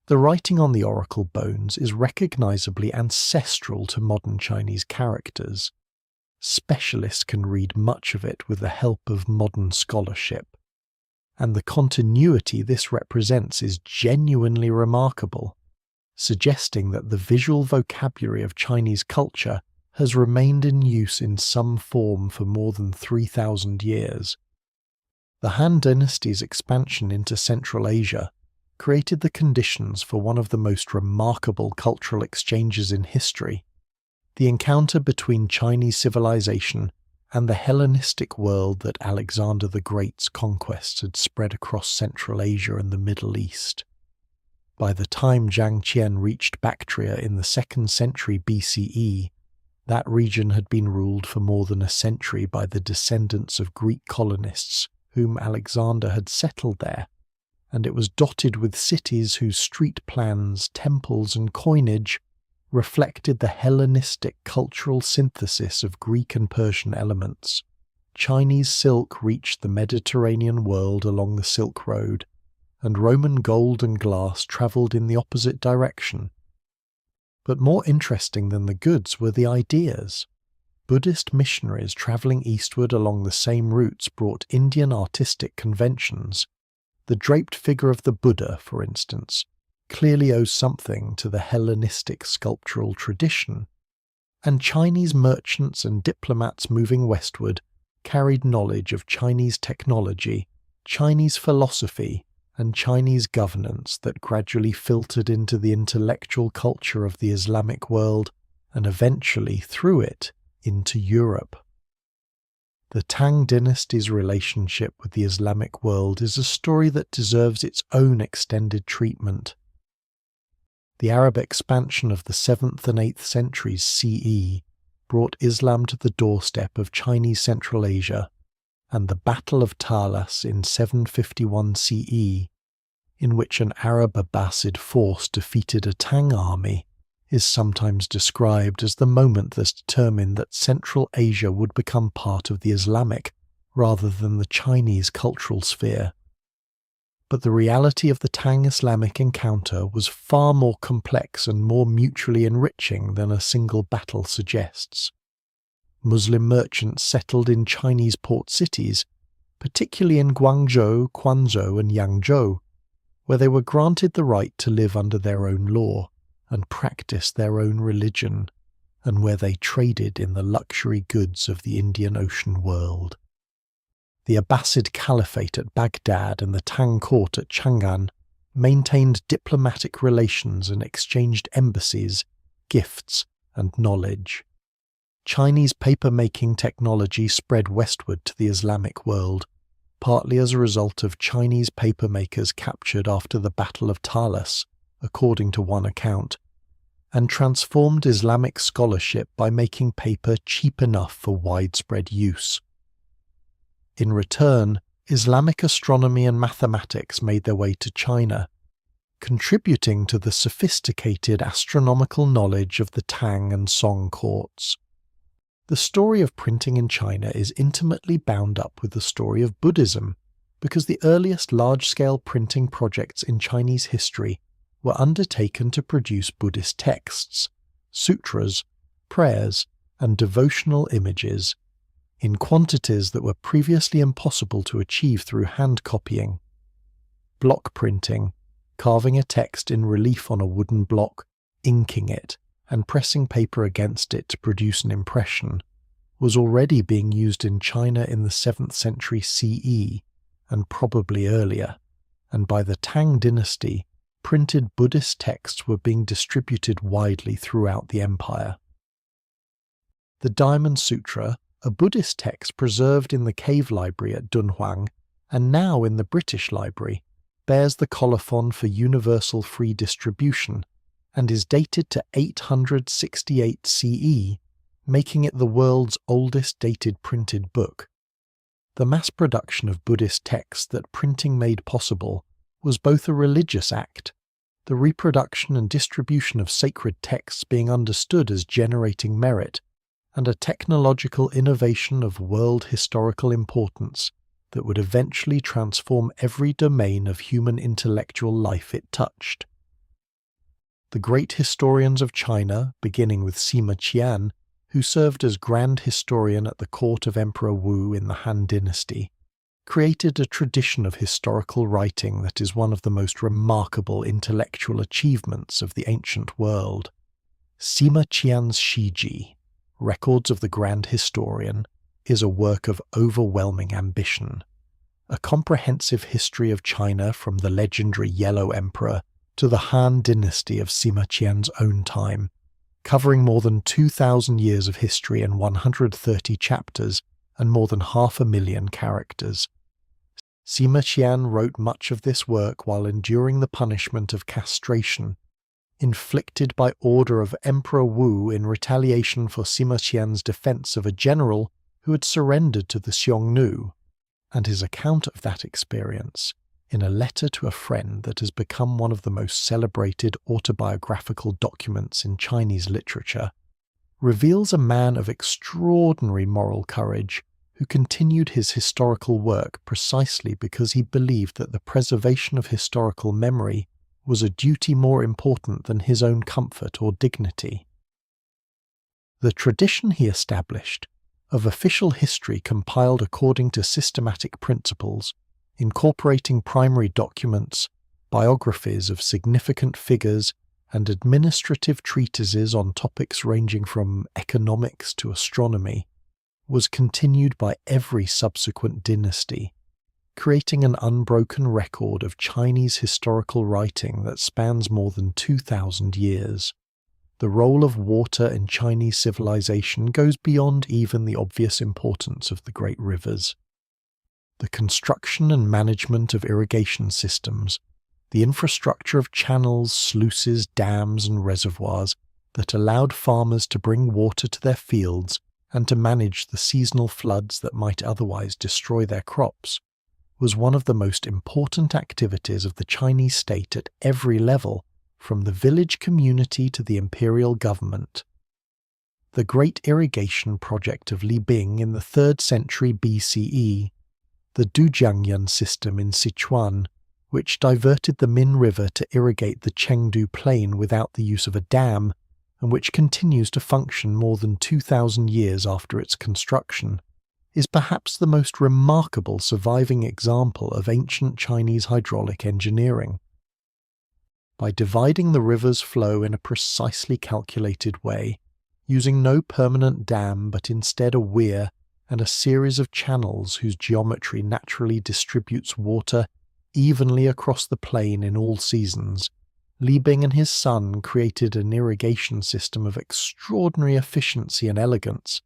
The writing on the oracle bones is recognizably ancestral to modern Chinese characters. Specialists can read much of it with the help of modern scholarship, and the continuity this represents is genuinely remarkable, suggesting that the visual vocabulary of Chinese culture has remained in use in some form for more than 3,000 years. The Han dynasty's expansion into Central Asia created the conditions for one of the most remarkable cultural exchanges in history, the encounter between Chinese civilization and the Hellenistic world that Alexander the Great's conquests had spread across Central Asia and the Middle East. By the time Zhang Qian reached Bactria in the 2nd century BCE, that region had been ruled for more than a century by the descendants of Greek colonists whom Alexander had settled there, and it was dotted with cities whose street plans, temples, and coinage reflected the Hellenistic cultural synthesis of Greek and Persian elements. Chinese silk reached the Mediterranean world along the Silk Road, and Roman gold and glass travelled in the opposite direction. But more interesting than the goods were the ideas. Buddhist missionaries travelling eastward along the same routes brought Indian artistic conventions. The draped figure of the Buddha, for instance, clearly owes something to the Hellenistic sculptural tradition, and Chinese merchants and diplomats moving westward carried knowledge of Chinese technology, Chinese philosophy, and Chinese governance that gradually filtered into the intellectual culture of the Islamic world and eventually, through it, into Europe. The Tang dynasty's relationship with the Islamic world is a story that deserves its own extended treatment. The Arab expansion of the 7th and 8th centuries CE brought Islam to the doorstep of Chinese Central Asia, and the Battle of Talas in 751 CE, in which an Arab Abbasid force defeated a Tang army, is sometimes described as the moment that determined that Central Asia would become part of the Islamic rather than the Chinese cultural sphere. But the reality of the Tang-Islamic encounter was far more complex and more mutually enriching than a single battle suggests. Muslim merchants settled in Chinese port cities, particularly in Guangzhou, Quanzhou and Yangzhou, where they were granted the right to live under their own law and practice their own religion, and where they traded in the luxury goods of the Indian Ocean world. The Abbasid Caliphate at Baghdad and the Tang court at Chang'an maintained diplomatic relations and exchanged embassies, gifts, and knowledge. Chinese paper-making technology spread westward to the Islamic world, partly as a result of Chinese papermakers captured after the Battle of Talas, according to one account, and transformed Islamic scholarship by making paper cheap enough for widespread use. In return, Islamic astronomy and mathematics made their way to China, contributing to the sophisticated astronomical knowledge of the Tang and Song courts. The story of printing in China is intimately bound up with the story of Buddhism, because the earliest large-scale printing projects in Chinese history were undertaken to produce Buddhist texts, sutras, prayers, and devotional images in quantities that were previously impossible to achieve through hand copying. Block printing, carving a text in relief on a wooden block, inking it, and pressing paper against it to produce an impression, was already being used in China in the 7th century CE, and probably earlier, and by the Tang dynasty, printed Buddhist texts were being distributed widely throughout the empire. The Diamond Sutra, a Buddhist text preserved in the cave library at Dunhuang, and now in the British Library, bears the colophon for universal free distribution, and is dated to 868 CE, making it the world's oldest dated printed book. The mass production of Buddhist texts that printing made possible was both a religious act, the reproduction and distribution of sacred texts being understood as generating merit, and a technological innovation of world historical importance that would eventually transform every domain of human intellectual life it touched. The great historians of China, beginning with Sima Qian, who served as Grand Historian at the court of Emperor Wu in the Han Dynasty, created a tradition of historical writing that is one of the most remarkable intellectual achievements of the ancient world. Sima Qian's Shiji, Records of the Grand Historian, is a work of overwhelming ambition. A comprehensive history of China from the legendary Yellow Emperor to the Han Dynasty of Sima Qian's own time, covering more than 2,000 years of history in 130 chapters and more than 500,000 characters. Sima Qian wrote much of this work while enduring the punishment of castration, inflicted by order of Emperor Wu in retaliation for Sima Qian's defense of a general who had surrendered to the Xiongnu, and his account of that experience, in a letter to a friend that has become one of the most celebrated autobiographical documents in Chinese literature, reveals a man of extraordinary moral courage who continued his historical work precisely because he believed that the preservation of historical memory was a duty more important than his own comfort or dignity. The tradition he established, of official history compiled according to systematic principles, incorporating primary documents, biographies of significant figures, and administrative treatises on topics ranging from economics to astronomy, was continued by every subsequent dynasty, creating an unbroken record of Chinese historical writing that spans more than 2,000 years. The role of water in Chinese civilization goes beyond even the obvious importance of the great rivers. The construction and management of irrigation systems, the infrastructure of channels, sluices, dams, and reservoirs that allowed farmers to bring water to their fields and to manage the seasonal floods that might otherwise destroy their crops, was one of the most important activities of the Chinese state at every level, from the village community to the imperial government. The great irrigation project of Li Bing in the 3rd century BCE, the Dujiangyan system in Sichuan, which diverted the Min River to irrigate the Chengdu Plain without the use of a dam, and which continues to function more than 2,000 years after its construction, is perhaps the most remarkable surviving example of ancient Chinese hydraulic engineering. By dividing the river's flow in a precisely calculated way, using no permanent dam but instead a weir and a series of channels whose geometry naturally distributes water evenly across the plain in all seasons, Li Bing and his son created an irrigation system of extraordinary efficiency and elegance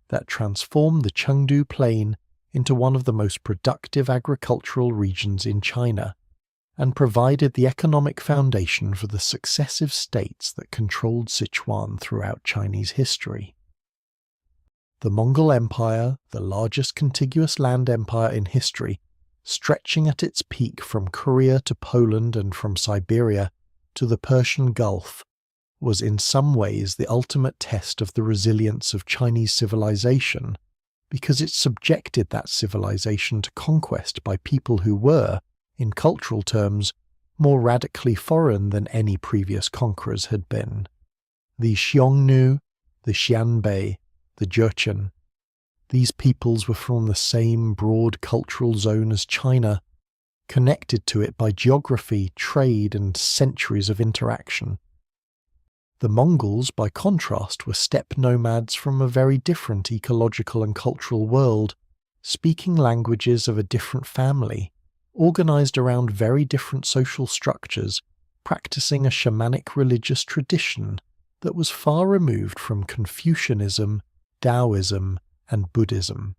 that transformed the Chengdu Plain into one of the most productive agricultural regions in China, and provided the economic foundation for the successive states that controlled Sichuan throughout Chinese history. The Mongol Empire, the largest contiguous land empire in history, stretching at its peak from Korea to Poland and from Siberia to the Persian Gulf, was in some ways the ultimate test of the resilience of Chinese civilization, because it subjected that civilization to conquest by people who were, in cultural terms, more radically foreign than any previous conquerors had been. The Xiongnu, the Xianbei, the Jurchen. These peoples were from the same broad cultural zone as China, connected to it by geography, trade, and centuries of interaction. The Mongols, by contrast, were steppe nomads from a very different ecological and cultural world, speaking languages of a different family, organized around very different social structures, practicing a shamanic religious tradition that was far removed from Confucianism, Taoism, and Buddhism.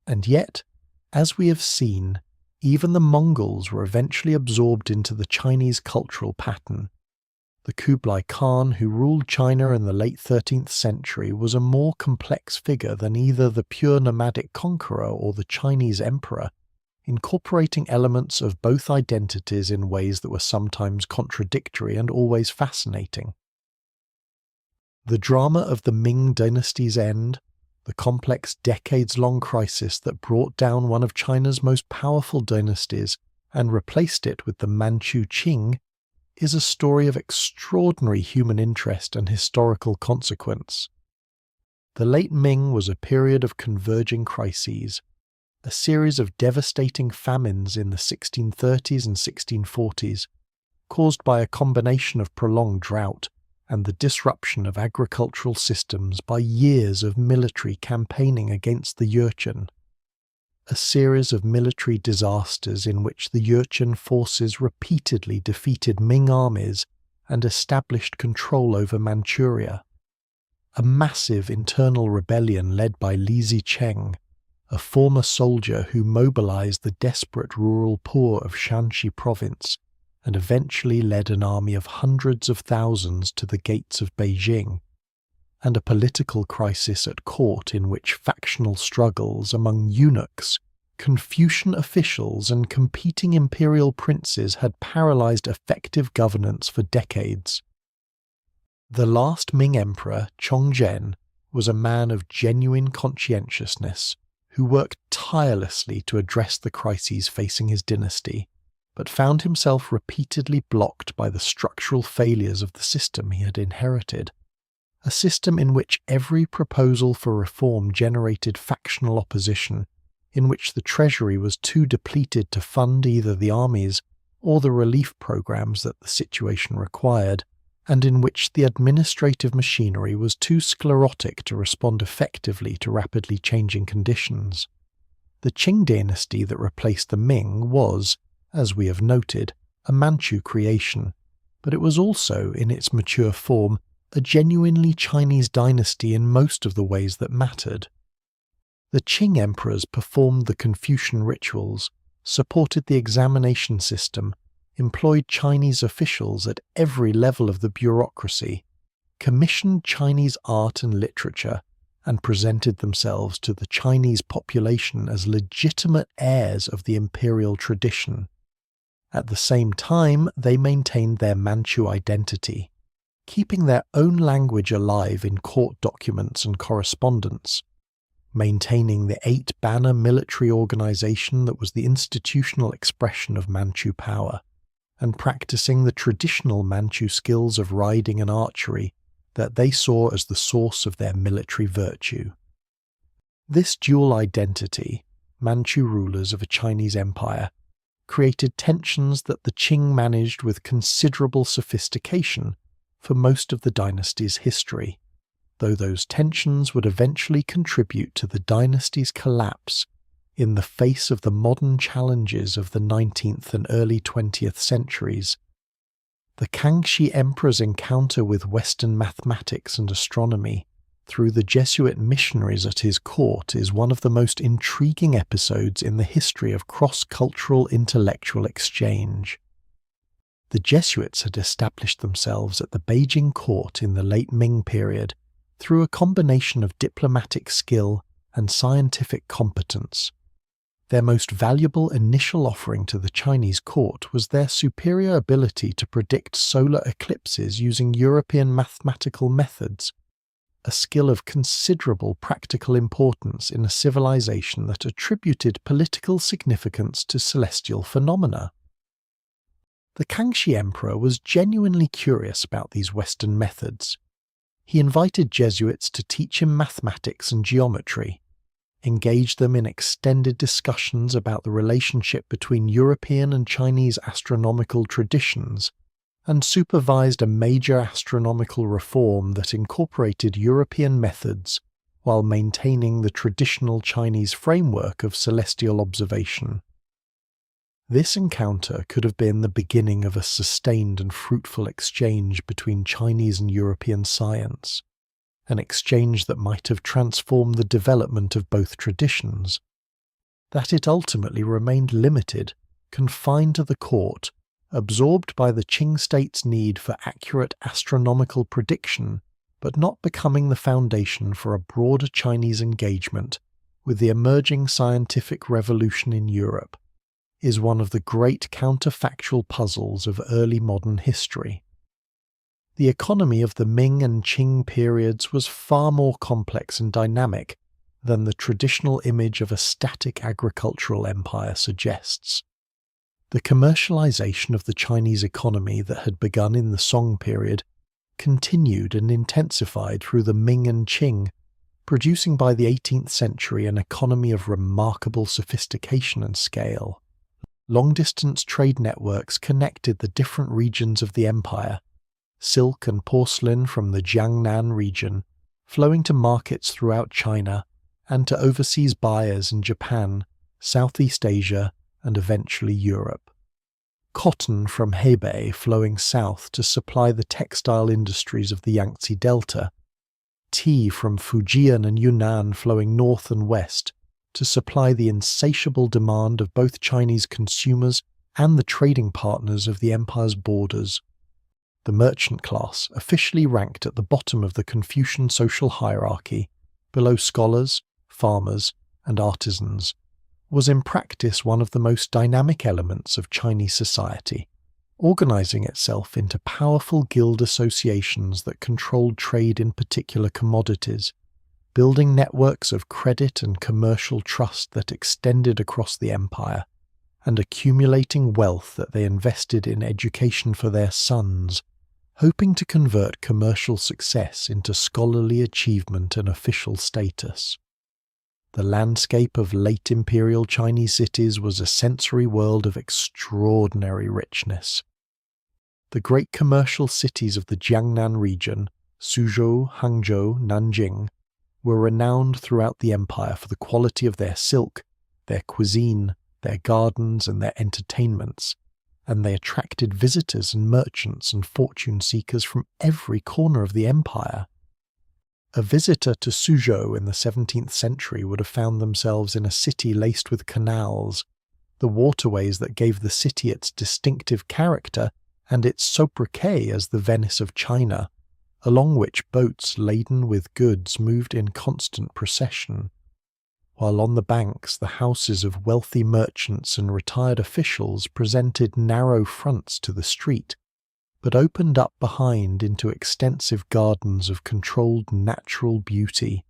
And yet, as we have seen, even the Mongols were eventually absorbed into the Chinese cultural pattern. The Kublai Khan who ruled China in the late 13th century was a more complex figure than either the pure nomadic conqueror or the Chinese emperor, incorporating elements of both identities in ways that were sometimes contradictory and always fascinating. The drama of the Ming dynasty's end, the complex decades-long crisis that brought down one of China's most powerful dynasties and replaced it with the Manchu Qing, is a story of extraordinary human interest and historical consequence. The late Ming was a period of converging crises, a series of devastating famines in the 1630s and 1640s, caused by a combination of prolonged drought and the disruption of agricultural systems by years of military campaigning against the Jurchen. A series of military disasters in which the Jurchen forces repeatedly defeated Ming armies and established control over Manchuria. A massive internal rebellion led by Li Zicheng, a former soldier who mobilized the desperate rural poor of Shanxi province and eventually led an army of hundreds of thousands to the gates of Beijing, and a political crisis at court in which factional struggles among eunuchs, Confucian officials and competing imperial princes had paralyzed effective governance for decades. The last Ming emperor, Chongzhen, was a man of genuine conscientiousness who worked tirelessly to address the crises facing his dynasty, but found himself repeatedly blocked by the structural failures of the system he had inherited, a system in which every proposal for reform generated factional opposition, in which the treasury was too depleted to fund either the armies or the relief programs that the situation required, and in which the administrative machinery was too sclerotic to respond effectively to rapidly changing conditions. The Qing dynasty that replaced the Ming was, as we have noted, a Manchu creation, but it was also, in its mature form, a genuinely Chinese dynasty in most of the ways that mattered. The Qing emperors performed the Confucian rituals, supported the examination system, employed Chinese officials at every level of the bureaucracy, commissioned Chinese art and literature, and presented themselves to the Chinese population as legitimate heirs of the imperial tradition. At the same time, they maintained their Manchu identity, keeping their own language alive in court documents and correspondence, maintaining the 8-banner military organization that was the institutional expression of Manchu power, and practicing the traditional Manchu skills of riding and archery, that they saw as the source of their military virtue. This dual identity, Manchu rulers of a Chinese empire, created tensions that the Qing managed with considerable sophistication for most of the dynasty's history, though those tensions would eventually contribute to the dynasty's collapse in the face of the modern challenges of the 19th and early 20th centuries. The Kangxi Emperor's encounter with Western mathematics and astronomy through the Jesuit missionaries at his court is one of the most intriguing episodes in the history of cross-cultural intellectual exchange. The Jesuits had established themselves at the Beijing court in the late Ming period through a combination of diplomatic skill and scientific competence. Their most valuable initial offering to the Chinese court was their superior ability to predict solar eclipses using European mathematical methods, a skill of considerable practical importance in a civilization that attributed political significance to celestial phenomena. The Kangxi Emperor was genuinely curious about these Western methods. He invited Jesuits to teach him mathematics and geometry, engaged them in extended discussions about the relationship between European and Chinese astronomical traditions, and supervised a major astronomical reform that incorporated European methods while maintaining the traditional Chinese framework of celestial observation. This encounter could have been the beginning of a sustained and fruitful exchange between Chinese and European science, an exchange that might have transformed the development of both traditions. That it ultimately remained limited, confined to the court, absorbed by the Qing state's need for accurate astronomical prediction, but not becoming the foundation for a broader Chinese engagement with the emerging scientific revolution in Europe, is one of the great counterfactual puzzles of early modern history. The economy of the Ming and Qing periods was far more complex and dynamic than the traditional image of a static agricultural empire suggests. The commercialization of the Chinese economy that had begun in the Song period continued and intensified through the Ming and Qing, producing by the 18th century an economy of remarkable sophistication and scale. Long-distance trade networks connected the different regions of the empire, silk and porcelain from the Jiangnan region, flowing to markets throughout China and to overseas buyers in Japan, Southeast Asia, and eventually Europe. Cotton from Hebei flowing south to supply the textile industries of the Yangtze Delta, tea from Fujian and Yunnan flowing north and west to supply the insatiable demand of both Chinese consumers and the trading partners of the empire's borders. The merchant class, officially ranked at the bottom of the Confucian social hierarchy, below scholars, farmers, and artisans, was in practice one of the most dynamic elements of Chinese society, organizing itself into powerful guild associations that controlled trade in particular commodities, building networks of credit and commercial trust that extended across the empire, and accumulating wealth that they invested in education for their sons, hoping to convert commercial success into scholarly achievement and official status. The landscape of late imperial Chinese cities was a sensory world of extraordinary richness. The great commercial cities of the Jiangnan region, Suzhou, Hangzhou, Nanjing, were renowned throughout the empire for the quality of their silk, their cuisine, their gardens, and their entertainments, and they attracted visitors and merchants and fortune seekers from every corner of the empire. A visitor to Suzhou in the 17th century would have found themselves in a city laced with canals, the waterways that gave the city its distinctive character and its sobriquet as the Venice of China, along which boats laden with goods moved in constant procession, while on the banks the houses of wealthy merchants and retired officials presented narrow fronts to the street, but opened up behind into extensive gardens of controlled natural beauty,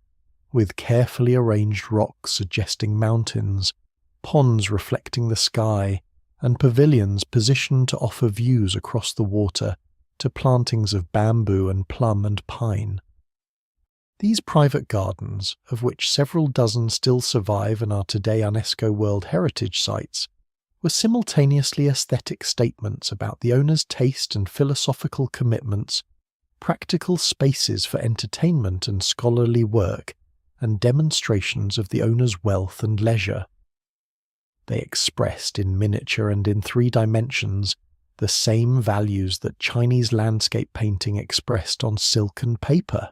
with carefully arranged rocks suggesting mountains, ponds reflecting the sky, and pavilions positioned to offer views across the water to plantings of bamboo and plum and pine. These private gardens, of which several dozen still survive and are today UNESCO World Heritage Sites, were simultaneously aesthetic statements about the owner's taste and philosophical commitments, practical spaces for entertainment and scholarly work, and demonstrations of the owner's wealth and leisure. They expressed in miniature and in 3 dimensions the same values that Chinese landscape painting expressed on silk and paper: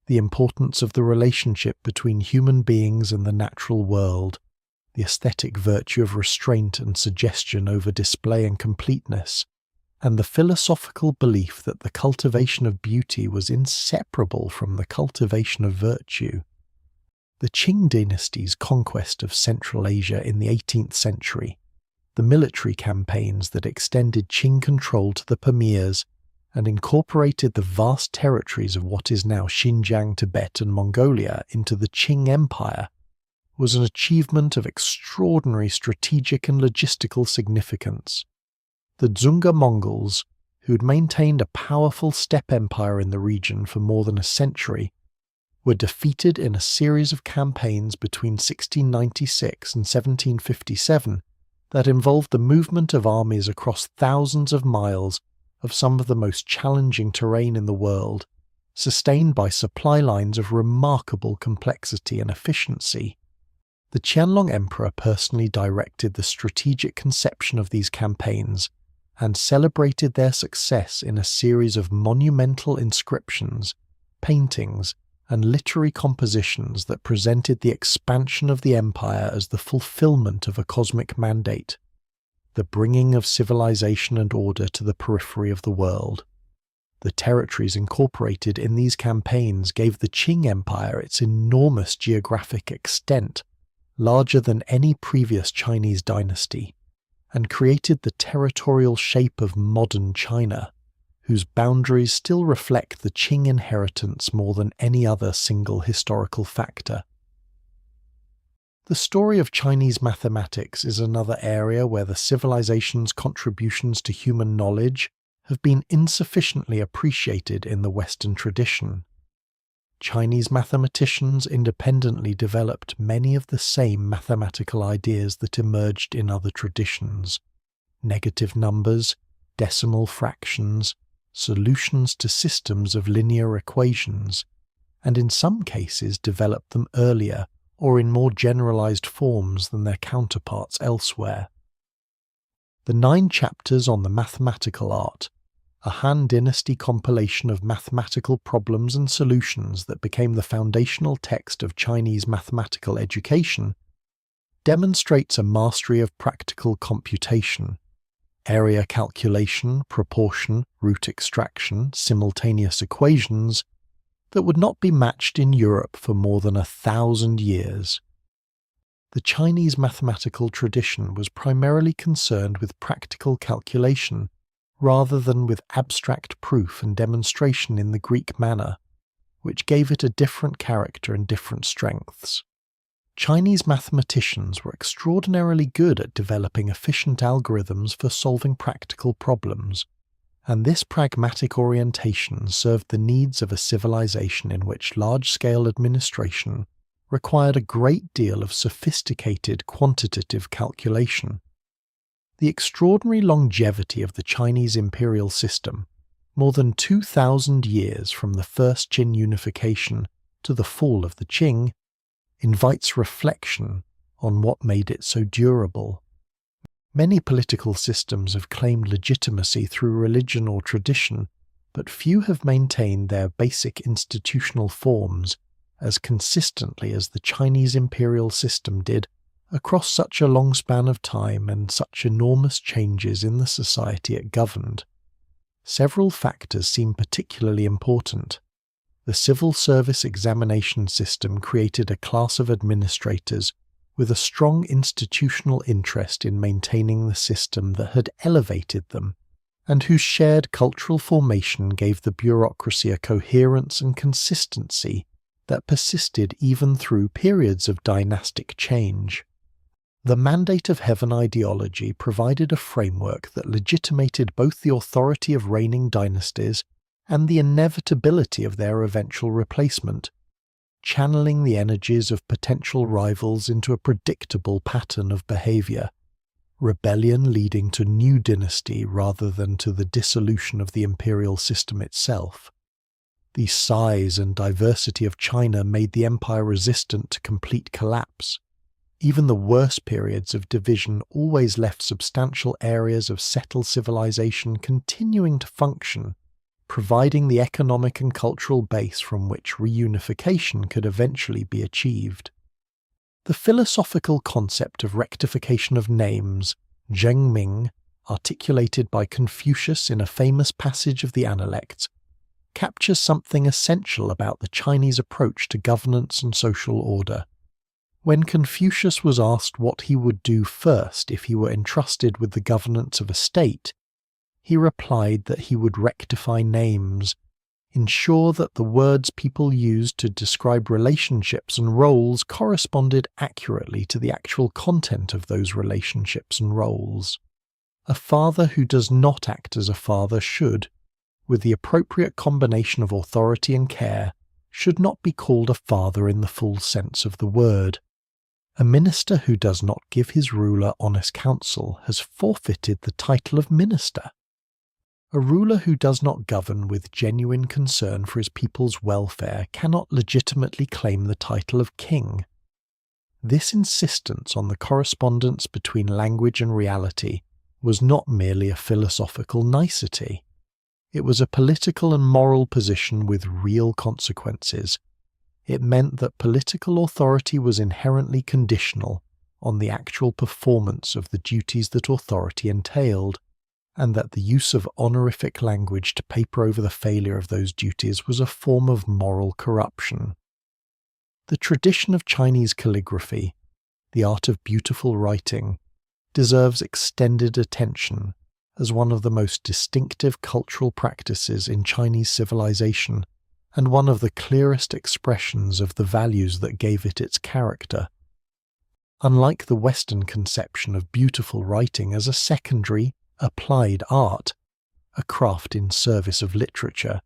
the importance of the relationship between human beings and the natural world, the aesthetic virtue of restraint and suggestion over display and completeness, and the philosophical belief that the cultivation of beauty was inseparable from the cultivation of virtue. The Qing dynasty's conquest of Central Asia in the 18th century, the military campaigns that extended Qing control to the Pamirs and incorporated the vast territories of what is now Xinjiang, Tibet and Mongolia into the Qing Empire, was an achievement of extraordinary strategic and logistical significance. The Dzunga Mongols, who had maintained a powerful steppe empire in the region for more than a century, were defeated in a series of campaigns between 1696 and 1757 that involved the movement of armies across thousands of miles of some of the most challenging terrain in the world, sustained by supply lines of remarkable complexity and efficiency. The Qianlong Emperor personally directed the strategic conception of these campaigns and celebrated their success in a series of monumental inscriptions, paintings, and literary compositions that presented the expansion of the empire as the fulfillment of a cosmic mandate, the bringing of civilization and order to the periphery of the world. The territories incorporated in these campaigns gave the Qing Empire its enormous geographic extent, larger than any previous Chinese dynasty, and created the territorial shape of modern China, whose boundaries still reflect the Qing inheritance more than any other single historical factor. The story of Chinese mathematics is another area where the civilization's contributions to human knowledge have been insufficiently appreciated in the Western tradition. Chinese mathematicians independently developed many of the same mathematical ideas that emerged in other traditions: negative numbers, decimal fractions, solutions to systems of linear equations, and in some cases developed them earlier or in more generalized forms than their counterparts elsewhere. The 9 chapters on the mathematical art, a Han Dynasty compilation of mathematical problems and solutions that became the foundational text of Chinese mathematical education, demonstrates a mastery of practical computation, area calculation, proportion, root extraction, simultaneous equations, that would not be matched in Europe for more than 1,000 years. The Chinese mathematical tradition was primarily concerned with practical calculation rather than with abstract proof and demonstration in the Greek manner, which gave it a different character and different strengths. Chinese mathematicians were extraordinarily good at developing efficient algorithms for solving practical problems, and this pragmatic orientation served the needs of a civilization in which large-scale administration required a great deal of sophisticated quantitative calculation. The extraordinary longevity of the Chinese imperial system, more than 2,000 years from the first Qin unification to the fall of the Qing, invites reflection on what made it so durable. Many political systems have claimed legitimacy through religion or tradition, but few have maintained their basic institutional forms as consistently as the Chinese imperial system did across such a long span of time and such enormous changes in the society it governed. Several factors seem particularly important. The civil service examination system created a class of administrators with a strong institutional interest in maintaining the system that had elevated them, and whose shared cultural formation gave the bureaucracy a coherence and consistency that persisted even through periods of dynastic change. The mandate of heaven ideology provided a framework that legitimated both the authority of reigning dynasties and the inevitability of their eventual replacement, channeling the energies of potential rivals into a predictable pattern of behavior, rebellion leading to new dynasty rather than to the dissolution of the imperial system itself. The size and diversity of China made the empire resistant to complete collapse. Even the worst periods of division always left substantial areas of settled civilization continuing to function, providing the economic and cultural base from which reunification could eventually be achieved. The philosophical concept of rectification of names, zhengming, articulated by Confucius in a famous passage of the Analects, captures something essential about the Chinese approach to governance and social order. When Confucius was asked what he would do first if he were entrusted with the governance of a state, he replied that he would rectify names, ensure that the words people used to describe relationships and roles corresponded accurately to the actual content of those relationships and roles. A father who does not act as a father should, with the appropriate combination of authority and care, should not be called a father in the full sense of the word. A minister who does not give his ruler honest counsel has forfeited the title of minister. A ruler who does not govern with genuine concern for his people's welfare cannot legitimately claim the title of king. This insistence on the correspondence between language and reality was not merely a philosophical nicety. It was a political and moral position with real consequences. It meant that political authority was inherently conditional on the actual performance of the duties that authority entailed, and that the use of honorific language to paper over the failure of those duties was a form of moral corruption. The tradition of Chinese calligraphy, the art of beautiful writing, deserves extended attention as one of the most distinctive cultural practices in Chinese civilization and one of the clearest expressions of the values that gave it its character. Unlike the Western conception of beautiful writing as a secondary, applied art, a craft in service of literature,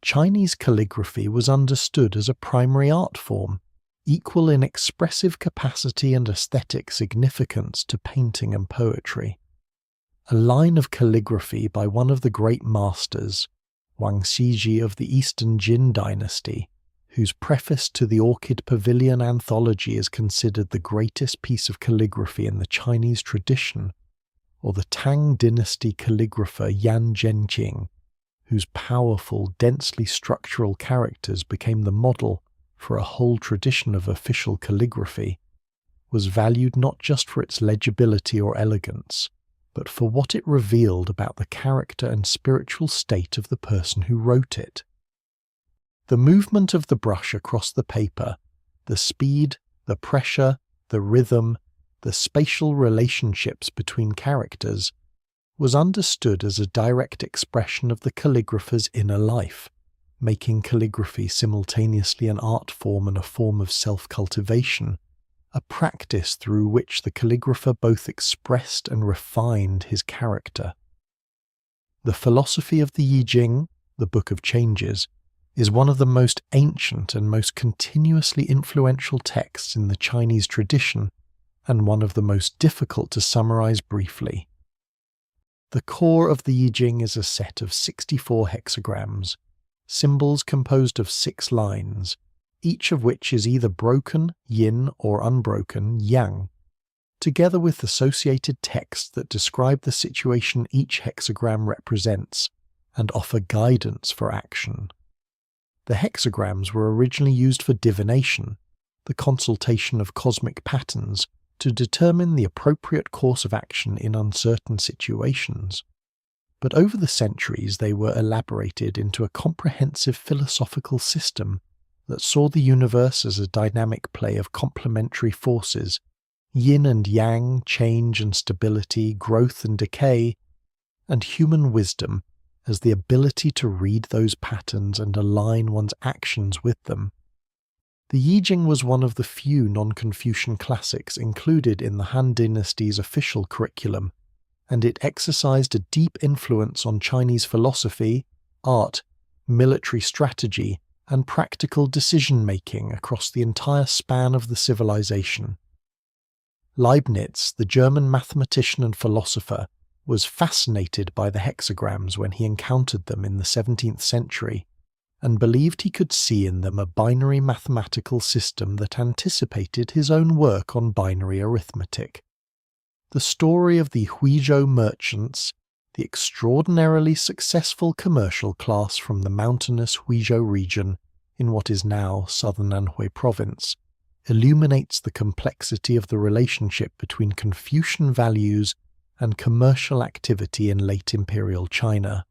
Chinese calligraphy was understood as a primary art form, equal in expressive capacity and aesthetic significance to painting and poetry. A line of calligraphy by one of the great masters, Wang Xiji of the Eastern Jin dynasty, whose preface to the Orchid Pavilion anthology is considered the greatest piece of calligraphy in the Chinese tradition, or the Tang dynasty calligrapher Yan Zhenqing, whose powerful, densely structural characters became the model for a whole tradition of official calligraphy, was valued not just for its legibility or elegance, but for what it revealed about the character and spiritual state of the person who wrote it. The movement of the brush across the paper, the speed, the pressure, the rhythm, the spatial relationships between characters, was understood as a direct expression of the calligrapher's inner life, making calligraphy simultaneously an art form and a form of self-cultivation, a practice through which the calligrapher both expressed and refined his character. The philosophy of the I Ching, the Book of Changes, is one of the most ancient and most continuously influential texts in the Chinese tradition, and one of the most difficult to summarize briefly. The core of the I Ching is a set of 64 hexagrams, symbols composed of 6 lines, each of which is either broken, yin, or unbroken, yang, together with associated texts that describe the situation each hexagram represents and offer guidance for action. The hexagrams were originally used for divination, the consultation of cosmic patterns, to determine the appropriate course of action in uncertain situations. But over the centuries they were elaborated into a comprehensive philosophical system that saw the universe as a dynamic play of complementary forces, yin and yang, change and stability, growth and decay, and human wisdom as the ability to read those patterns and align one's actions with them. The Yijing was one of the few non-Confucian classics included in the Han Dynasty's official curriculum, and it exercised a deep influence on Chinese philosophy, art, military strategy, and practical decision-making across the entire span of the civilization. Leibniz, the German mathematician and philosopher, was fascinated by the hexagrams when he encountered them in the 17th century, and believed he could see in them a binary mathematical system that anticipated his own work on binary arithmetic. The story of the Huizhou merchants, the extraordinarily successful commercial class from the mountainous Huizhou region in what is now southern Anhui province, illuminates the complexity of the relationship between Confucian values and commercial activity in late Imperial China.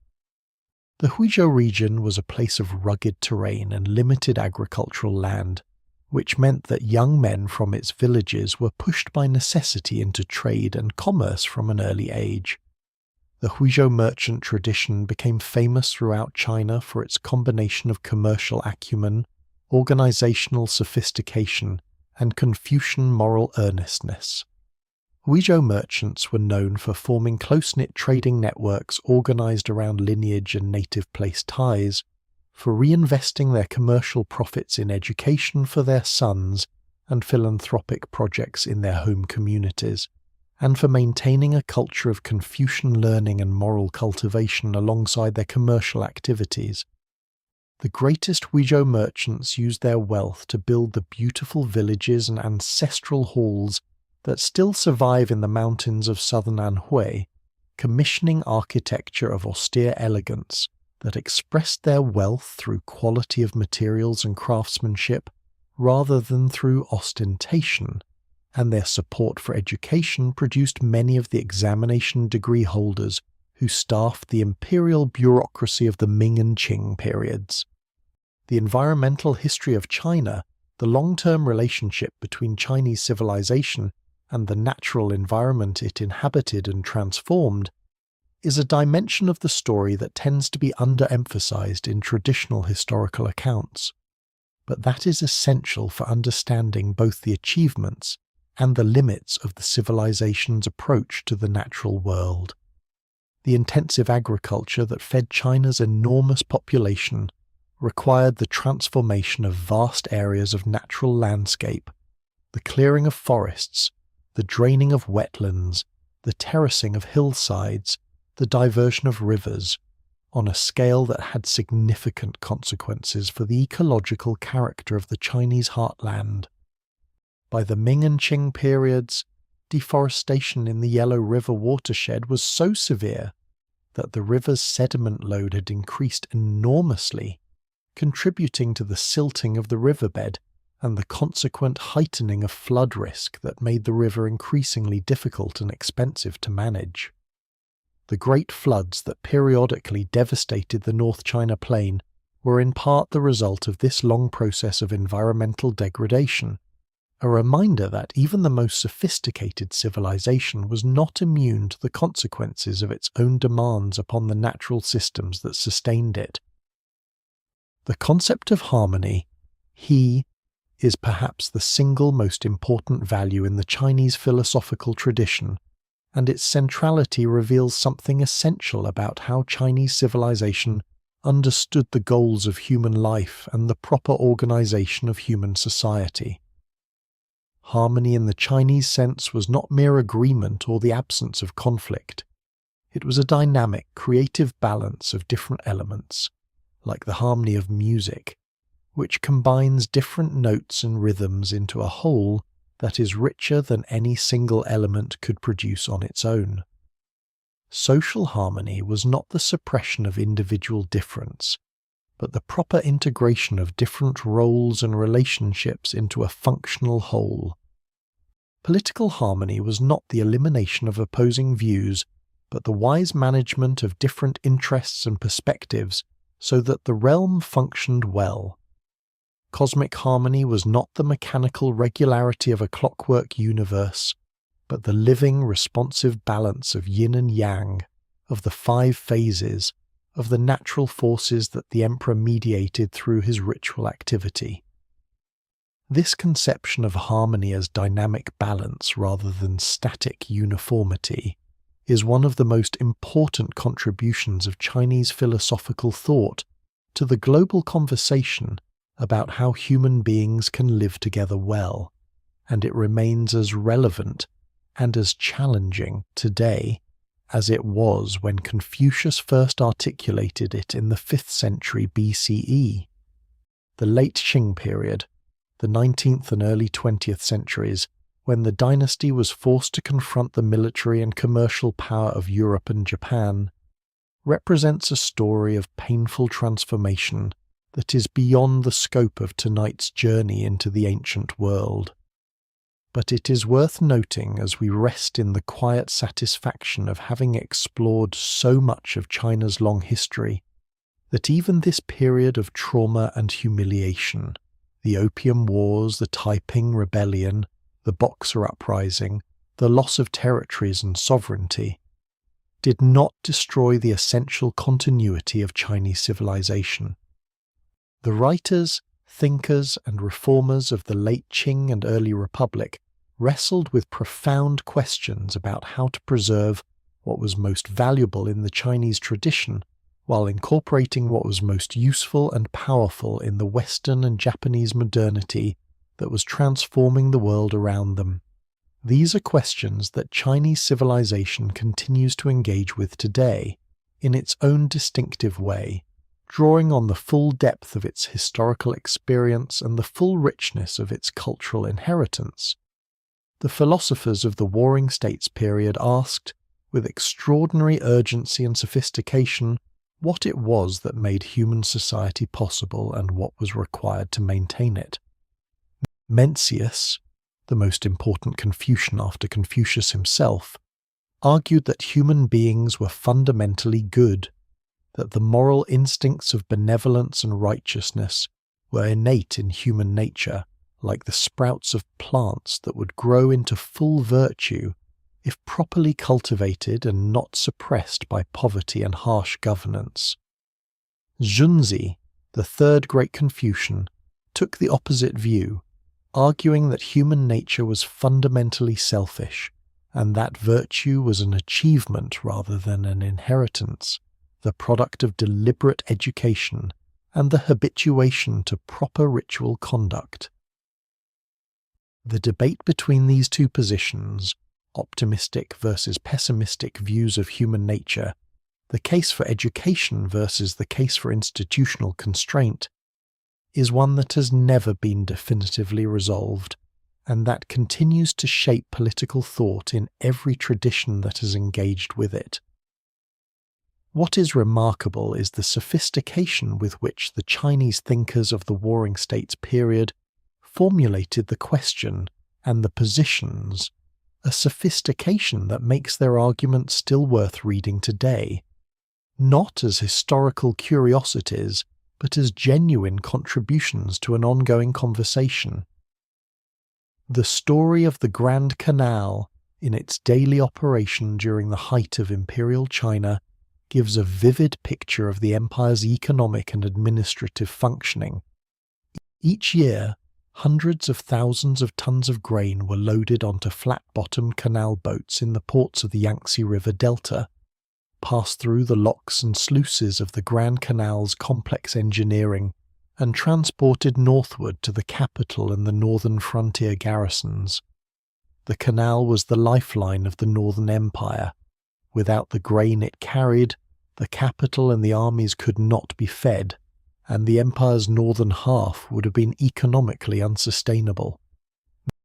The Huizhou region was a place of rugged terrain and limited agricultural land, which meant that young men from its villages were pushed by necessity into trade and commerce from an early age. The Huizhou merchant tradition became famous throughout China for its combination of commercial acumen, organizational sophistication, and Confucian moral earnestness. Huizhou merchants were known for forming close-knit trading networks organized around lineage and native place ties, for reinvesting their commercial profits in education for their sons and philanthropic projects in their home communities, and for maintaining a culture of Confucian learning and moral cultivation alongside their commercial activities. The greatest Huizhou merchants used their wealth to build the beautiful villages and ancestral halls that still survive in the mountains of southern Anhui, commissioning architecture of austere elegance that expressed their wealth through quality of materials and craftsmanship rather than through ostentation, and their support for education produced many of the examination degree holders who staffed the imperial bureaucracy of the Ming and Qing periods. The environmental history of China, the long-term relationship between Chinese civilization and the natural environment it inhabited and transformed, is a dimension of the story that tends to be underemphasized in traditional historical accounts. But that is essential for understanding both the achievements and the limits of the civilization's approach to the natural world. The intensive agriculture that fed China's enormous population required the transformation of vast areas of natural landscape, the clearing of forests, the draining of wetlands, the terracing of hillsides, the diversion of rivers, on a scale that had significant consequences for the ecological character of the Chinese heartland. By the Ming and Qing periods, deforestation in the Yellow River watershed was so severe that the river's sediment load had increased enormously, contributing to the silting of the riverbed and the consequent heightening of flood risk that made the river increasingly difficult and expensive to manage. The great floods that periodically devastated the North China Plain were in part the result of this long process of environmental degradation, a reminder that even the most sophisticated civilization was not immune to the consequences of its own demands upon the natural systems that sustained it. The concept of harmony, is perhaps the single most important value in the Chinese philosophical tradition, and its centrality reveals something essential about how Chinese civilization understood the goals of human life and the proper organization of human society. Harmony in the Chinese sense was not mere agreement or the absence of conflict. It was a dynamic, creative balance of different elements, like the harmony of music, which combines different notes and rhythms into a whole that is richer than any single element could produce on its own. Social harmony was not the suppression of individual difference, but the proper integration of different roles and relationships into a functional whole. Political harmony was not the elimination of opposing views, but the wise management of different interests and perspectives so that the realm functioned well. Cosmic harmony was not the mechanical regularity of a clockwork universe, but the living, responsive balance of yin and yang, of the 5 phases, of the natural forces that the emperor mediated through his ritual activity. This conception of harmony as dynamic balance rather than static uniformity is one of the most important contributions of Chinese philosophical thought to the global conversation about how human beings can live together well, and it remains as relevant and as challenging today as it was when Confucius first articulated it in the 5th century BCE. The late Qing period, the 19th and early 20th centuries, when the dynasty was forced to confront the military and commercial power of Europe and Japan, represents a story of painful transformation that is beyond the scope of tonight's journey into the ancient world. But it is worth noting as we rest in the quiet satisfaction of having explored so much of China's long history, that even this period of trauma and humiliation, the Opium Wars, the Taiping Rebellion, the Boxer Uprising, the loss of territories and sovereignty, did not destroy the essential continuity of Chinese civilization. The writers, thinkers, and reformers of the late Qing and early Republic wrestled with profound questions about how to preserve what was most valuable in the Chinese tradition while incorporating what was most useful and powerful in the Western and Japanese modernity that was transforming the world around them. These are questions that Chinese civilization continues to engage with today, in its own distinctive way, drawing on the full depth of its historical experience and the full richness of its cultural inheritance. The philosophers of the Warring States period asked, with extraordinary urgency and sophistication, what it was that made human society possible and what was required to maintain it. Mencius, the most important Confucian after Confucius himself, argued that human beings were fundamentally good, that the moral instincts of benevolence and righteousness were innate in human nature, like the sprouts of plants that would grow into full virtue if properly cultivated and not suppressed by poverty and harsh governance. Zhunzi, the third great Confucian, took the opposite view, arguing that human nature was fundamentally selfish, and that virtue was an achievement rather than an inheritance, the product of deliberate education and the habituation to proper ritual conduct. The debate between these two positions, optimistic versus pessimistic views of human nature, the case for education versus the case for institutional constraint, is one that has never been definitively resolved, and that continues to shape political thought in every tradition that has engaged with it. What is remarkable is the sophistication with which the Chinese thinkers of the Warring States period formulated the question and the positions, a sophistication that makes their arguments still worth reading today, not as historical curiosities, but as genuine contributions to an ongoing conversation. The story of the Grand Canal, in its daily operation during the height of Imperial China, gives a vivid picture of the empire's economic and administrative functioning. Each year, hundreds of thousands of tons of grain were loaded onto flat-bottomed canal boats in the ports of the Yangtze River Delta, passed through the locks and sluices of the Grand Canal's complex engineering, and transported northward to the capital and the northern frontier garrisons. The canal was the lifeline of the Northern Empire. Without the grain it carried, the capital and the armies could not be fed, and the empire's northern half would have been economically unsustainable.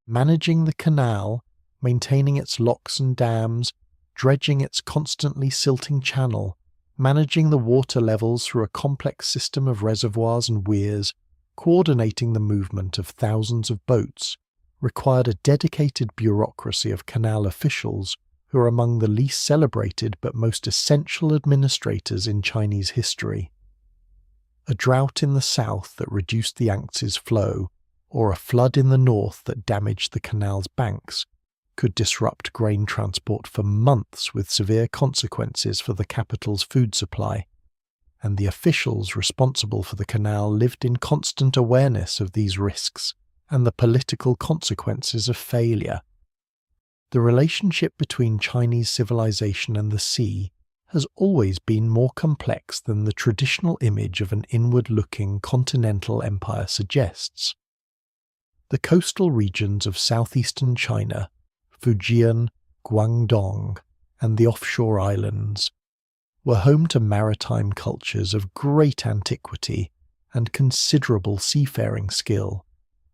Managing the canal, maintaining its locks and dams, dredging its constantly silting channel, managing the water levels through a complex system of reservoirs and weirs, coordinating the movement of thousands of boats, required a dedicated bureaucracy of canal officials who are among the least celebrated but most essential administrators in Chinese history. A drought in the south that reduced the Yangtze's flow, or a flood in the north that damaged the canal's banks, could disrupt grain transport for months with severe consequences for the capital's food supply, and the officials responsible for the canal lived in constant awareness of these risks and the political consequences of failure. The relationship between Chinese civilization and the sea has always been more complex than the traditional image of an inward-looking continental empire suggests. The coastal regions of southeastern China, Fujian, Guangdong, and the offshore islands, were home to maritime cultures of great antiquity and considerable seafaring skill,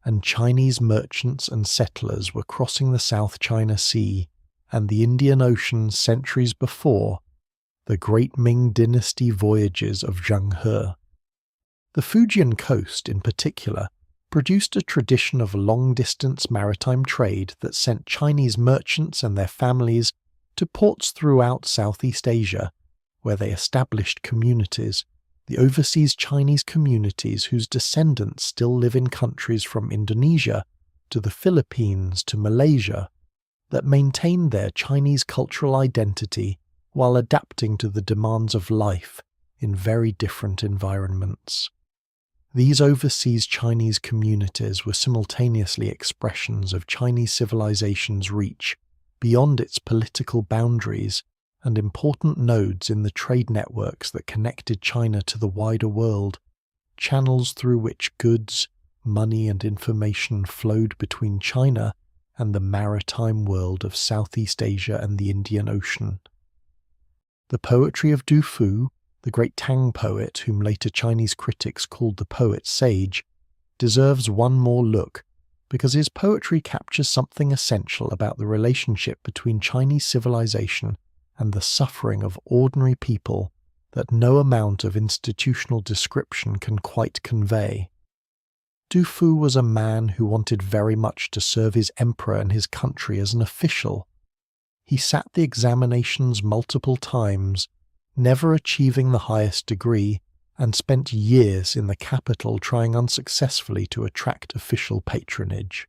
and Chinese merchants and settlers were crossing the South China Sea and the Indian Ocean centuries before the Great Ming Dynasty voyages of Zheng He. The Fujian coast, in particular, produced a tradition of long-distance maritime trade that sent Chinese merchants and their families to ports throughout Southeast Asia, where they established communities, the overseas Chinese communities whose descendants still live in countries from Indonesia to the Philippines to Malaysia, that maintained their Chinese cultural identity while adapting to the demands of life in very different environments. These overseas Chinese communities were simultaneously expressions of Chinese civilization's reach beyond its political boundaries and important nodes in the trade networks that connected China to the wider world, channels through which goods, money and information flowed between China and the maritime world of Southeast Asia and the Indian Ocean. The poetry of Du Fu, the great Tang poet whom later Chinese critics called the poet sage, deserves one more look because his poetry captures something essential about the relationship between Chinese civilization and the suffering of ordinary people that no amount of institutional description can quite convey. Du Fu was a man who wanted very much to serve his emperor and his country as an official. He sat the examinations multiple times, never achieving the highest degree, and spent years in the capital trying unsuccessfully to attract official patronage.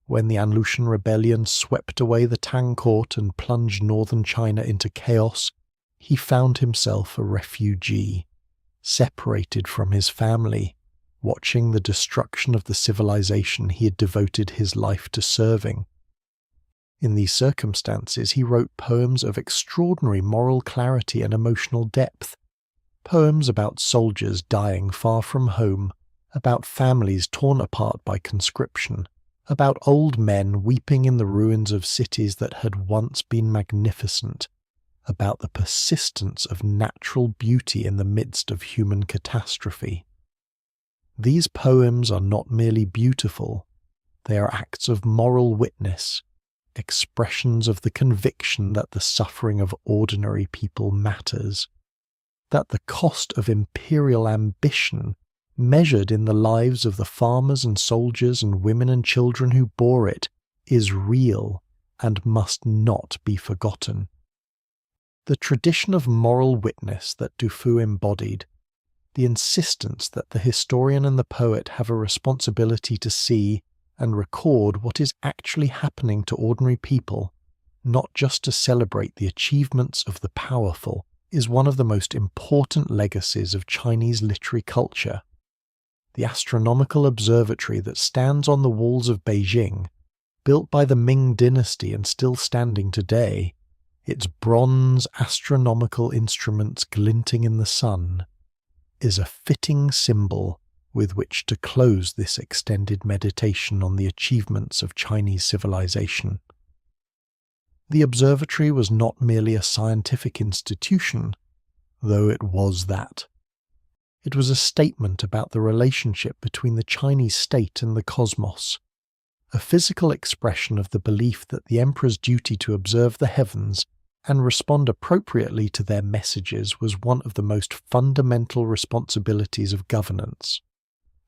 When the Anlushan rebellion swept away the Tang court and plunged northern China into chaos, he found himself a refugee, separated from his family, watching the destruction of the civilization he had devoted his life to serving. In these circumstances, he wrote poems of extraordinary moral clarity and emotional depth, poems about soldiers dying far from home, about families torn apart by conscription, about old men weeping in the ruins of cities that had once been magnificent, about the persistence of natural beauty in the midst of human catastrophe. These poems are not merely beautiful, they are acts of moral witness, expressions of the conviction that the suffering of ordinary people matters, that the cost of imperial ambition, measured in the lives of the farmers and soldiers and women and children who bore it, is real and must not be forgotten. The tradition of moral witness that Du Fu embodied, the insistence that the historian and the poet have a responsibility to see and record what is actually happening to ordinary people, not just to celebrate the achievements of the powerful, is one of the most important legacies of Chinese literary culture. The astronomical observatory that stands on the walls of Beijing, built by the Ming dynasty and still standing today, its bronze astronomical instruments glinting in the sun, is a fitting symbol with which to close this extended meditation on the achievements of Chinese civilization. The observatory was not merely a scientific institution, though it was that. It was a statement about the relationship between the Chinese state and the cosmos, a physical expression of the belief that the emperor's duty to observe the heavens and respond appropriately to their messages was one of the most fundamental responsibilities of governance.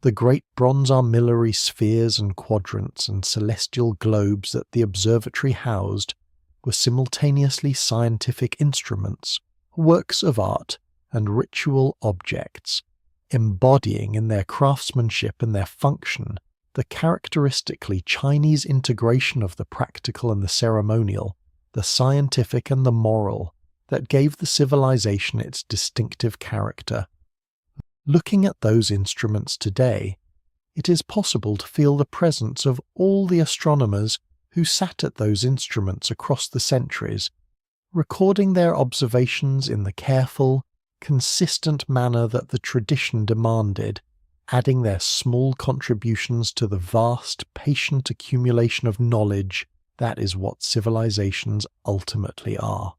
The great bronze armillary spheres and quadrants and celestial globes that the observatory housed were simultaneously scientific instruments, works of art, and ritual objects, embodying in their craftsmanship and their function the characteristically Chinese integration of the practical and the ceremonial, the scientific and the moral, that gave the civilization its distinctive character. Looking at those instruments today, it is possible to feel the presence of all the astronomers who sat at those instruments across the centuries, recording their observations in the careful, consistent manner that the tradition demanded, adding their small contributions to the vast, patient accumulation of knowledge that is what civilizations ultimately are.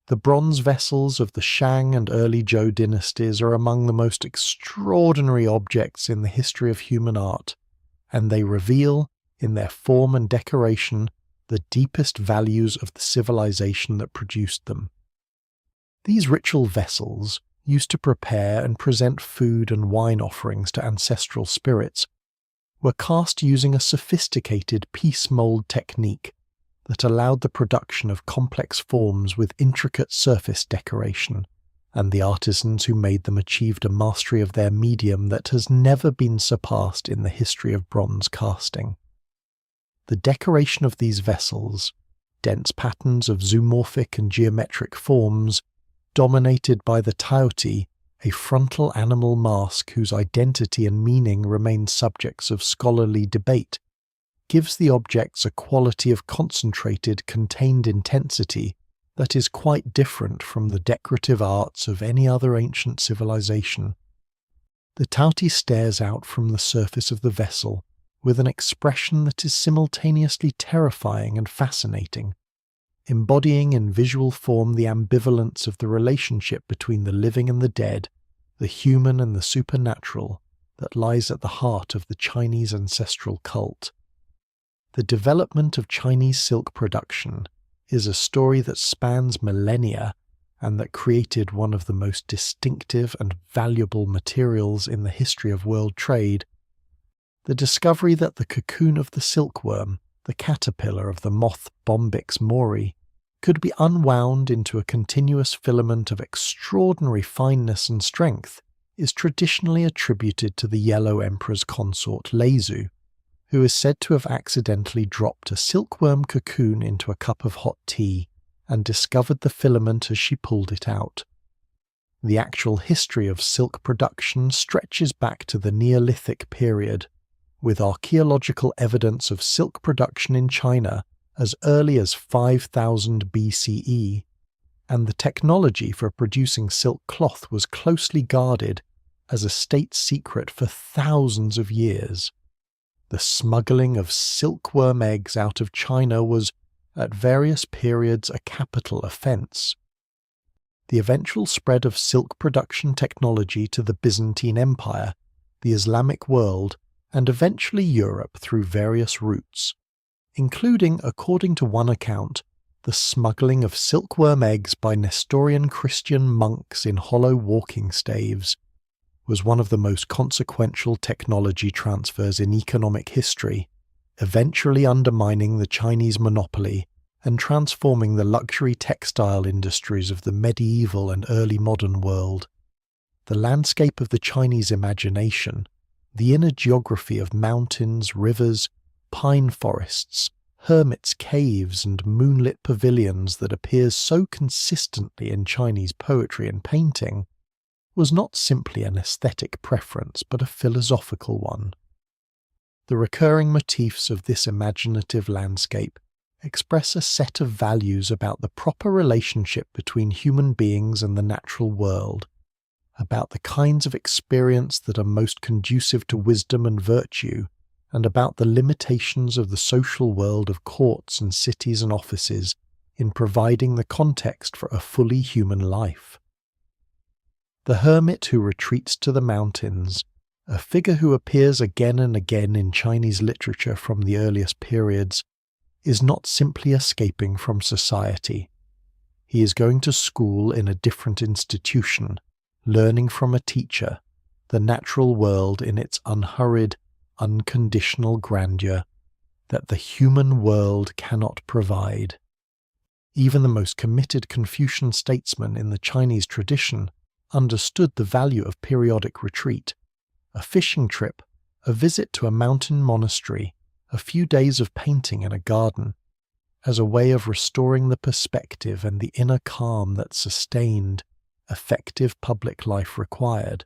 The bronze vessels of the Shang and early Zhou dynasties are among the most extraordinary objects in the history of human art, and they reveal, in their form and decoration, the deepest values of the civilization that produced them. These ritual vessels, used to prepare and present food and wine offerings to ancestral spirits, were cast using a sophisticated piece mold technique that allowed the production of complex forms with intricate surface decoration, and the artisans who made them achieved a mastery of their medium that has never been surpassed in the history of bronze casting. The decoration of these vessels, dense patterns of zoomorphic and geometric forms, dominated by the taoti, a frontal animal mask whose identity and meaning remain subjects of scholarly debate, gives the objects a quality of concentrated, contained intensity that is quite different from the decorative arts of any other ancient civilization. The taoti stares out from the surface of the vessel with an expression that is simultaneously terrifying and fascinating, embodying in visual form the ambivalence of the relationship between the living and the dead, the human and the supernatural, that lies at the heart of the Chinese ancestral cult. The development of Chinese silk production is a story that spans millennia and that created one of the most distinctive and valuable materials in the history of world trade. The discovery that the cocoon of the silkworm, the caterpillar of the moth Bombyx mori, could be unwound into a continuous filament of extraordinary fineness and strength is traditionally attributed to the Yellow Emperor's consort Leizu, who is said to have accidentally dropped a silkworm cocoon into a cup of hot tea and discovered the filament as she pulled it out. The actual history of silk production stretches back to the Neolithic period, with archaeological evidence of silk production in China as early as 5000 BCE, and the technology for producing silk cloth was closely guarded as a state secret for thousands of years. The smuggling of silkworm eggs out of China was, at various periods, a capital offence. The eventual spread of silk production technology to the Byzantine Empire, the Islamic world, and eventually Europe through various routes, including, according to one account, the smuggling of silkworm eggs by Nestorian Christian monks in hollow walking staves, was one of the most consequential technology transfers in economic history, eventually undermining the Chinese monopoly and transforming the luxury textile industries of the medieval and early modern world. The landscape of the Chinese imagination, the inner geography of mountains, rivers, pine forests, hermits' caves and moonlit pavilions that appears so consistently in Chinese poetry and painting, was not simply an aesthetic preference but a philosophical one. The recurring motifs of this imaginative landscape express a set of values about the proper relationship between human beings and the natural world, about the kinds of experience that are most conducive to wisdom and virtue, and about the limitations of the social world of courts and cities and offices in providing the context for a fully human life. The hermit who retreats to the mountains, a figure who appears again and again in Chinese literature from the earliest periods, is not simply escaping from society. He is going to school in a different institution, learning from a teacher, the natural world in its unhurried, unconditional grandeur that the human world cannot provide. Even the most committed Confucian statesman in the Chinese tradition understood the value of periodic retreat, a fishing trip, a visit to a mountain monastery, a few days of painting in a garden, as a way of restoring the perspective and the inner calm that sustained, effective public life required.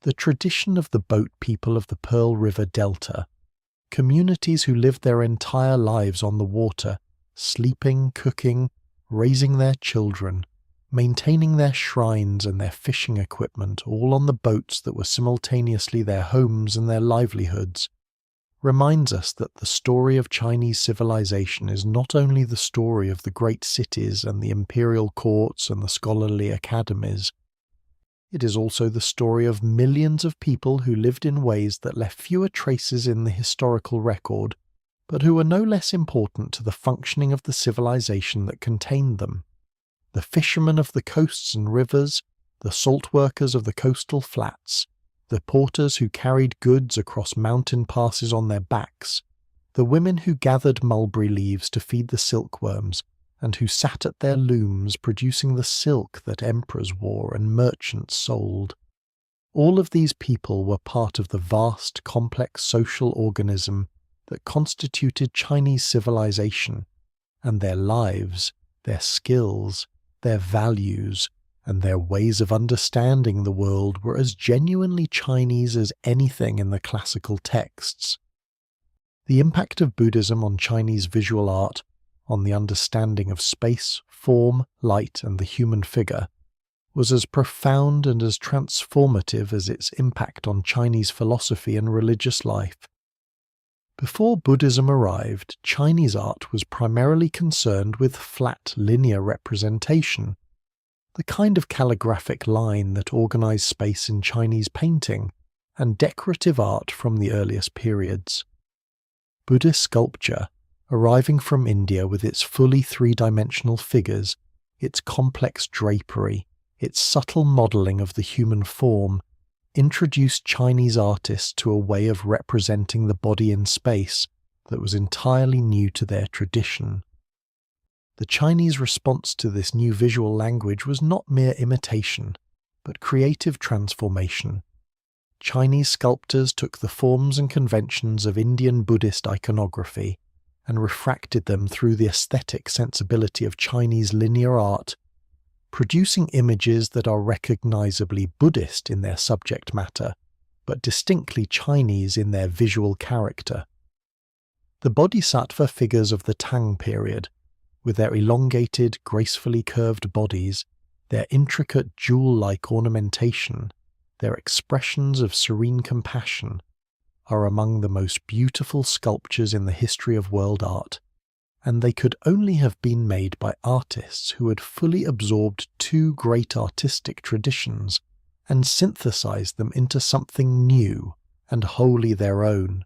The tradition of the boat people of the Pearl River Delta, communities who lived their entire lives on the water, sleeping, cooking, raising their children, maintaining their shrines and their fishing equipment all on the boats that were simultaneously their homes and their livelihoods, reminds us that the story of Chinese civilization is not only the story of the great cities and the imperial courts and the scholarly academies. It is also the story of millions of people who lived in ways that left fewer traces in the historical record, but who were no less important to the functioning of the civilization that contained them. The fishermen of the coasts and rivers, the salt workers of the coastal flats, the porters who carried goods across mountain passes on their backs, the women who gathered mulberry leaves to feed the silkworms, and who sat at their looms producing the silk that emperors wore and merchants sold. All of these people were part of the vast, complex social organism that constituted Chinese civilization, and their lives, their skills, their values, and their ways of understanding the world were as genuinely Chinese as anything in the classical texts. The impact of Buddhism on Chinese visual art, on the understanding of space, form, light, and the human figure, was as profound and as transformative as its impact on Chinese philosophy and religious life. Before Buddhism arrived, Chinese art was primarily concerned with flat, linear representation, the kind of calligraphic line that organized space in Chinese painting and decorative art from the earliest periods. Buddhist sculpture, arriving from India with its fully three-dimensional figures, its complex drapery, its subtle modelling of the human form, introduced Chinese artists to a way of representing the body in space that was entirely new to their tradition. The Chinese response to this new visual language was not mere imitation, but creative transformation. Chinese sculptors took the forms and conventions of Indian Buddhist iconography and refracted them through the aesthetic sensibility of Chinese linear art, producing images that are recognizably Buddhist in their subject matter, but distinctly Chinese in their visual character. The bodhisattva figures of the Tang period, with their elongated, gracefully curved bodies, their intricate jewel-like ornamentation, their expressions of serene compassion, are among the most beautiful sculptures in the history of world art, and they could only have been made by artists who had fully absorbed two great artistic traditions and synthesized them into something new and wholly their own.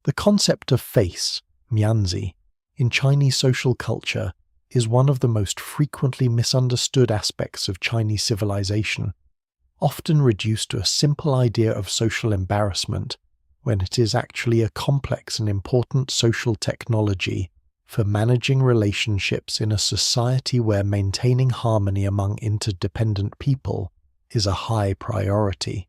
The concept of face, mianzi, in Chinese social culture is one of the most frequently misunderstood aspects of Chinese civilization, often reduced to a simple idea of social embarrassment, when it is actually a complex and important social technology for managing relationships in a society where maintaining harmony among interdependent people is a high priority.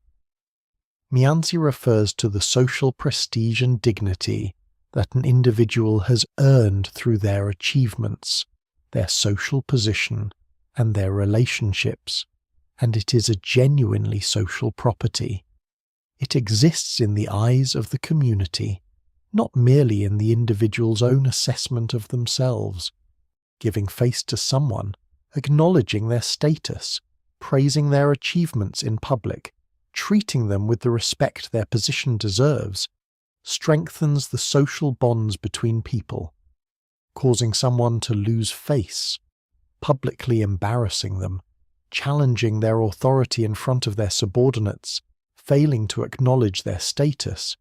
Mianzi refers to the social prestige and dignity that an individual has earned through their achievements, their social position, and their relationships, and it is a genuinely social property. It exists in the eyes of the community, not merely in the individual's own assessment of themselves, giving face to someone, acknowledging their status, praising their achievements in public, treating them with the respect their position deserves, strengthens the social bonds between people, causing someone to lose face, publicly embarrassing them, challenging their authority in front of their subordinates, failing to acknowledge their status,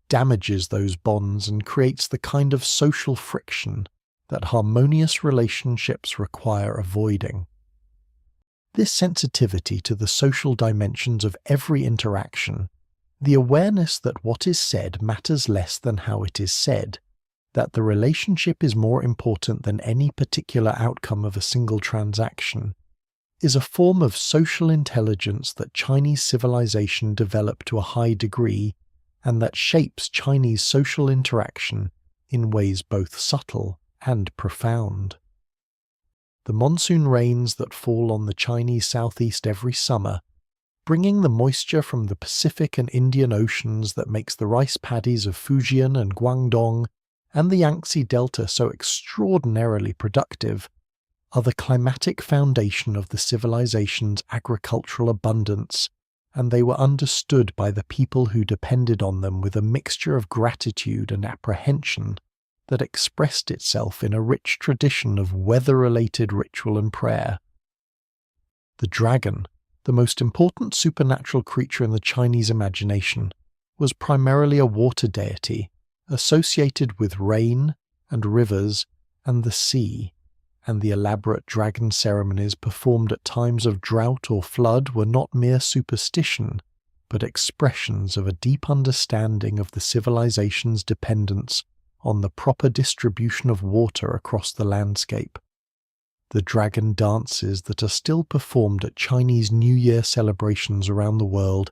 damages those bonds and creates the kind of social friction that harmonious relationships require avoiding. This sensitivity to the social dimensions of every interaction, the awareness that what is said matters less than how it is said, that the relationship is more important than any particular outcome of a single transaction, is a form of social intelligence that Chinese civilization developed to a high degree and that shapes Chinese social interaction in ways both subtle and profound. The monsoon rains that fall on the Chinese southeast every summer bringing the moisture from the Pacific and Indian Oceans that makes the rice paddies of Fujian and Guangdong and the Yangtze Delta so extraordinarily productive, are the climatic foundation of the civilization's agricultural abundance, and they were understood by the people who depended on them with a mixture of gratitude and apprehension that expressed itself in a rich tradition of weather-related ritual and prayer. The dragon, the most important supernatural creature in the Chinese imagination, was primarily a water deity associated with rain and rivers and the sea, and the elaborate dragon ceremonies performed at times of drought or flood were not mere superstition, but expressions of a deep understanding of the civilization's dependence on the proper distribution of water across the landscape. The dragon dances that are still performed at Chinese New Year celebrations around the world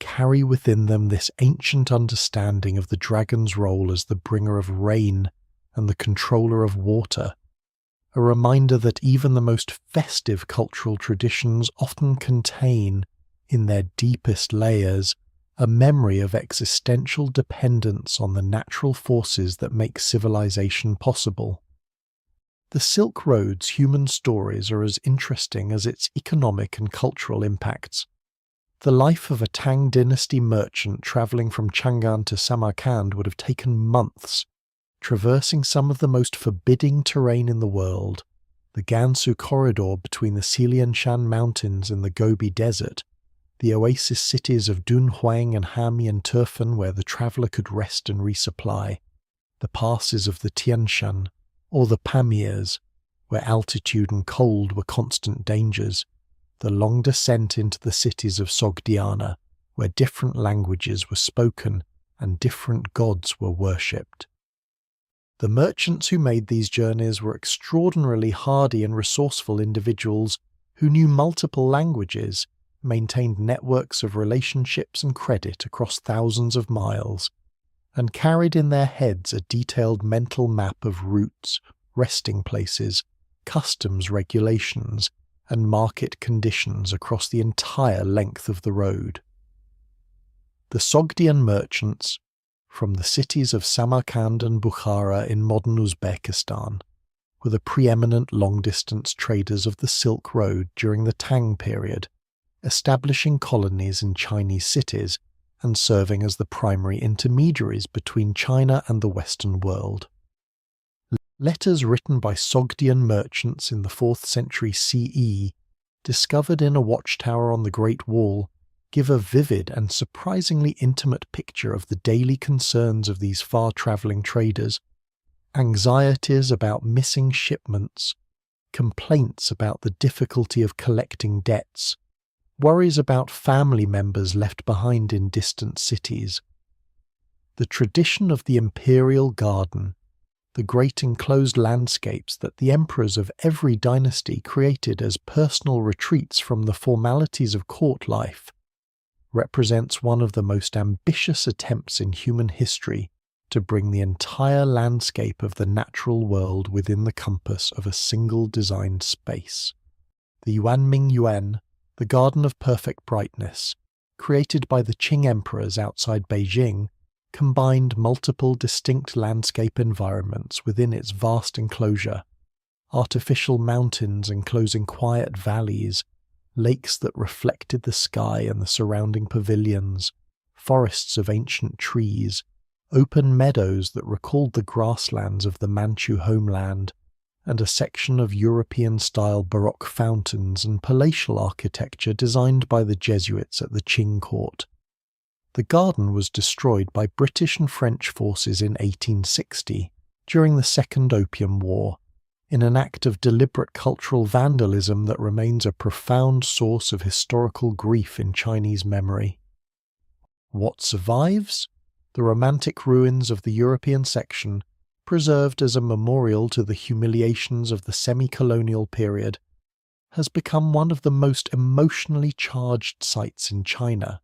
carry within them this ancient understanding of the dragon's role as the bringer of rain and the controller of water, a reminder that even the most festive cultural traditions often contain, in their deepest layers, a memory of existential dependence on the natural forces that make civilization possible. The Silk Road's human stories are as interesting as its economic and cultural impacts. The life of a Tang dynasty merchant travelling from Chang'an to Samarkand would have taken months, traversing some of the most forbidding terrain in the world, the Gansu corridor between the Xilianshan Mountains and the Gobi Desert, the oasis cities of Dunhuang and Hami and Turfan where the traveller could rest and resupply, the passes of the Tian Shan, or the Pamirs, where altitude and cold were constant dangers, the long descent into the cities of Sogdiana, where different languages were spoken and different gods were worshipped. The merchants who made these journeys were extraordinarily hardy and resourceful individuals who knew multiple languages, maintained networks of relationships and credit across thousands of miles, and carried in their heads a detailed mental map of routes, resting places, customs regulations, and market conditions across the entire length of the road. The Sogdian merchants, from the cities of Samarkand and Bukhara in modern Uzbekistan, were the preeminent long-distance traders of the Silk Road during the Tang period, establishing colonies in Chinese cities and serving as the primary intermediaries between China and the Western world. Letters written by Sogdian merchants in the 4th century CE, discovered in a watchtower on the Great Wall, give a vivid and surprisingly intimate picture of the daily concerns of these far-travelling traders, anxieties about missing shipments, complaints about the difficulty of collecting debts, worries about family members left behind in distant cities. The tradition of the Imperial garden, the great enclosed landscapes that the emperors of every dynasty created as personal retreats from the formalities of court life, represents one of the most ambitious attempts in human history to bring the entire landscape of the natural world within the compass of a single designed space. The Yuanming Yuan, the Garden of Perfect Brightness, created by the Qing emperors outside Beijing, combined multiple distinct landscape environments within its vast enclosure, artificial mountains enclosing quiet valleys, lakes that reflected the sky and the surrounding pavilions, forests of ancient trees, open meadows that recalled the grasslands of the Manchu homeland, and a section of European-style Baroque fountains and palatial architecture designed by the Jesuits at the Qing court. The garden was destroyed by British and French forces in 1860, during the Second Opium War, in an act of deliberate cultural vandalism that remains a profound source of historical grief in Chinese memory. What survives? The romantic ruins of the European section, preserved as a memorial to the humiliations of the semi-colonial period, has become one of the most emotionally charged sites in China,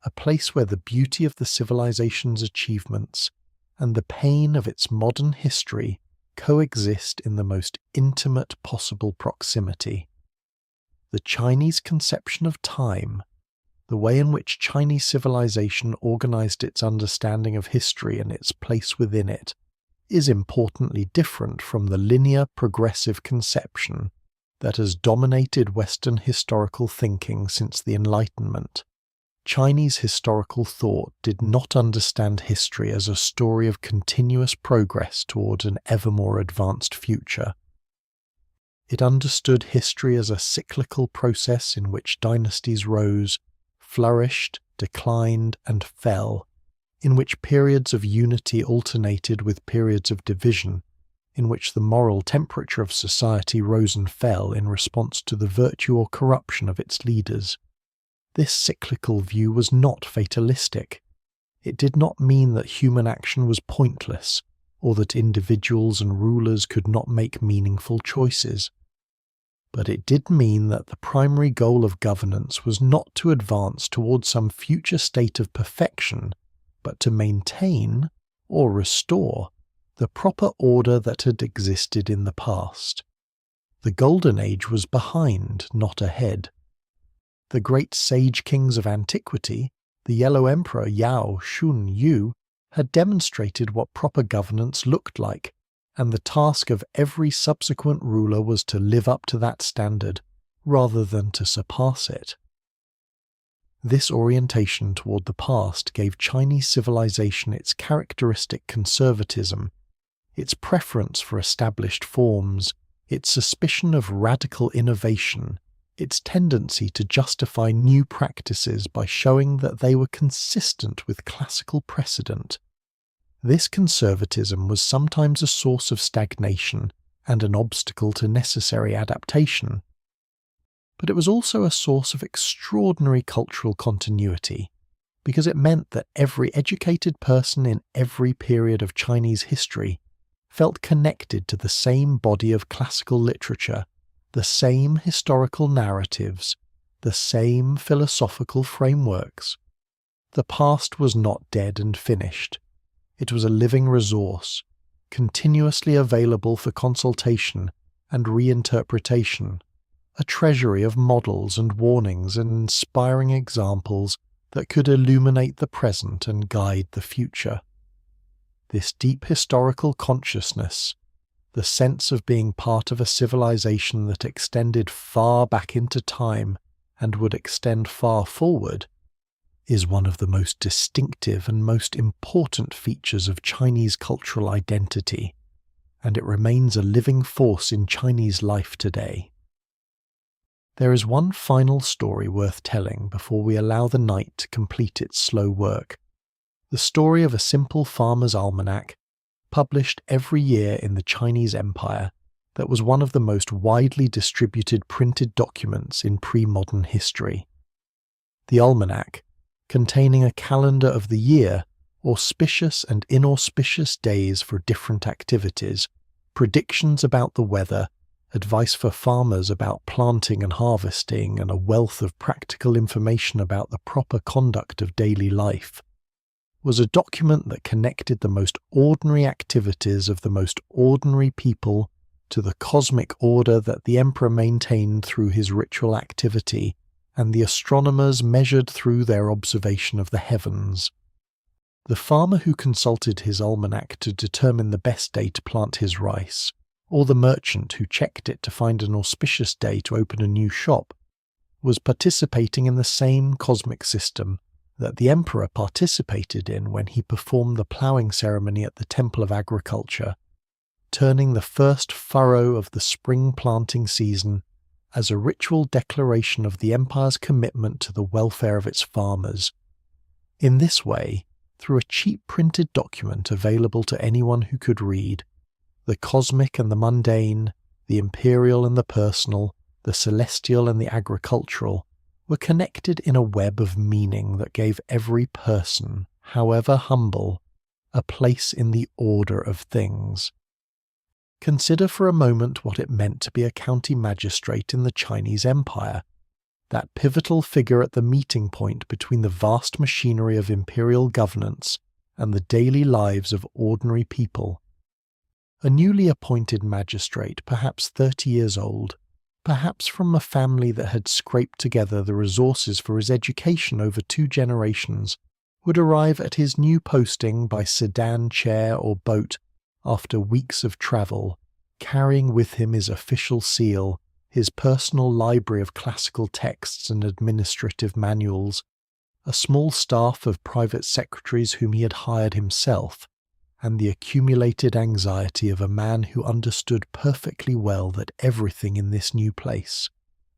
a place where the beauty of the civilization's achievements and the pain of its modern history coexist in the most intimate possible proximity. The Chinese conception of time, the way in which Chinese civilization organized its understanding of history and its place within it is importantly different from the linear, progressive conception that has dominated Western historical thinking since the Enlightenment. Chinese historical thought did not understand history as a story of continuous progress towards an ever more advanced future. It understood history as a cyclical process in which dynasties rose, flourished, declined, and fell, in which periods of unity alternated with periods of division, in which the moral temperature of society rose and fell in response to the virtue or corruption of its leaders. This cyclical view was not fatalistic. It did not mean that human action was pointless, or that individuals and rulers could not make meaningful choices. But it did mean that the primary goal of governance was not to advance towards some future state of perfection, but to maintain, or restore, the proper order that had existed in the past. The Golden Age was behind, not ahead. The great sage kings of antiquity, the Yellow Emperor Yao, Shun, Yu, had demonstrated what proper governance looked like, and the task of every subsequent ruler was to live up to that standard, rather than to surpass it. This orientation toward the past gave Chinese civilization its characteristic conservatism, its preference for established forms, its suspicion of radical innovation, its tendency to justify new practices by showing that they were consistent with classical precedent. This conservatism was sometimes a source of stagnation and an obstacle to necessary adaptation, but it was also a source of extraordinary cultural continuity, because it meant that every educated person in every period of Chinese history felt connected to the same body of classical literature, the same historical narratives, the same philosophical frameworks. The past was not dead and finished. It was a living resource, continuously available for consultation and reinterpretation, a treasury of models and warnings and inspiring examples that could illuminate the present and guide the future. This deep historical consciousness, the sense of being part of a civilization that extended far back into time and would extend far forward, is one of the most distinctive and most important features of Chinese cultural identity, and it remains a living force in Chinese life today. There is one final story worth telling before we allow the night to complete its slow work. The story of a simple farmer's almanac, published every year in the Chinese Empire, that was one of the most widely distributed printed documents in pre-modern history. The almanac, containing a calendar of the year, auspicious and inauspicious days for different activities, predictions about the weather, advice for farmers about planting and harvesting, and a wealth of practical information about the proper conduct of daily life, was a document that connected the most ordinary activities of the most ordinary people to the cosmic order that the emperor maintained through his ritual activity and the astronomers measured through their observation of the heavens. The farmer who consulted his almanac to determine the best day to plant his rice, or the merchant who checked it to find an auspicious day to open a new shop, was participating in the same cosmic system that the emperor participated in when he performed the ploughing ceremony at the Temple of Agriculture, turning the first furrow of the spring planting season as a ritual declaration of the empire's commitment to the welfare of its farmers. In this way, through a cheap printed document available to anyone who could read, the cosmic and the mundane, the imperial and the personal, the celestial and the agricultural, were connected in a web of meaning that gave every person, however humble, a place in the order of things. Consider for a moment what it meant to be a county magistrate in the Chinese Empire, that pivotal figure at the meeting point between the vast machinery of imperial governance and the daily lives of ordinary people. A newly appointed magistrate, perhaps 30 years old, perhaps from a family that had scraped together the resources for his education over 2 generations, would arrive at his new posting by sedan, chair, or boat after weeks of travel, carrying with him his official seal, his personal library of classical texts and administrative manuals, a small staff of private secretaries whom he had hired himself, and the accumulated anxiety of a man who understood perfectly well that everything in this new place,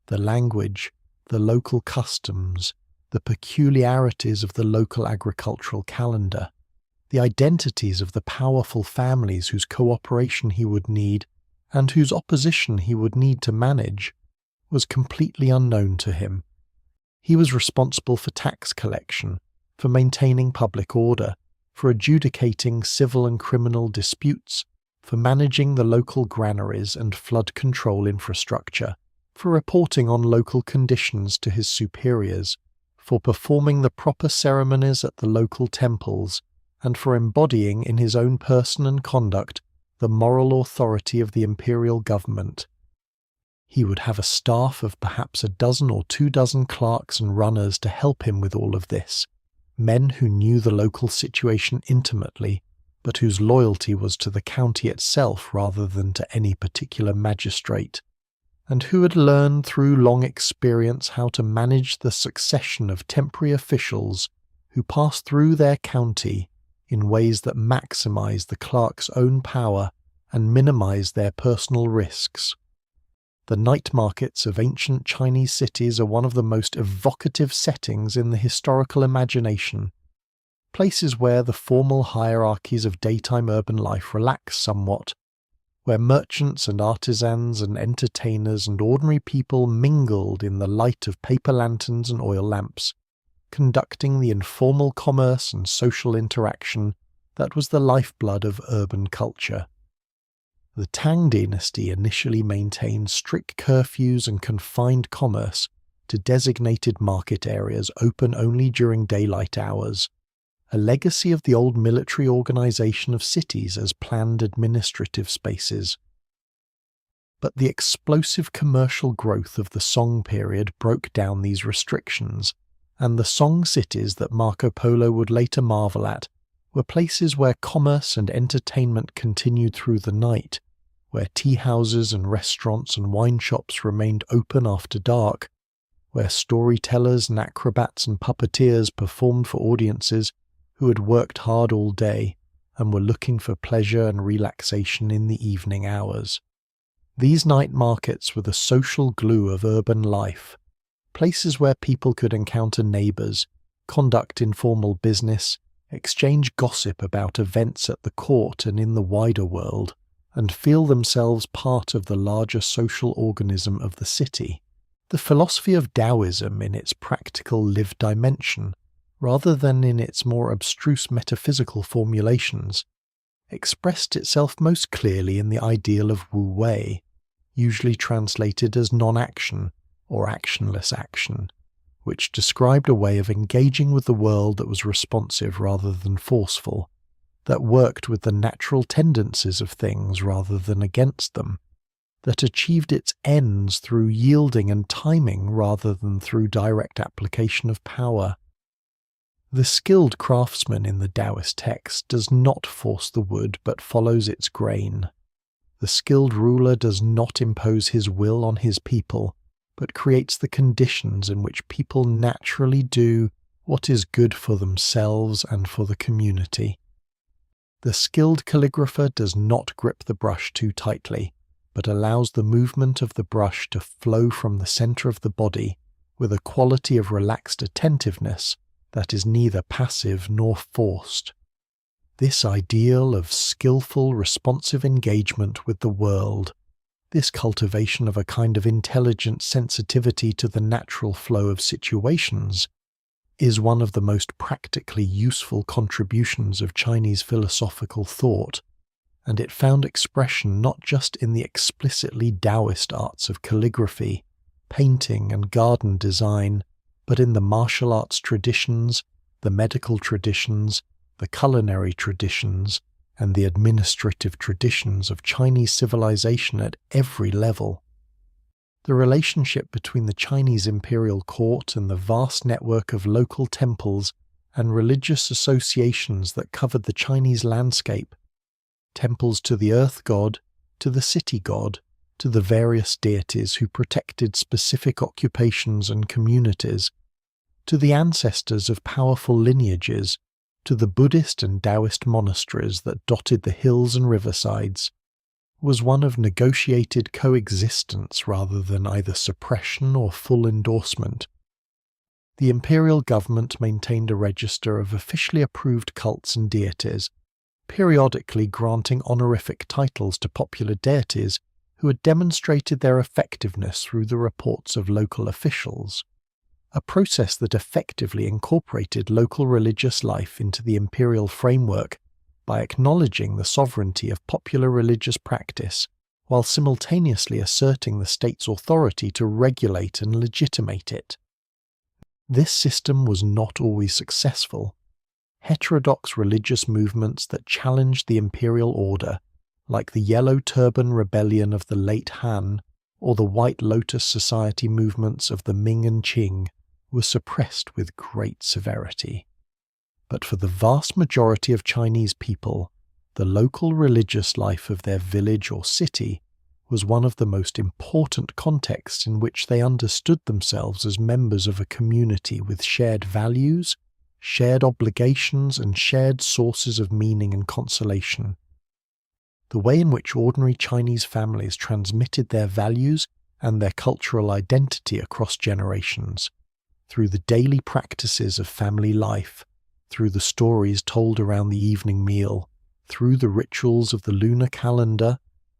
the language, the local customs, the peculiarities of the local agricultural calendar, the identities of the powerful families whose cooperation he would need and whose opposition he would need to manage, was completely unknown to him. He was responsible for tax collection, for maintaining public order, for adjudicating civil and criminal disputes, for managing the local granaries and flood control infrastructure, for reporting on local conditions to his superiors, for performing the proper ceremonies at the local temples, and for embodying in his own person and conduct the moral authority of the imperial government. He would have a staff of perhaps 12 or 24 clerks and runners to help him with all of this, men who knew the local situation intimately, but whose loyalty was to the county itself rather than to any particular magistrate, and who had learned through long experience how to manage the succession of temporary officials who passed through their county in ways that maximized the clerk's own power and minimized their personal risks. The night markets of ancient Chinese cities are one of the most evocative settings in the historical imagination, places where the formal hierarchies of daytime urban life relax somewhat, where merchants and artisans and entertainers and ordinary people mingled in the light of paper lanterns and oil lamps, conducting the informal commerce and social interaction that was the lifeblood of urban culture. The Tang dynasty initially maintained strict curfews and confined commerce to designated market areas open only during daylight hours, a legacy of the old military organization of cities as planned administrative spaces. But the explosive commercial growth of the Song period broke down these restrictions, and the Song cities that Marco Polo would later marvel at were places where commerce and entertainment continued through the night, where tea houses and restaurants and wine shops remained open after dark, where storytellers and acrobats and puppeteers performed for audiences who had worked hard all day and were looking for pleasure and relaxation in the evening hours. These night markets were the social glue of urban life, places where people could encounter neighbours, conduct informal business, exchange gossip about events at the court and in the wider world, and feel themselves part of the larger social organism of the city. The philosophy of Taoism in its practical lived dimension, rather than in its more abstruse metaphysical formulations, expressed itself most clearly in the ideal of Wu Wei, usually translated as non-action or actionless action, which described a way of engaging with the world that was responsive rather than forceful, that worked with the natural tendencies of things rather than against them, that achieved its ends through yielding and timing rather than through direct application of power. The skilled craftsman in the Taoist text does not force the wood but follows its grain. The skilled ruler does not impose his will on his people, but creates the conditions in which people naturally do what is good for themselves and for the community. The skilled calligrapher does not grip the brush too tightly, but allows the movement of the brush to flow from the center of the body with a quality of relaxed attentiveness that is neither passive nor forced. This ideal of skillful, responsive engagement with the world, this cultivation of a kind of intelligent sensitivity to the natural flow of situations, is one of the most practically useful contributions of Chinese philosophical thought, and it found expression not just in the explicitly Taoist arts of calligraphy, painting and garden design, but in the martial arts traditions, the medical traditions, the culinary traditions, and the administrative traditions of Chinese civilization at every level. The relationship between the Chinese imperial court and the vast network of local temples and religious associations that covered the Chinese landscape, temples to the earth god, to the city god, to the various deities who protected specific occupations and communities, to the ancestors of powerful lineages, to the Buddhist and Taoist monasteries that dotted the hills and riversides, was one of negotiated coexistence rather than either suppression or full endorsement. The imperial government maintained a register of officially approved cults and deities, periodically granting honorific titles to popular deities who had demonstrated their effectiveness through the reports of local officials, a process that effectively incorporated local religious life into the imperial framework by acknowledging the sovereignty of popular religious practice while simultaneously asserting the state's authority to regulate and legitimate it. This system was not always successful. Heterodox religious movements that challenged the imperial order, like the Yellow Turban Rebellion of the late Han or the White Lotus Society movements of the Ming and Qing, were suppressed with great severity. But for the vast majority of Chinese people, the local religious life of their village or city was one of the most important contexts in which they understood themselves as members of a community with shared values, shared obligations, and shared sources of meaning and consolation. The way in which ordinary Chinese families transmitted their values and their cultural identity across generations, through the daily practices of family life, through the stories told around the evening meal, through the rituals of the lunar calendar,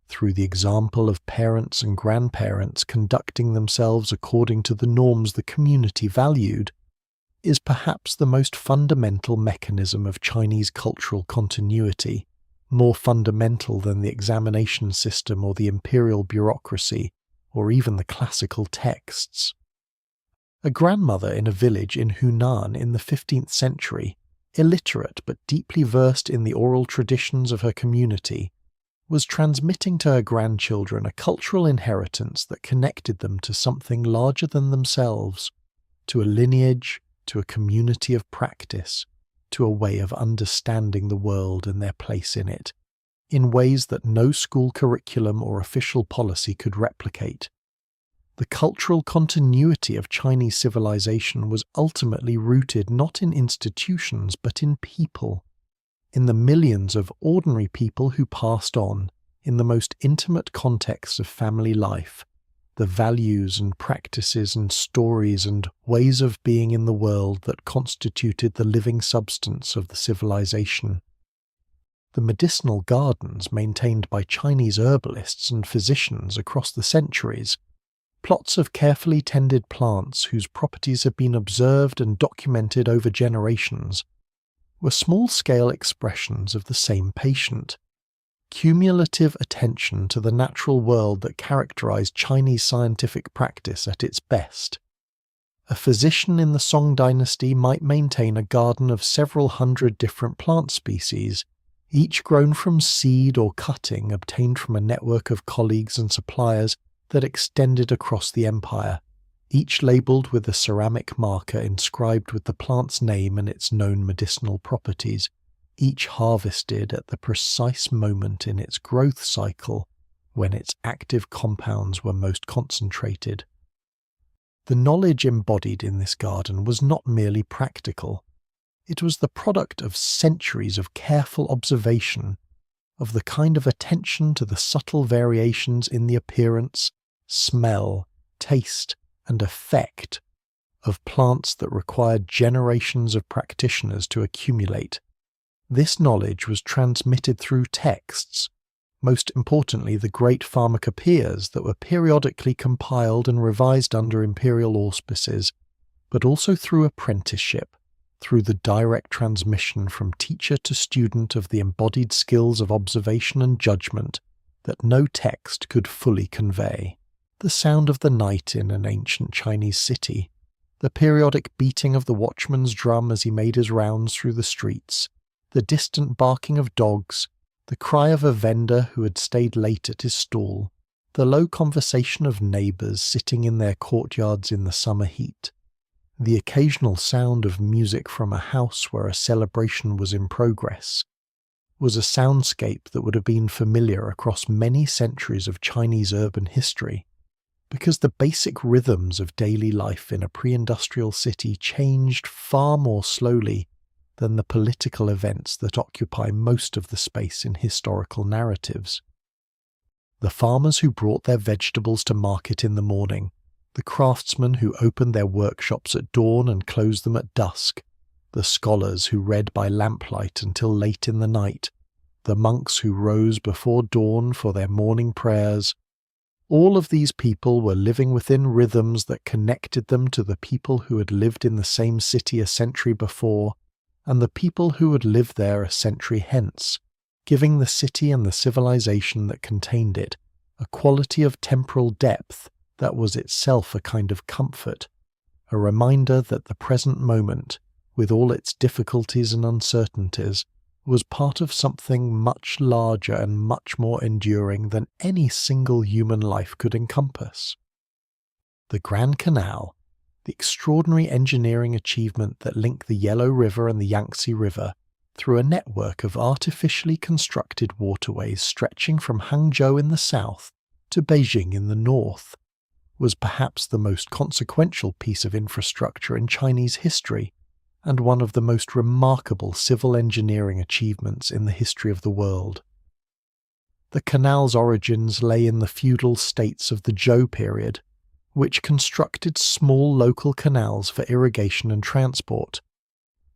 through the example of parents and grandparents conducting themselves according to the norms the community valued, is perhaps the most fundamental mechanism of Chinese cultural continuity, more fundamental than the examination system or the imperial bureaucracy, or even the classical texts. A grandmother in a village in Hunan in the 15th century, illiterate but deeply versed in the oral traditions of her community, was transmitting to her grandchildren a cultural inheritance that connected them to something larger than themselves, to a lineage, to a community of practice, to a way of understanding the world and their place in it, in ways that no school curriculum or official policy could replicate. The cultural continuity of Chinese civilization was ultimately rooted not in institutions but in people, in the millions of ordinary people who passed on, in the most intimate contexts of family life, the values and practices and stories and ways of being in the world that constituted the living substance of the civilization. The medicinal gardens maintained by Chinese herbalists and physicians across the centuries, plots of carefully tended plants whose properties have been observed and documented over generations, were small-scale expressions of the same patient. Cumulative attention to the natural world that characterized Chinese scientific practice at its best. A physician in the Song dynasty might maintain a garden of several hundred different plant species, each grown from seed or cutting obtained from a network of colleagues and suppliers that extended across the empire, each labelled with a ceramic marker inscribed with the plant's name and its known medicinal properties, each harvested at the precise moment in its growth cycle when its active compounds were most concentrated. The knowledge embodied in this garden was not merely practical. It was the product of centuries of careful observation, of the kind of attention to the subtle variations in the appearance, smell, taste, and effect of plants that required generations of practitioners to accumulate. This knowledge was transmitted through texts, most importantly the great pharmacopoeias that were periodically compiled and revised under imperial auspices, but also through apprenticeship, through the direct transmission from teacher to student of the embodied skills of observation and judgment that no text could fully convey. The sound of the night in an ancient Chinese city, the periodic beating of the watchman's drum as he made his rounds through the streets, the distant barking of dogs, the cry of a vendor who had stayed late at his stall, the low conversation of neighbours sitting in their courtyards in the summer heat, the occasional sound of music from a house where a celebration was in progress, was a soundscape that would have been familiar across many centuries of Chinese urban history, because the basic rhythms of daily life in a pre-industrial city changed far more slowly than the political events that occupy most of the space in historical narratives. The farmers who brought their vegetables to market in the morning, the craftsmen who opened their workshops at dawn and closed them at dusk, the scholars who read by lamplight until late in the night, the monks who rose before dawn for their morning prayers, all of these people were living within rhythms that connected them to the people who had lived in the same city a century before, and the people who had lived there a century hence, giving the city and the civilization that contained it a quality of temporal depth that was itself a kind of comfort, a reminder that the present moment, with all its difficulties and uncertainties, was part of something much larger and much more enduring than any single human life could encompass. The Grand Canal, the extraordinary engineering achievement that linked the Yellow River and the Yangtze River through a network of artificially constructed waterways stretching from Hangzhou in the south to Beijing in the north, was perhaps the most consequential piece of infrastructure in Chinese history and one of the most remarkable civil engineering achievements in the history of the world. The canal's origins lay in the feudal states of the Zhou period, which constructed small local canals for irrigation and transport,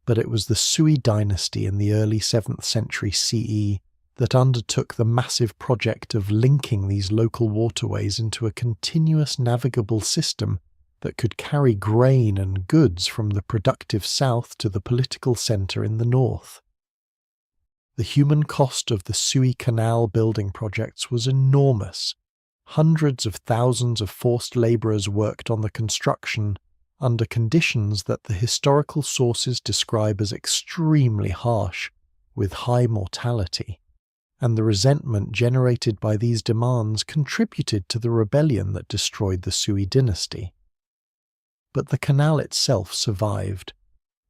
but it was the Sui dynasty in the early 7th century CE that undertook the massive project of linking these local waterways into a continuous navigable system that could carry grain and goods from the productive south to the political centre in the north. The human cost of the Sui Canal building projects was enormous. Hundreds of thousands of forced labourers worked on the construction under conditions that the historical sources describe as extremely harsh, with high mortality, and the resentment generated by these demands contributed to the rebellion that destroyed the Sui dynasty. But the canal itself survived,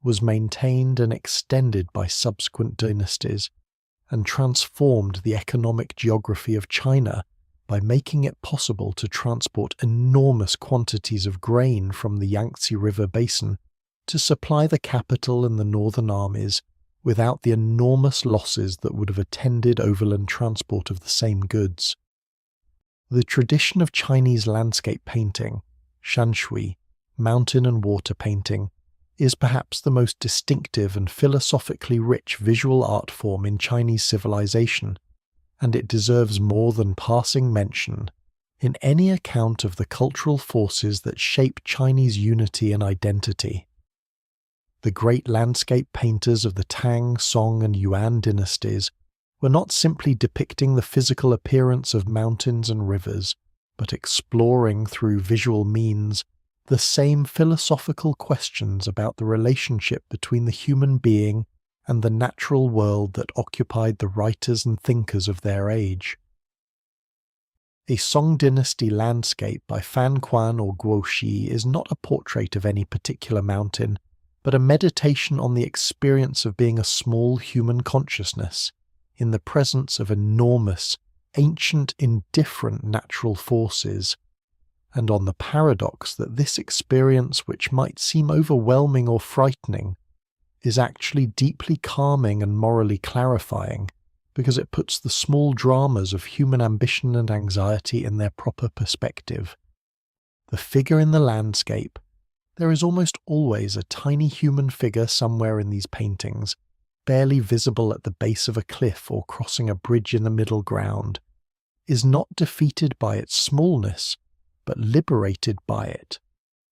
was maintained and extended by subsequent dynasties, and transformed the economic geography of China by making it possible to transport enormous quantities of grain from the Yangtze River basin to supply the capital and the northern armies without the enormous losses that would have attended overland transport of the same goods. The tradition of Chinese landscape painting, shanshui, mountain and water painting, is perhaps the most distinctive and philosophically rich visual art form in Chinese civilization, and it deserves more than passing mention in any account of the cultural forces that shape Chinese unity and identity. The great landscape painters of the Tang, Song and Yuan dynasties were not simply depicting the physical appearance of mountains and rivers, but exploring through visual means the same philosophical questions about the relationship between the human being and the natural world that occupied the writers and thinkers of their age. A Song dynasty landscape by Fan Quan or Guo Xi is not a portrait of any particular mountain, but a meditation on the experience of being a small human consciousness in the presence of enormous, ancient, indifferent natural forces, and on the paradox that this experience, which might seem overwhelming or frightening, is actually deeply calming and morally clarifying, because it puts the small dramas of human ambition and anxiety in their proper perspective. The figure in the landscape, there is almost always a tiny human figure somewhere in these paintings, barely visible at the base of a cliff or crossing a bridge in the middle ground, is not defeated by its smallness, but liberated by it,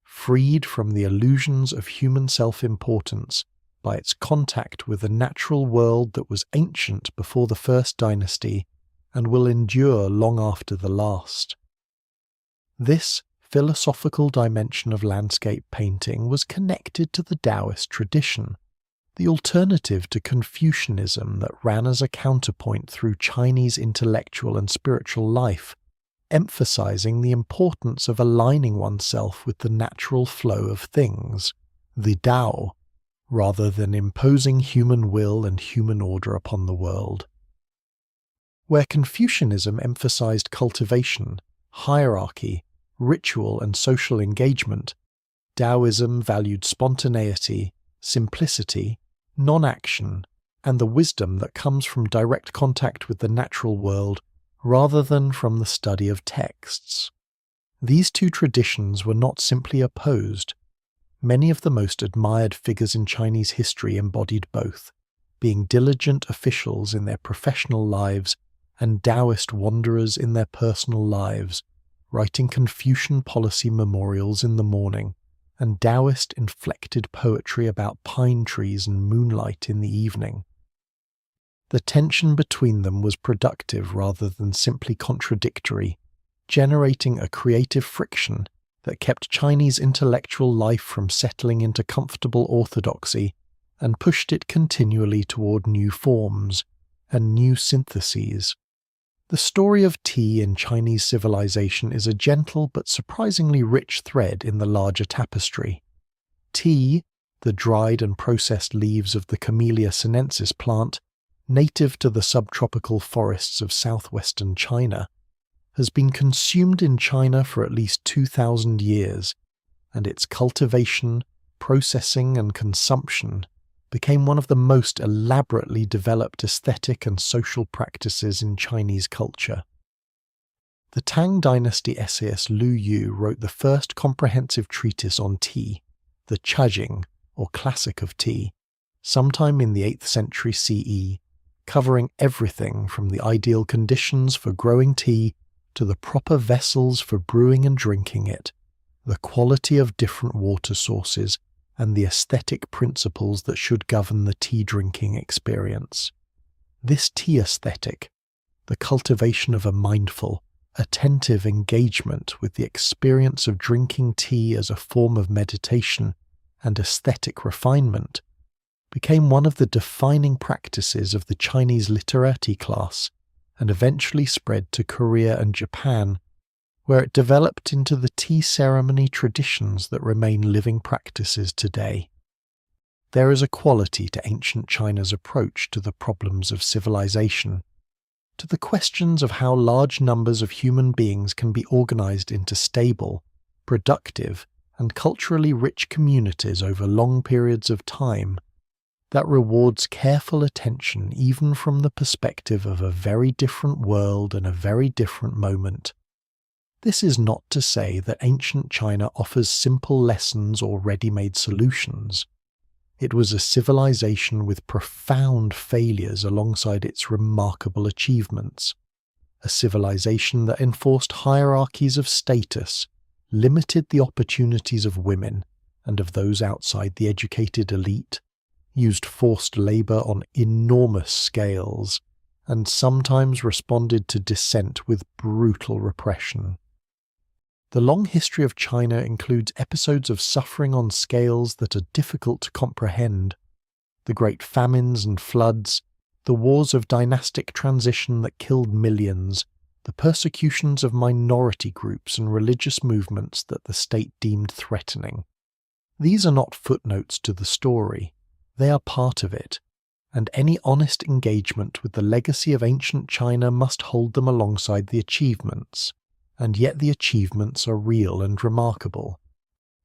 freed from the illusions of human self-importance by its contact with a natural world that was ancient before the first dynasty and will endure long after the last. This philosophical dimension of landscape painting was connected to the Taoist tradition, the alternative to Confucianism that ran as a counterpoint through Chinese intellectual and spiritual life, emphasizing the importance of aligning oneself with the natural flow of things, the Tao, rather than imposing human will and human order upon the world. Where Confucianism emphasized cultivation, hierarchy, ritual and social engagement, Taoism valued spontaneity, simplicity, non-action, and the wisdom that comes from direct contact with the natural world rather than from the study of texts. These two traditions were not simply opposed. Many of the most admired figures in Chinese history embodied both, being diligent officials in their professional lives and Taoist wanderers in their personal lives, writing Confucian policy memorials in the morning and Taoist inflected poetry about pine trees and moonlight in the evening. The tension between them was productive rather than simply contradictory, generating a creative friction that kept Chinese intellectual life from settling into comfortable orthodoxy and pushed it continually toward new forms and new syntheses. The story of tea in Chinese civilization is a gentle but surprisingly rich thread in the larger tapestry. Tea, the dried and processed leaves of the Camellia sinensis plant, native to the subtropical forests of southwestern China, has been consumed in China for at least 2,000 years, and its cultivation, processing and consumption became one of the most elaborately developed aesthetic and social practices in Chinese culture. The Tang dynasty essayist Lu Yu wrote the first comprehensive treatise on tea, the Chajing, or Classic of Tea, sometime in the 8th century CE, covering everything from the ideal conditions for growing tea to the proper vessels for brewing and drinking it, the quality of different water sources, and the aesthetic principles that should govern the tea-drinking experience. This tea aesthetic, the cultivation of a mindful, attentive engagement with the experience of drinking tea as a form of meditation and aesthetic refinement, became one of the defining practices of the Chinese literati class and eventually spread to Korea and Japan, where it developed into the tea ceremony traditions that remain living practices today. There is a quality to ancient China's approach to the problems of civilization, to the questions of how large numbers of human beings can be organized into stable, productive, and culturally rich communities over long periods of time, that rewards careful attention even from the perspective of a very different world and a very different moment. This is not to say that ancient China offers simple lessons or ready-made solutions. It was a civilization with profound failures alongside its remarkable achievements, a civilization that enforced hierarchies of status, limited the opportunities of women and of those outside the educated elite, used forced labor on enormous scales, and sometimes responded to dissent with brutal repression. The long history of China includes episodes of suffering on scales that are difficult to comprehend. The great famines and floods, the wars of dynastic transition that killed millions, the persecutions of minority groups and religious movements that the state deemed threatening. These are not footnotes to the story. They are part of it, and any honest engagement with the legacy of ancient China must hold them alongside the achievements. And yet the achievements are real and remarkable.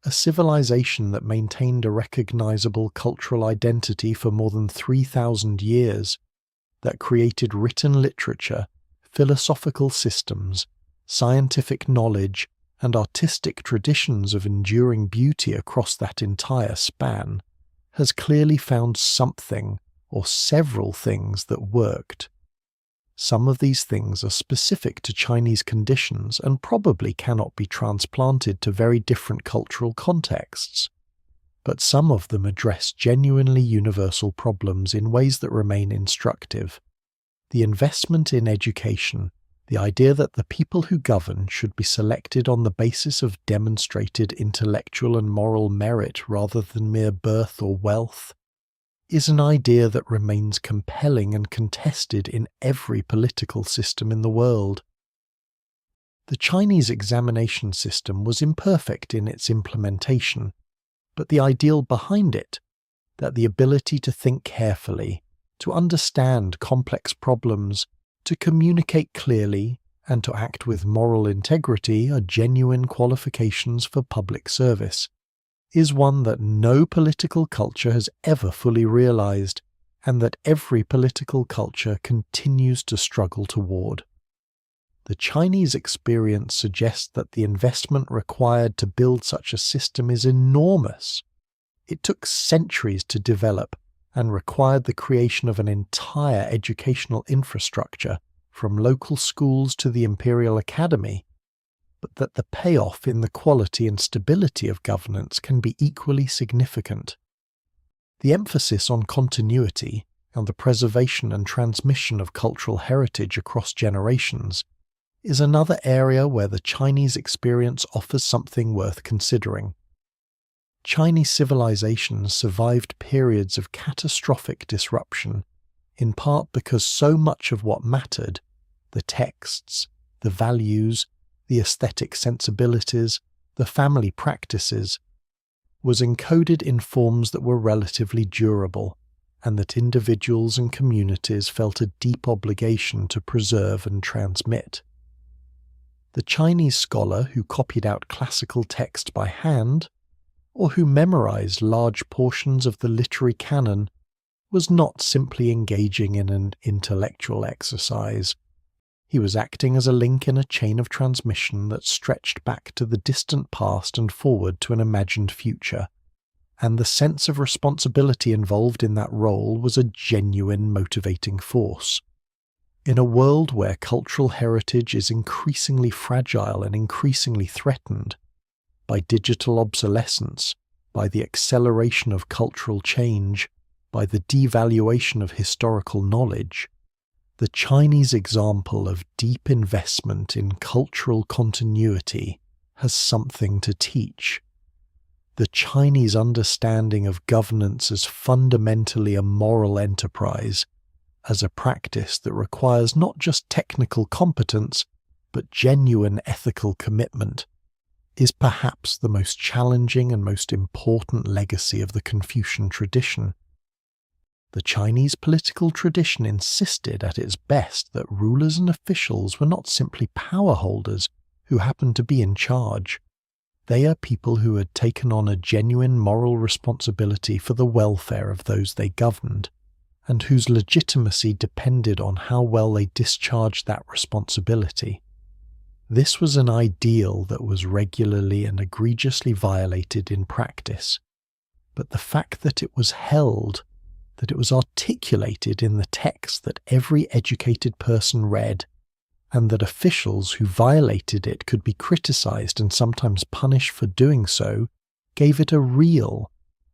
A civilization that maintained a recognizable cultural identity for more than 3,000 years, that created written literature, philosophical systems, scientific knowledge, and artistic traditions of enduring beauty across that entire span, has clearly found something or several things that worked. Some of these things are specific to Chinese conditions and probably cannot be transplanted to very different cultural contexts, but some of them address genuinely universal problems in ways that remain instructive. The investment in education, the idea that the people who govern should be selected on the basis of demonstrated intellectual and moral merit rather than mere birth or wealth, is an idea that remains compelling and contested in every political system in the world. The Chinese examination system was imperfect in its implementation, but the ideal behind it, that the ability to think carefully, to understand complex problems, to communicate clearly, and to act with moral integrity are genuine qualifications for public service, is one that no political culture has ever fully realized, and that every political culture continues to struggle toward. The Chinese experience suggests that the investment required to build such a system is enormous. It took centuries to develop and required the creation of an entire educational infrastructure, from local schools to the Imperial Academy, but that the payoff in the quality and stability of governance can be equally significant. The emphasis on continuity and the preservation and transmission of cultural heritage across generations is another area where the Chinese experience offers something worth considering. Chinese civilization survived periods of catastrophic disruption, in part because so much of what mattered, the texts, the values, the aesthetic sensibilities, the family practices, was encoded in forms that were relatively durable, and that individuals and communities felt a deep obligation to preserve and transmit. The Chinese scholar who copied out classical text by hand, or who memorized large portions of the literary canon, was not simply engaging in an intellectual exercise. He was acting as a link in a chain of transmission that stretched back to the distant past and forward to an imagined future, and the sense of responsibility involved in that role was a genuine motivating force. In a world where cultural heritage is increasingly fragile and increasingly threatened by digital obsolescence, by the acceleration of cultural change, by the devaluation of historical knowledge, the Chinese example of deep investment in cultural continuity has something to teach. The Chinese understanding of governance as fundamentally a moral enterprise, as a practice that requires not just technical competence, but genuine ethical commitment, is perhaps the most challenging and most important legacy of the Confucian tradition. The Chinese political tradition insisted at its best that rulers and officials were not simply power holders who happened to be in charge. They are people who had taken on a genuine moral responsibility for the welfare of those they governed, and whose legitimacy depended on how well they discharged that responsibility. This was an ideal that was regularly and egregiously violated in practice, but the fact that it was held, that it was articulated in the text that every educated person read, and that officials who violated it could be criticized and sometimes punished for doing so, gave it a real,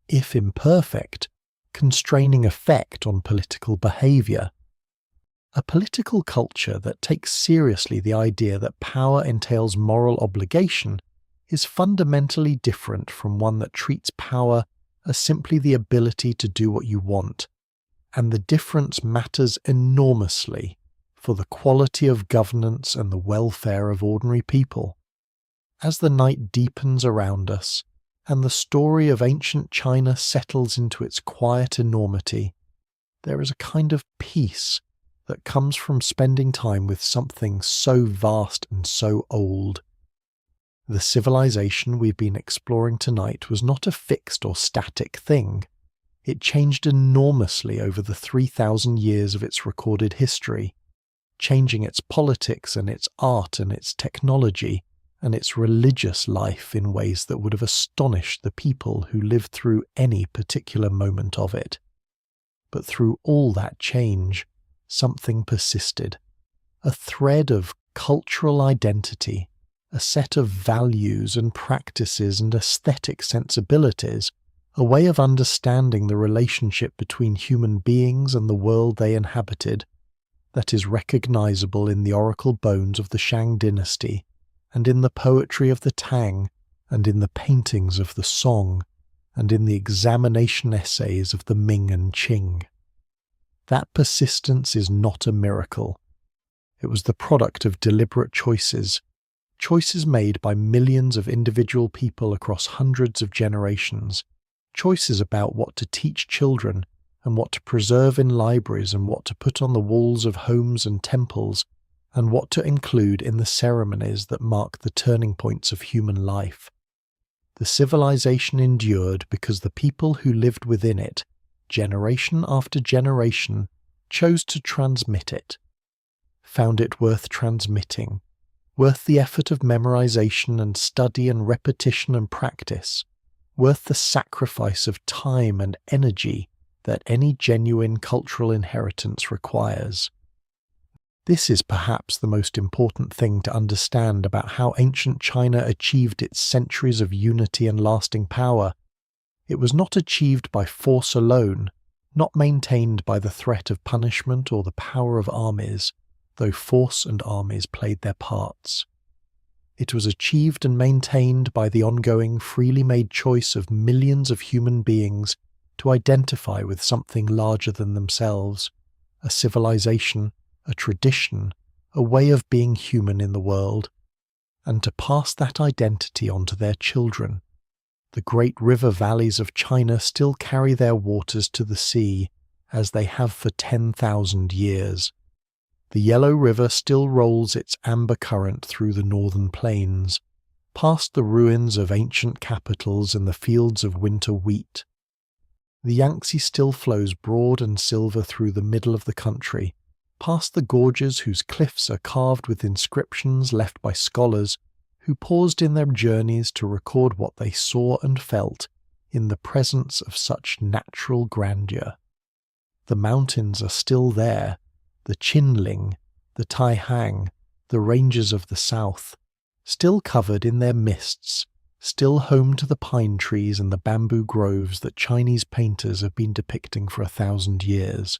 if imperfect, constraining effect on political behavior. A political culture that takes seriously the idea that power entails moral obligation is fundamentally different from one that treats power as simply the ability to do what you want, and the difference matters enormously for the quality of governance and the welfare of ordinary people. As the night deepens around us, and the story of ancient China settles into its quiet enormity, there is a kind of peace that comes from spending time with something so vast and so old. The civilization we've been exploring tonight was not a fixed or static thing. It changed enormously over the 3,000 years of its recorded history, changing its politics and its art and its technology and its religious life in ways that would have astonished the people who lived through any particular moment of it. But through all that change, something persisted, a thread of cultural identity, a set of values and practices and aesthetic sensibilities, a way of understanding the relationship between human beings and the world they inhabited, that is recognizable in the oracle bones of the Shang dynasty, and in the poetry of the Tang, and in the paintings of the Song, and in the examination essays of the Ming and Qing. That persistence is not a miracle. It was the product of deliberate choices, choices made by millions of individual people across hundreds of generations, choices about what to teach children and what to preserve in libraries and what to put on the walls of homes and temples, and what to include in the ceremonies that mark the turning points of human life. The civilization endured because the people who lived within it, generation after generation, chose to transmit it, found it worth transmitting, worth the effort of memorization and study and repetition and practice, worth the sacrifice of time and energy that any genuine cultural inheritance requires. This is perhaps the most important thing to understand about how ancient China achieved its centuries of unity and lasting power. It was not achieved by force alone, not maintained by the threat of punishment or the power of armies, though force and armies played their parts. It was achieved and maintained by the ongoing, freely made choice of millions of human beings to identify with something larger than themselves, a civilization, a tradition, a way of being human in the world, and to pass that identity on to their children. The great river valleys of China still carry their waters to the sea, as they have for 10,000 years. The Yellow River still rolls its amber current through the northern plains, past the ruins of ancient capitals and the fields of winter wheat. The Yangtze still flows broad and silver through the middle of the country, past the gorges whose cliffs are carved with inscriptions left by scholars who paused in their journeys to record what they saw and felt in the presence of such natural grandeur. The mountains are still there, the Qinling, the Taihang, the ranges of the south, still covered in their mists, still home to the pine trees and the bamboo groves that Chinese painters have been depicting for 1,000 years.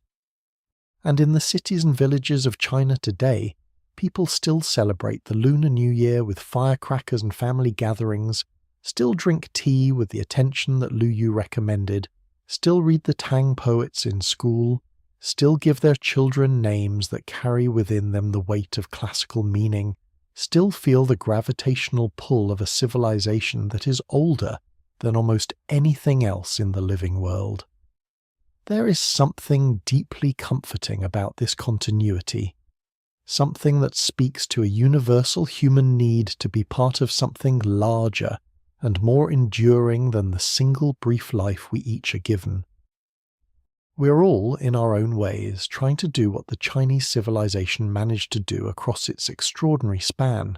And in the cities and villages of China today, people still celebrate the Lunar New Year with firecrackers and family gatherings, still drink tea with the attention that Lu Yu recommended, still read the Tang poets in school, still give their children names that carry within them the weight of classical meaning, still feel the gravitational pull of a civilization that is older than almost anything else in the living world. There is something deeply comforting about this continuity, something that speaks to a universal human need to be part of something larger and more enduring than the single brief life we each are given. We are all, in our own ways, trying to do what the Chinese civilization managed to do across its extraordinary span,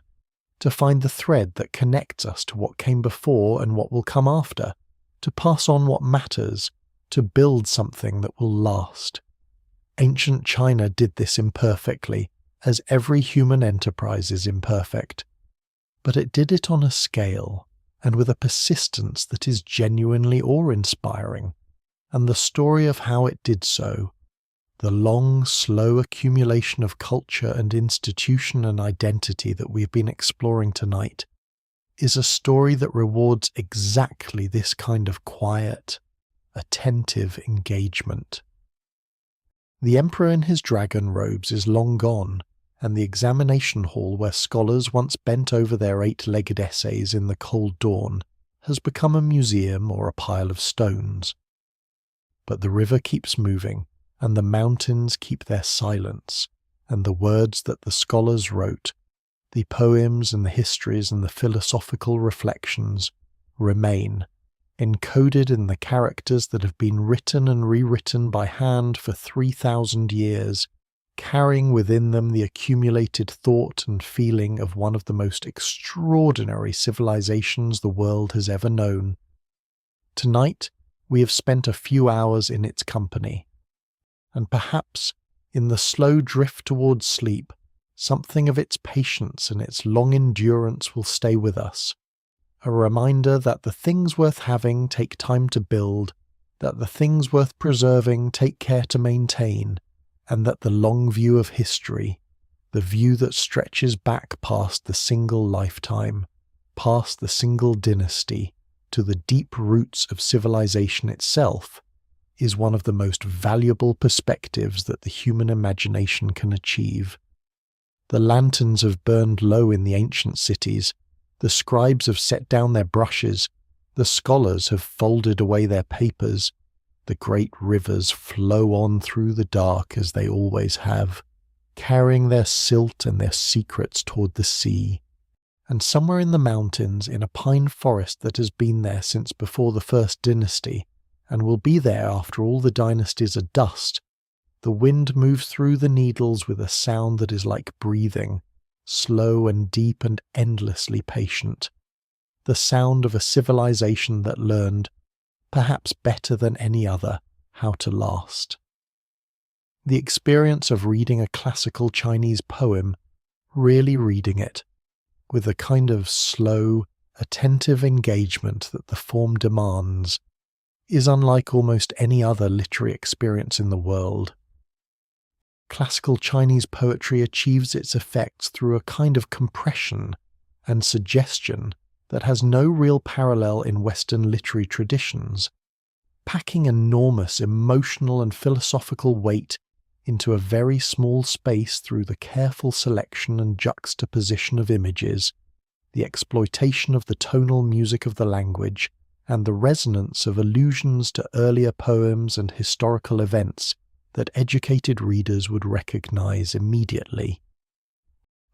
to find the thread that connects us to what came before and what will come after, to pass on what matters, to build something that will last. Ancient China did this imperfectly, as every human enterprise is imperfect. But it did it on a scale, and with a persistence that is genuinely awe-inspiring, and the story of how it did so, the long, slow accumulation of culture and institution and identity that we've been exploring tonight, is a story that rewards exactly this kind of quiet, attentive engagement. The emperor in his dragon robes is long gone, and the examination hall where scholars once bent over their 8-legged essays in the cold dawn has become a museum or a pile of stones. But the river keeps moving, and the mountains keep their silence, and the words that the scholars wrote, the poems and the histories and the philosophical reflections, remain, encoded in the characters that have been written and rewritten by hand for 3,000 years, carrying within them the accumulated thought and feeling of one of the most extraordinary civilizations the world has ever known. Tonight, we have spent a few hours in its company, and perhaps, in the slow drift towards sleep, something of its patience and its long endurance will stay with us, a reminder that the things worth having take time to build, that the things worth preserving take care to maintain, and that the long view of history, the view that stretches back past the single lifetime, past the single dynasty, to the deep roots of civilization itself, is one of the most valuable perspectives that the human imagination can achieve. The lanterns have burned low in the ancient cities, the scribes have set down their brushes, the scholars have folded away their papers, the great rivers flow on through the dark as they always have, carrying their silt and their secrets toward the sea. And somewhere in the mountains, in a pine forest that has been there since before the first dynasty, and will be there after all the dynasties are dust, the wind moves through the needles with a sound that is like breathing, slow and deep and endlessly patient. The sound of a civilization that learned, perhaps better than any other, how to last. The experience of reading a classical Chinese poem, really reading it, with a kind of slow, attentive engagement that the form demands, is unlike almost any other literary experience in the world. Classical Chinese poetry achieves its effects through a kind of compression and suggestion that has no real parallel in Western literary traditions, packing enormous emotional and philosophical weight into a very small space through the careful selection and juxtaposition of images, the exploitation of the tonal music of the language, and the resonance of allusions to earlier poems and historical events that educated readers would recognize immediately.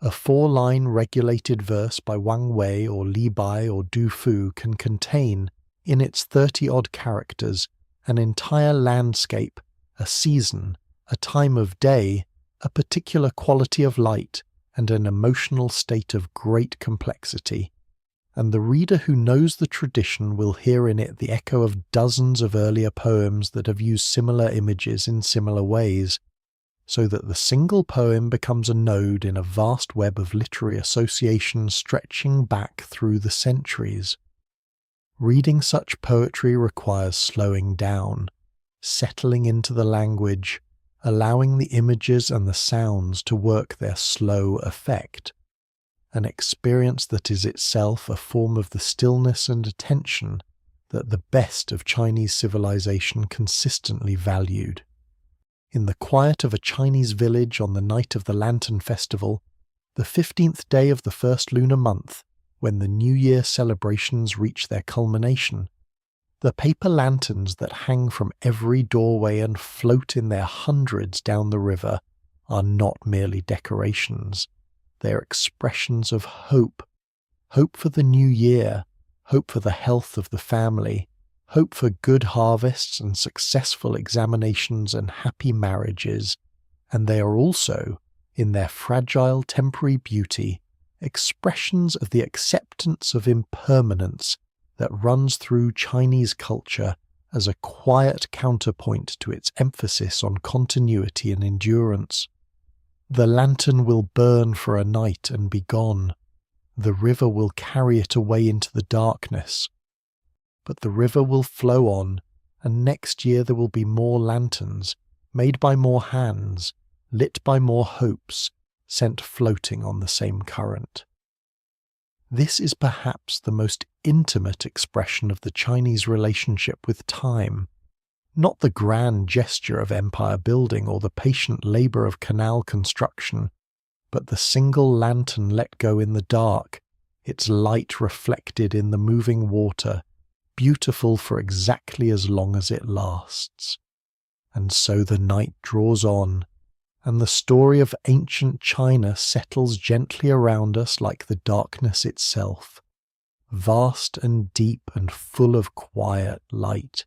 A 4-line regulated verse by Wang Wei or Li Bai or Du Fu can contain, in its 30-odd characters, an entire landscape, a season, a time of day, a particular quality of light, and an emotional state of great complexity. And the reader who knows the tradition will hear in it the echo of dozens of earlier poems that have used similar images in similar ways, so that the single poem becomes a node in a vast web of literary association stretching back through the centuries. Reading such poetry requires slowing down, settling into the language, allowing the images and the sounds to work their slow effect, an experience that is itself a form of the stillness and attention that the best of Chinese civilization consistently valued. In the quiet of a Chinese village on the night of the Lantern Festival, the 15th day of the first lunar month, when the New Year celebrations reach their culmination, the paper lanterns that hang from every doorway and float in their hundreds down the river are not merely decorations. They are expressions of hope. Hope for the new year, hope for the health of the family, hope for good harvests and successful examinations and happy marriages, and they are also, in their fragile temporary beauty, expressions of the acceptance of impermanence that runs through Chinese culture as a quiet counterpoint to its emphasis on continuity and endurance. The lantern will burn for a night and be gone. The river will carry it away into the darkness. But the river will flow on, and next year there will be more lanterns, made by more hands, lit by more hopes, sent floating on the same current. This is perhaps the most intimate expression of the Chinese relationship with time, not the grand gesture of empire building or the patient labour of canal construction, but the single lantern let go in the dark, its light reflected in the moving water, beautiful for exactly as long as it lasts. And so the night draws on, and the story of ancient China settles gently around us like the darkness itself, vast and deep and full of quiet light.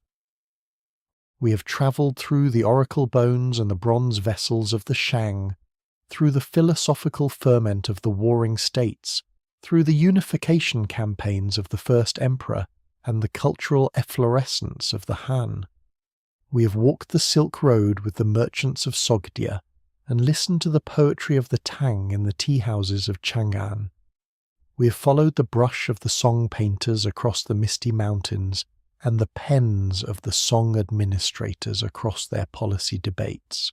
We have travelled through the oracle bones and the bronze vessels of the Shang, through the philosophical ferment of the warring states, through the unification campaigns of the first emperor and the cultural efflorescence of the Han. We have walked the Silk Road with the merchants of Sogdia, and listened to the poetry of the Tang in the tea-houses of Chang'an. We have followed the brush of the song painters across the misty mountains, and the pens of the song administrators across their policy debates.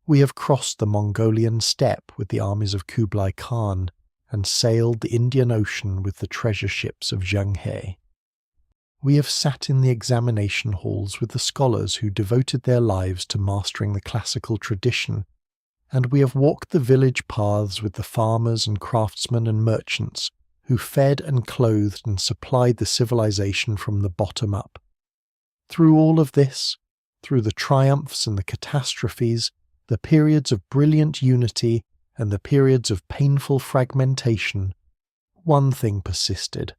We have crossed the Mongolian steppe with the armies of Kublai Khan, and sailed the Indian Ocean with the treasure ships of Zheng He. We have sat in the examination halls with the scholars who devoted their lives to mastering the classical tradition, and we have walked the village paths with the farmers and craftsmen and merchants who fed and clothed and supplied the civilization from the bottom up. Through all of this, through the triumphs and the catastrophes, the periods of brilliant unity and the periods of painful fragmentation, one thing persisted: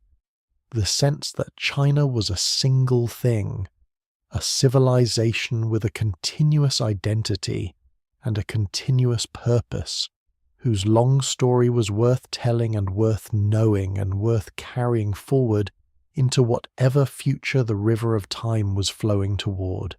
the sense that China was a single thing, a civilization with a continuous identity and a continuous purpose, whose long story was worth telling and worth knowing and worth carrying forward into whatever future the river of time was flowing toward.